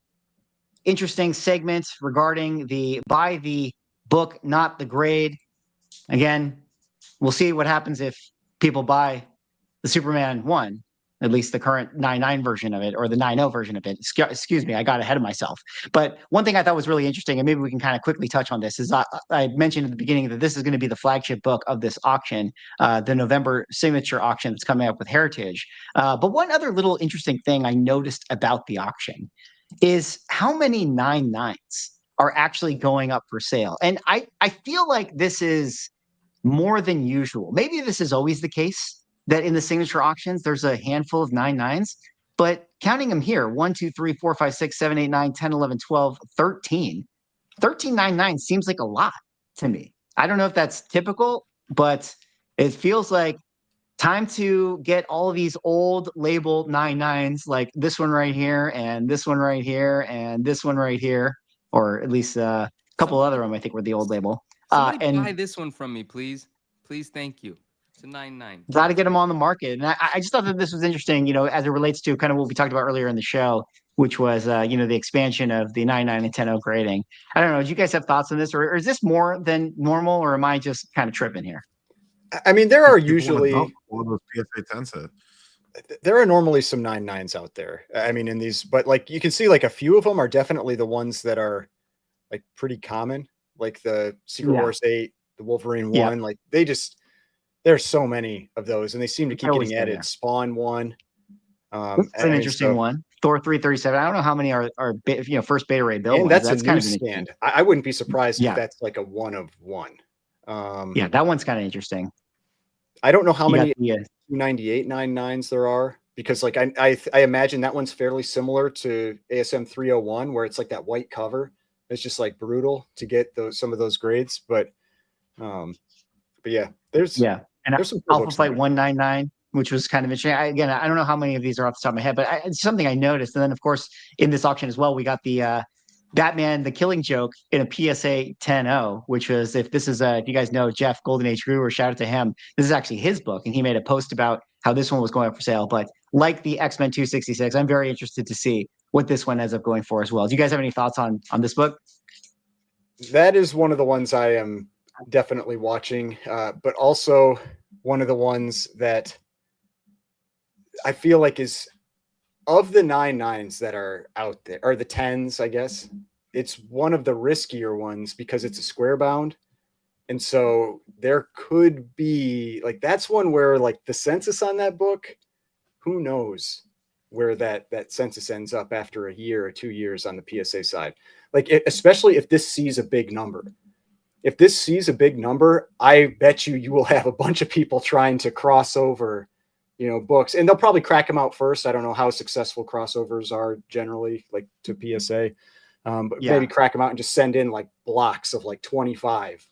interesting segment regarding the buy the book, not the grade. Again, we'll see what happens if people buy the Superman 1, at least the current 9.9 version of it, or the 9.0 version of it. Excuse me, I got ahead of myself. But one thing I thought was really interesting, and maybe we can kind of quickly touch on this, is I mentioned at the beginning that this is going to be the flagship book of this auction, the November signature auction that's coming up with Heritage. But one other little interesting thing I noticed about the auction is how many 9.9s are actually going up for sale. And I feel like this is more than usual. Maybe this is always the case, that in the signature auctions, there's a handful of 9.9s, but counting them here, 1, 2, 3, 4, 5, 6, 7, 8, 9, 10, 11, 12, 13 9.9 seems like a lot to me. I don't know if that's typical, but it feels like time to get all of these old labeled 9.9s, like this one right here, and this one right here, and this one right here, or at least a couple other of them, I think, were the old label. Somebody And buy this one from me, please. Please, thank you. It's a 9.9. got to get them on the market. And I just thought that this was interesting, as it relates to kind of what we talked about earlier in the show, which was, the expansion of the 9.9 and 10.0 grading. I don't know. Do you guys have thoughts on this, or is this more than normal, or am I just kind of tripping here? I mean, there are People usually all those PSA 10s hit. there are normally some 9.9s out there. I mean, in these, but like you can see, like a few of them are definitely the ones that are like pretty common, like the Secret Wars 8, the Wolverine 1. Like there's so many of those, and they seem to keep getting added. Spawn 1. That's an interesting one. Thor 337. I don't know how many are first beta ray build. And that's a kind of newsstand. I wouldn't be surprised if that's like a 1 of 1. Yeah, that one's kind of interesting. I don't know how You got many the, 298 99s there are, because like I imagine that one's fairly similar to ASM 301, where it's like that white cover. It's just like brutal to get some of those grades, but yeah, there's yeah, and some cool Alpha books in Flight there. 199, which was kind of interesting. Again, I don't know how many of these are off the top of my head, but it's something I noticed. And then, of course, in this auction as well, we got the Batman: The Killing Joke in a PSA 10-0, which was, if you guys know Jeff Golden Age Guru, shout out to him. This is actually his book, and he made a post about how this one was going up for sale. But like the X-Men 266, I'm very interested to see what this one ends up going for as well. Do you guys have any thoughts on this book? That is one of the ones I am definitely watching, but also one of the ones that I feel like is, of the 99s that are out there, or the 10s, I guess, it's one of the riskier ones because it's a square bound. And so there could be like, that's one where like the census on that book, who knows where that census ends up after a year or 2 years on the PSA side. Like especially if this sees a big number. If this sees a big number, I bet you will have a bunch of people trying to cross over, books, and they'll probably crack them out first. I don't know how successful crossovers are generally, like to PSA, but Yeah. maybe crack them out and just send in like blocks of like 25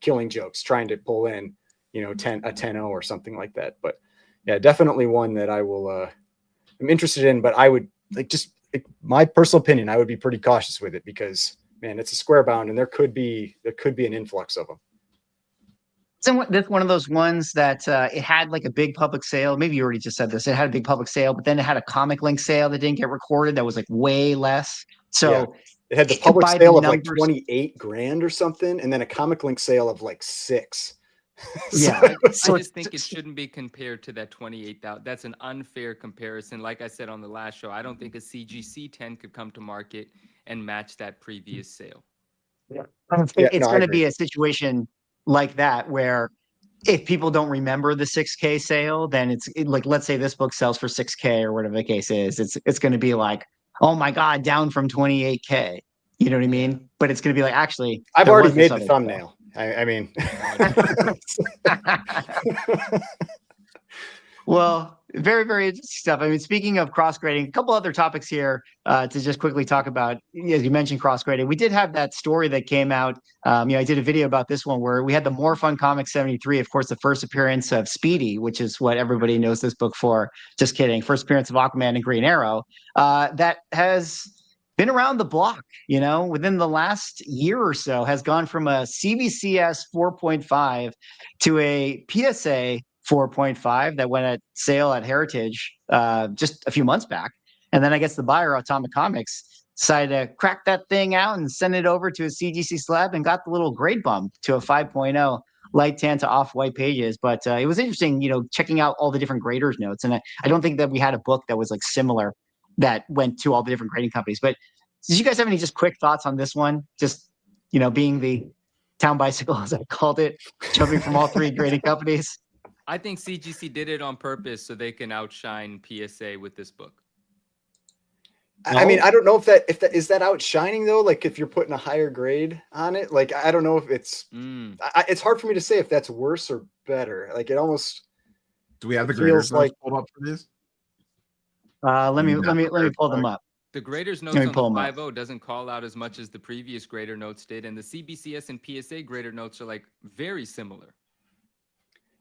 Killing Jokes, trying to pull in, 10-0 or something like that. But yeah, definitely one that I'm interested in, but I would my personal opinion, I would be pretty cautious with it because, man, it's a square bound and there could be an influx of them. So this one of those ones that it had like a big public sale. Maybe you already just said this. It had a big public sale, but then it had a comic link sale that didn't get recorded. That was like way less. So it had the public by sale the of like numbers, 28 grand or something, and then a comic link sale of like 6. Yeah. I So just think it shouldn't be compared to that 28,000. That's an unfair comparison. Like I said on the last show, I don't think a CGC 10 could come to market and match that previous sale. it's I going to agree. be a situation like that where if people don't remember the 6K sale, then like, let's say this book sells for 6K or whatever the case is. It's going to be like, oh my God, down from 28K. You know what I mean? But it's going to be like, actually, I've there already was this made the other thumbnail. I mean, Well, very, very interesting stuff. I mean, speaking of cross grading, a couple other topics here to just quickly talk about. As you mentioned, cross grading. We did have that story that came out. I did a video about this one where we had the More Fun Comics 73, of course, the first appearance of Speedy, which is what everybody knows this book for. Just kidding. First appearance of Aquaman and Green Arrow. That has been around the block, within the last year or so, has gone from a CBCS 4.5 to a PSA 4.5 that went at sale at Heritage just a few months back. And then I guess the buyer, Atomic Comics, decided to crack that thing out and send it over to a CGC slab and got the little grade bump to a 5.0 light tan to off-white pages. But it was interesting, checking out all the different graders notes. And I don't think that we had a book that was like similar that went to all the different grading companies. But did you guys have any just quick thoughts on this one? Just, being the town bicycle, as I called it, jumping from all three grading companies. I think CGC did it on purpose so they can outshine PSA with this book. I mean, I don't know if that is that outshining though. Like if you're putting a higher grade on it, like I don't know if it's it's hard for me to say if that's worse or better. Like it almost. Do we have the graders like pulled up for these? Let me pull them up. The graders notes on the 5.0 doesn't call out as much as the previous grader notes did, and the CBCS and PSA grader notes are like very similar.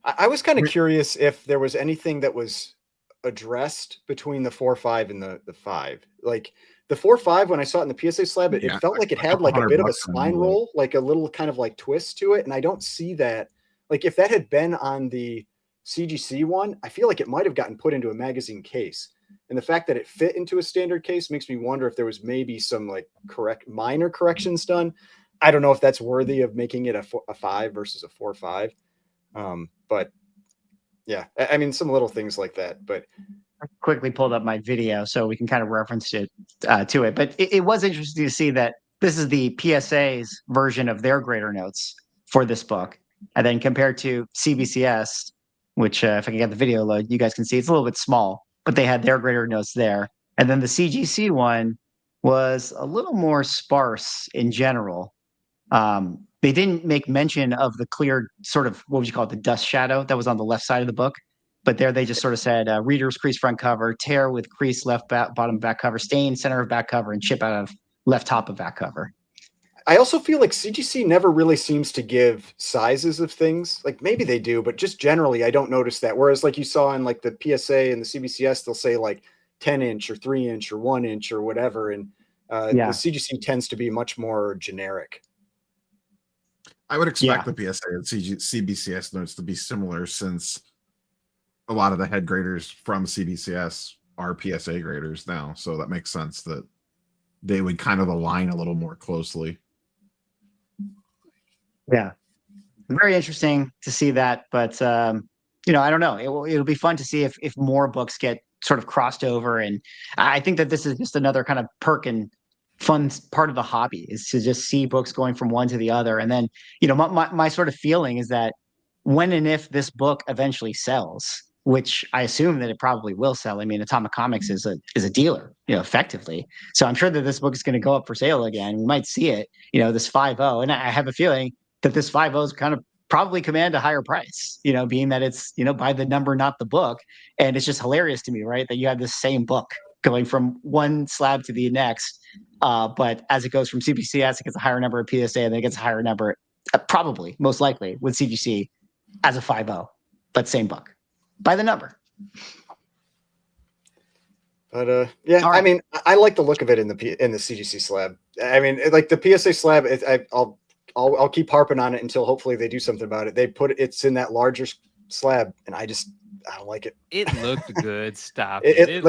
I was kind of curious if there was anything that was addressed between the 4.5 and the 5. Like the 4.5, when I saw it in the PSA slab, it felt like it had like a bit of a spine roll, like a little kind of like twist to it. And I don't see that. Like if that had been on the CGC one, I feel like it might have gotten put into a magazine case. And the fact that it fit into a standard case makes me wonder if there was maybe some like minor corrections done. I don't know if that's worthy of making it a 5 versus a 4.5. But yeah, I mean, some little things like that, but I quickly pulled up my video so we can kind of reference it to it. But it was interesting to see that this is the PSA's version of their grader notes for this book. And then compared to CBCS, which if I can get the video load, you guys can see it's a little bit small, but they had their grader notes there. And then the CGC one was a little more sparse in general. they didn't make mention of the clear sort of, what would you call it, the dust shadow that was on the left side of the book. But there they just sort of said reader's crease front cover, tear with crease left bottom back cover, stain center of back cover, and chip out of left top of back cover. I also feel like CGC never really seems to give sizes of things. Like maybe they do, but just generally I don't notice that. Whereas like you saw in like the PSA and the CBCS, they'll say like 10-inch or 3-inch or 1-inch or whatever. And the CGC tends to be much more generic. I would expect the PSA and CBCS notes to be similar, since a lot of the head graders from CBCS are PSA graders now. So that makes sense that they would kind of align a little more closely. Yeah. Very interesting to see that. But, you know, I don't know. It'll be fun to see if more books get sort of crossed over. And I think that this is just another kind of perk and fun part of the hobby, is to just see books going from one to the other. And then, you know, my sort of feeling is that when and if this book eventually sells, which I assume that it probably will sell. I mean, Atomic Comics is a dealer, you know, effectively. So I'm sure that this book is going to go up for sale again. We might see it, you know, this 5.0. And I have a feeling that this 5.0 is kind of probably command a higher price, you know, being that it's, you know, by the number, not the book. And it's just hilarious to me, right, that you have this same book going from one slab to the next. But as it goes from CBCS, it gets a higher number of PSA, and then it gets a higher number, probably, most likely, with CGC as a 5.0, but same book by the number. But yeah, right. I mean, I like the look of it in the CGC slab. I mean, like the PSA slab, I'll keep harping on it until hopefully they do something about it. They put it's in that larger slab, and I don't like it. It looked good. Stop it.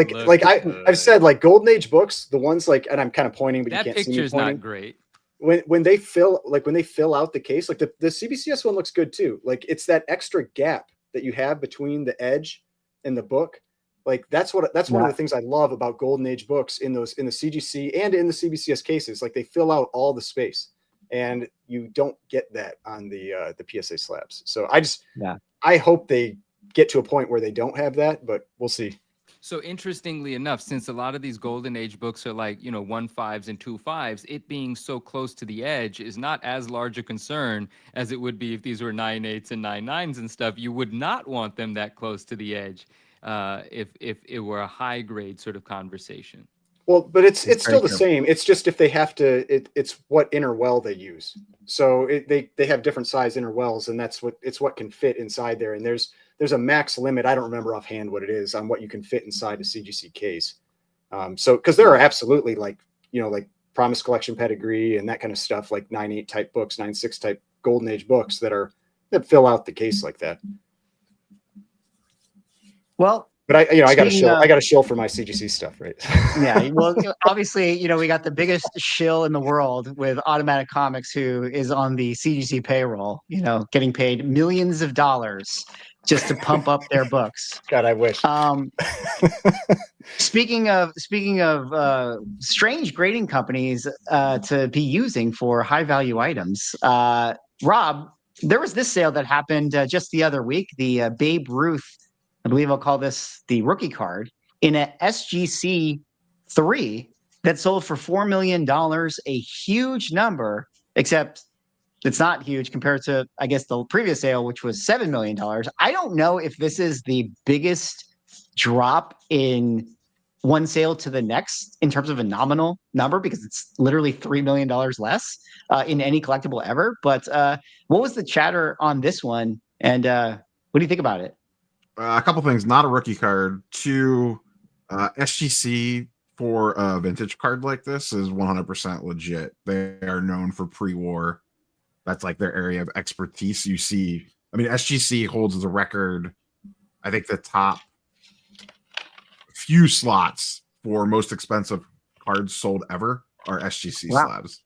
I've said, like Golden Age books, the ones like, and I'm kind of pointing, but that you can't see me picture's pointing. Not great. When they fill out the case, like the CBCS one looks good too. Like it's that extra gap that you have between the edge and the book. Like that's one of the things I love about Golden Age books in the CGC and in the CBCS cases. Like they fill out all the space, and you don't get that on the PSA slabs. So I hope they get to a point where they don't have that, but we'll see. So interestingly enough, since a lot of these Golden Age books are like, you know, 1.5s and 2.5s, it being so close to the edge is not as large a concern as it would be if these were 9.8s and 9.9s and stuff. You would not want them that close to the edge if it were a high grade sort of conversation. Well, but it's still the same. It's just if they have to, it's what inner well they use. So they have different size inner wells, and it's what can fit inside there. And there's a max limit. I don't remember offhand what it is on what you can fit inside a CGC case. So because there are absolutely like Promise Collection pedigree and that kind of stuff, like 9.8 type books, 9.6 type Golden Age books that fill out the case like that. Well, but I got a shill for my CGC stuff, right? Yeah. Well, obviously, we got the biggest shill in the world with Automatic Comics, who is on the CGC payroll, getting paid millions of dollars just to pump up their books. God, I wish. Speaking of strange grading companies to be using for high value items, Rob, there was this sale that happened just the other week, the Babe Ruth, I believe I'll call this the rookie card, in a SGC 3 that sold for $4 million, a huge number, except it's not huge compared to, I guess, the previous sale, which was $7 million. I don't know if this is the biggest drop in one sale to the next in terms of a nominal number, because it's literally $3 million less in any collectible ever. But what was the chatter on this one? And what do you think about it? A couple things. Not a rookie card. Two, SGC for a vintage card like this is 100% legit. They are known for pre-war. That's like their area of expertise. You see, I mean, SGC holds the record. I think the top few slots for most expensive cards sold ever are SGC slabs.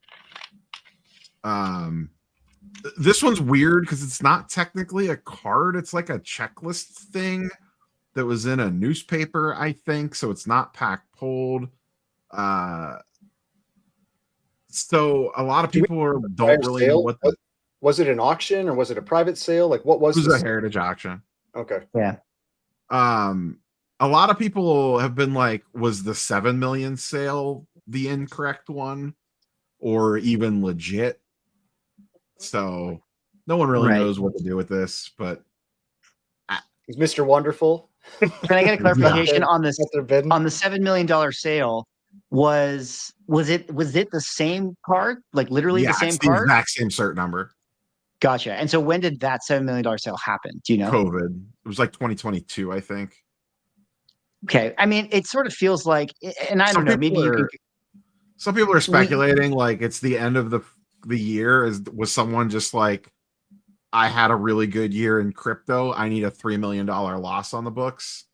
This one's weird because it's not technically a card. It's like a checklist thing that was in a newspaper, I think. So it's not pack pulled. So a lot of people don't really know what was it, an auction or was it a private sale? Like what was it? Was a heritage auction. Okay. Yeah. A lot of people have been like, was the 7 million sale the incorrect one or even legit? So no one really Right. knows what to do with this, but Is Mr. Wonderful? Can I get a clarification on this? What they're bidding? On the $7 million sale, was it the same card? Like literally yeah, the same it's the card? exact same cert number. Gotcha. And so when did that $7 million sale happen? Do you know? COVID. It was like 2022, I think. Okay. I mean, it sort of feels like, and I don't know, maybe you can. Some people are speculating like it's the end of the year. Was someone just like, I had a really good year in crypto, I need a $3 million loss on the books?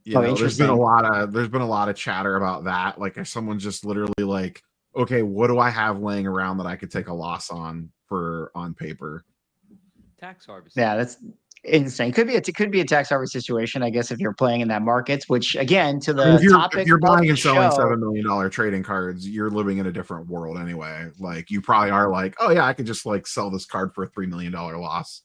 You know, there's been a lot of chatter about that. Like, if someone's just literally like, okay, what do I have laying around that I could take a loss on paper? Tax harvest. Yeah, that's insane. It could be a tax harvest situation, I guess, if you're playing in that markets. Which again, to the topic, if you're buying of and the selling show, $7 million trading cards, you're living in a different world anyway. Like, you probably are like, oh yeah, I could just like sell this card for a $3 million loss.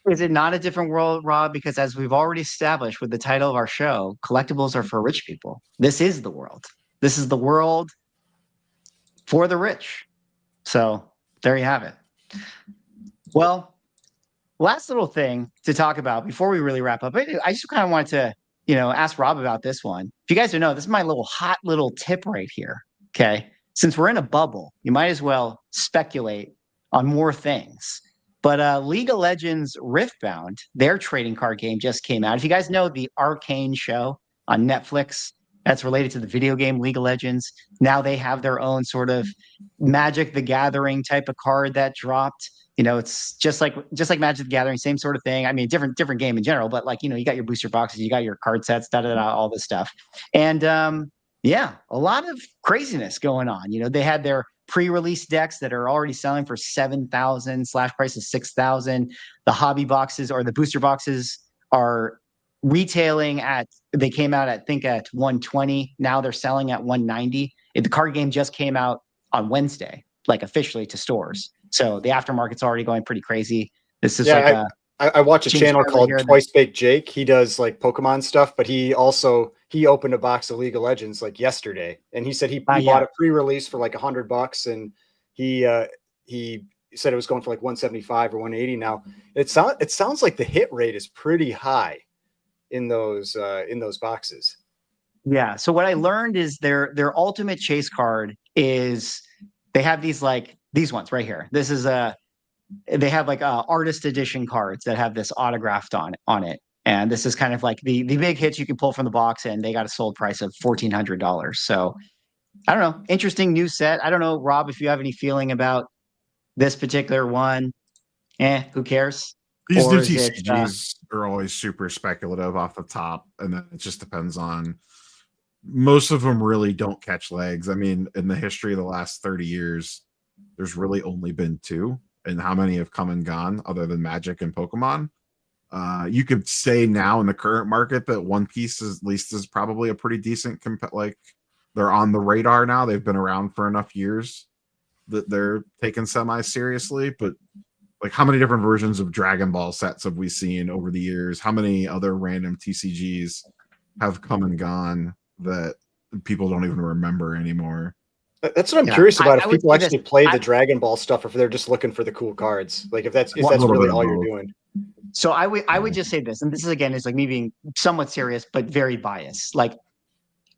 is it not a different world, Rob? Because as we've already established with the title of our show, collectibles are for rich people. This is the world. This is the world for the rich. So there you have it. Well, last little thing to talk about before we really wrap up. I just kind of wanted to, ask Rob about this one. If you guys don't know, this is my hot little tip right here. Okay. Since we're in a bubble, you might as well speculate on more things. But League of Legends Riftbound, their trading card game just came out. If you guys know the Arcane show on Netflix that's related to the video game League of Legends, now they have their own sort of Magic the Gathering type of card that dropped. It's just like Magic the Gathering, same sort of thing. I mean, different game in general, but you got your booster boxes, you got your card sets, all this stuff. And yeah, a lot of craziness going on. They had their pre-release decks that are already selling for 7,000, slash price is 6,000. The hobby boxes or the booster boxes are retailing they came out I think at 120. Now they're selling at 190. The card game just came out on Wednesday, like officially to stores. So the aftermarket's already going pretty crazy. This is I watch a channel called Twice Baked Jake. He does like Pokemon stuff, but he opened a box of League of Legends like yesterday, and he said he bought a pre-release for like $100, and he said it was going for like 175 or 180. Now it sounds like the hit rate is pretty high in those boxes. Yeah. So what I learned is their ultimate chase card is they have these ones right here. This is they have artist edition cards that have this autographed on it. And this is kind of like the big hits you can pull from the box, and they got a sold price of $1,400. So I don't know. Interesting new set. I don't know, Rob, if you have any feeling about this particular one. Who cares? These new TCGs are always super speculative off the top, and then it just depends on. Most of them really don't catch legs. I mean, in the history of the last 30 years, there's really only been two, and how many have come and gone other than Magic and Pokemon? You could say now in the current market that One Piece is probably a pretty decent they're on the radar now. They've been around for enough years that they're taken semi-seriously, but like, how many different versions of Dragon Ball sets have we seen over the years? How many other random TCGs have come and gone that people don't even remember anymore? That's what I'm curious about. If people actually play the Dragon Ball stuff, if they're just looking for the cool cards, like if that's really all you're doing. So I would just say this, and this is again is like me being somewhat serious but very biased. Like,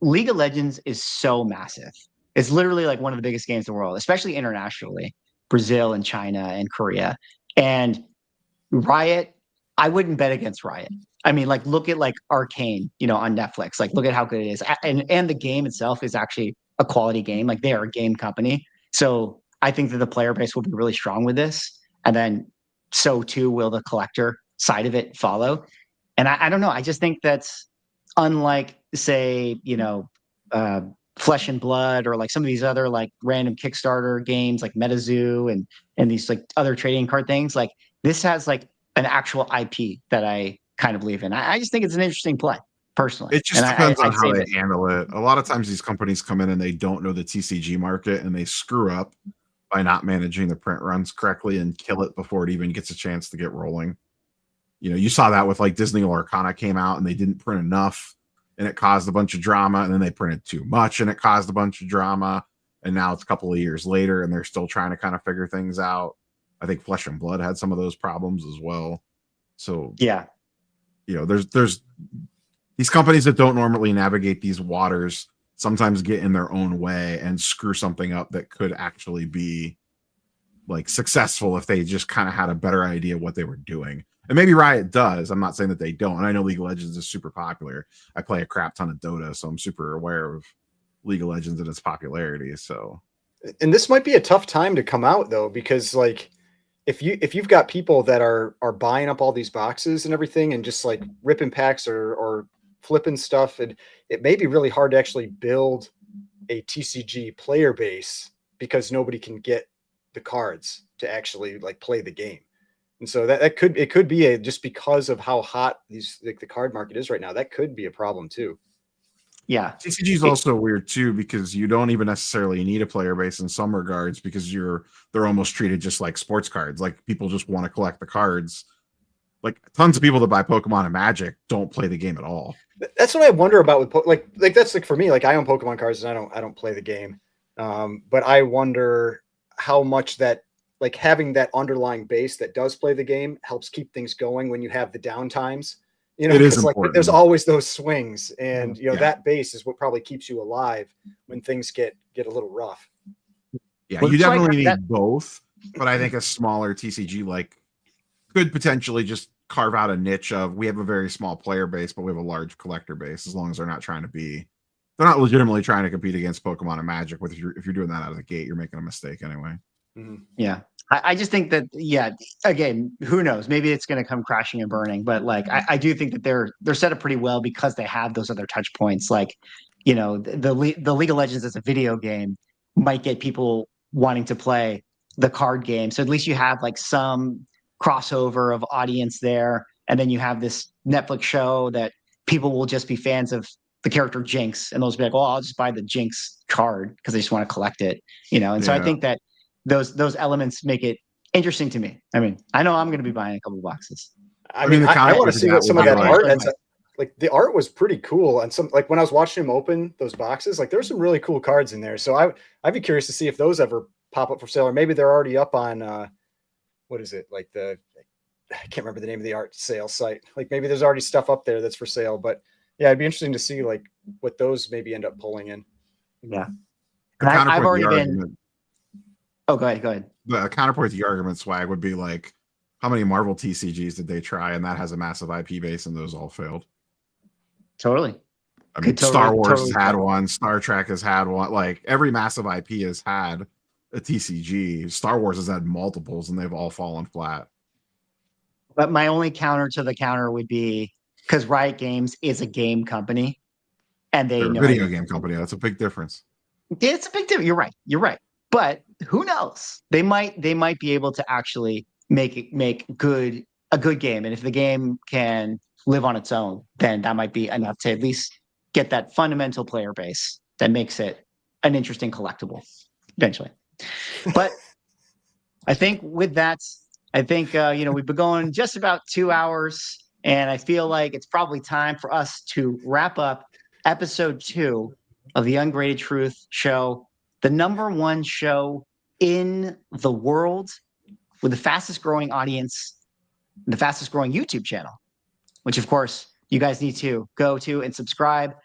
League of Legends is so massive. It's literally like one of the biggest games in the world, especially internationally. Brazil and China and Korea. And Riot, I wouldn't bet against Riot. I mean, like, look at like Arcane, on Netflix. Like, look at how good it is. And the game itself is actually a quality game. Like, they are a game company. So I think that the player base will be really strong with this. And then so too will the collector side of it follow. And I don't know. I just think that's unlike, say, Flesh and Blood or like some of these other like random Kickstarter games like MetaZoo and these like other trading card things. Like, this has like an actual IP that I kind of believe in. I just think it's an interesting play personally. It just depends on how they handle it. A lot of times these companies come in and they don't know the TCG market, and they screw up by not managing the print runs correctly and kill it before it even gets a chance to get rolling. You saw that with like Disney Lorcana came out and they didn't print enough, and it caused a bunch of drama, and then they printed too much and it caused a bunch of drama, and now it's a couple of years later and they're still trying to kind of figure things out. I think Flesh and Blood had some of those problems as well. So Yeah. There's these companies that don't normally navigate these waters sometimes get in their own way and screw something up that could actually be like successful if they just kind of had a better idea of what they were doing. And maybe Riot does. I'm not saying that they don't. And I know League of Legends is super popular. I play a crap ton of Dota, so I'm super aware of League of Legends and its popularity. So, and this might be a tough time to come out though, because like if you've got people that are buying up all these boxes and everything and just like ripping packs or flipping stuff, and it may be really hard to actually build a TCG player base because nobody can get the cards to actually like play the game. And so that could be just because of how hot the card market is right now, that could be a problem too. Yeah. TCG is also weird too, because you don't even necessarily need a player base in some regards, because they're almost treated just like sports cards. Like people just want to collect the cards. Like tons of people that buy Pokemon and Magic don't play the game at all. That's what I wonder about with like that's like for me, like I own Pokemon cards and I don't play the game. But I wonder how much that like having that underlying base that does play the game helps keep things going when you have the down times. You know, because like there's always those swings, and that base is what probably keeps you alive when things get a little rough. Yeah, you definitely need both, but I think a smaller TCG like could potentially just carve out a niche of, we have a very small player base, but we have a large collector base, as long as they're not legitimately trying to compete against Pokemon and Magic. If you're doing that out of the gate, you're making a mistake anyway. Mm-hmm. Yeah. I just think that, again, who knows? Maybe it's going to come crashing and burning, but like, I do think that they're set up pretty well because they have those other touch points. Like, the League of Legends as a video game might get people wanting to play the card game. So at least you have like some crossover of audience there. And then you have this Netflix show that people will just be fans of the character Jinx, and they'll just be like, "Oh, I'll just buy the Jinx card because I just want to collect it," And so I think that those elements make it interesting to me. I mean, I know I'm going to be buying a couple of boxes. I mean, I want to see what some of that art ends up. Like the art was pretty cool, and some like when I was watching him open those boxes, like there's some really cool cards in there. So I'd be curious to see if those ever pop up for sale, or maybe they're already up on what is it, like I can't remember the name of the art sale site. Like maybe there's already stuff up there that's for sale. But yeah, it'd be interesting to see like what those maybe end up pulling in. Yeah, and I've already been. Oh, go ahead. The counterpoint to the argument, Swag, would be like, how many Marvel TCGs did they try? And that has a massive IP base, and those all failed. Totally. I mean, Star Wars has had one. Star Trek has had one. Like every massive IP has had a TCG. Star Wars has had multiples, and they've all fallen flat. But my only counter to the counter would be, because Riot Games is a game company, and they're a video game company. That's a big difference. It's a big difference. You're right. But who knows? They might be able to actually make a good game, and if the game can live on its own, then that might be enough to at least get that fundamental player base that makes it an interesting collectible eventually. But I think with that, we've been going just about 2 hours, and I feel like it's probably time for us to wrap up episode 2 of the Ungraded Truth show, the #1 show in the world with the fastest growing audience, the fastest growing YouTube channel, which of course you guys need to go to and subscribe.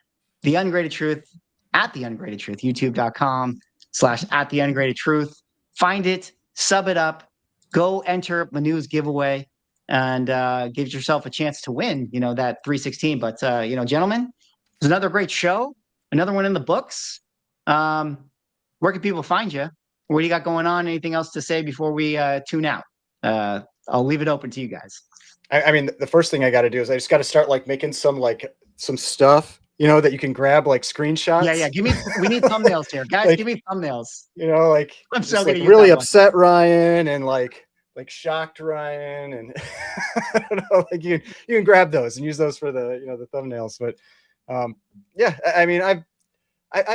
The Ungraded Truth at The Ungraded Truth, youtube.com/@TheUngradedTruth. Find it, sub it up, go enter Manu's giveaway, and give yourself a chance to win, that 316. But, gentlemen, it was another great show, another one in the books. Where can people find you? What do you got going on? Anything else to say before we tune out? I'll leave it open to you guys. I mean, the first thing I got to do is I just got to start like making some stuff, that you can grab like screenshots. Yeah. We need thumbnails here, guys. Give me thumbnails. I'm so gonna really upset Ryan and like shocked Ryan, and I don't know, like you can grab those and use those for the the thumbnails. But I mean, I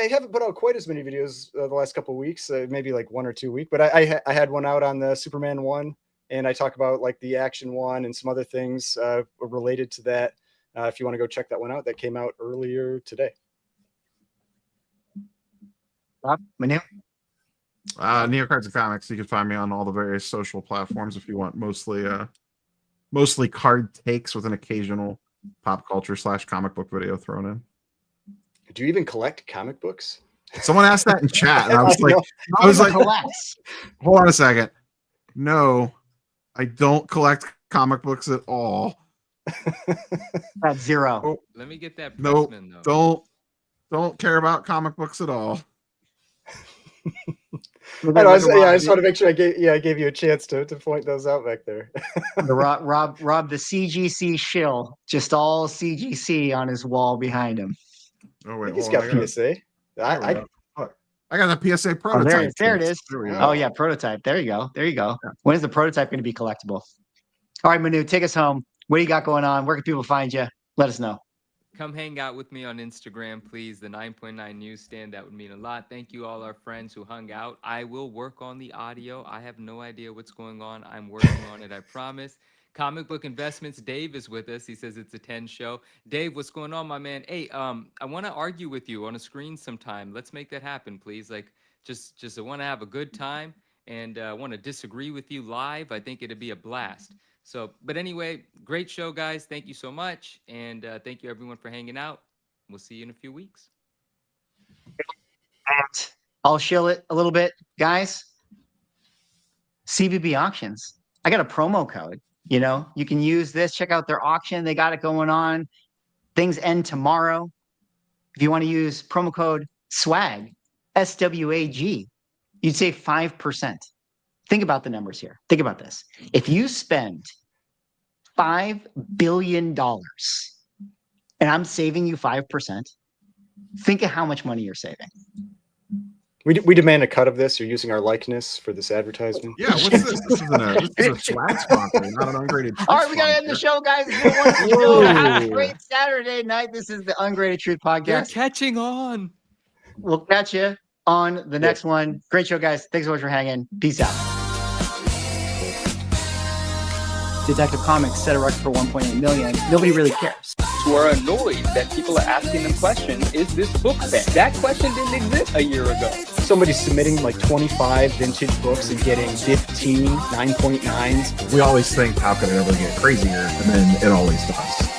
haven't put out quite as many videos the last couple of weeks, maybe like 1 or 2 weeks, but I had one out on the Superman 1, and I talk about like the action one and some other things related to that. If you want to go check that one out, that came out earlier today. Rob, Manu? Neocards and Comics. You can find me on all the various social platforms if you want mostly card takes with an occasional pop culture / comic book video thrown in. Do you even collect comic books? Someone asked that in chat, and I was know. like, collects. hold on a second. No, I don't collect comic books at all. That's zero. Let me get that Nope. Pressman, though. Don't care about comic books at all. I just want to make sure I gave you a chance to point those out back there. The Rob the CGC shill, just all CGC on his wall behind him. Oh wait, He's hold on, got PSA. I got a PSA Oh, prototype. there it is. There we go. Oh yeah, prototype. There you go. Yeah. When is the prototype going to be collectible? All right, Manu, take us home. What do you got going on? Where can people find you? Let us know. Come hang out with me on Instagram, please. The 9.9 Newsstand. That would mean a lot. Thank you, all our friends who hung out. I will work on the audio. I have no idea what's going on. I'm working on it, I promise. Comic Book Investments. Dave is with us. He says it's a 10 show. Dave, what's going on, my man? Hey, I want to argue with you on a screen sometime. Let's make that happen, please. Like, just I want to have a good time, and I want to disagree with you live. I think it'd be a blast. So, but anyway, great show, guys. Thank you so much. And thank you, everyone, for hanging out. We'll see you in a few weeks. And I'll shill it a little bit. Guys, CBB Auctions. I got a promo code. You know, you can use this. Check out their auction. They got it going on. Things end tomorrow. If you want to use promo code SWAG, SWAG, you'd save 5%. Think about the numbers here. Think about this. If you spend $5 billion and I'm saving you 5%, think of how much money you're saving. We demand a cut of this. You're using our likeness for this advertisement. Yeah, what's this? This is a swag sponsor, not an ungraded. All right, we got to end the show, guys. It's been a wonderful show. Have a great Saturday night. This is the Ungraded Truth You're Podcast. catching on. We'll catch you on the next one. Great show, guys. Thanks so much for hanging. Peace out. Detective Comics set a record for 1.8 million. Nobody really cares. Who are annoyed that people are asking them questions, is this book banned? That question didn't exist a year ago. Somebody's submitting like 25 vintage books and getting 15 9.9s. We always think, how could it ever get crazier? And then it always does.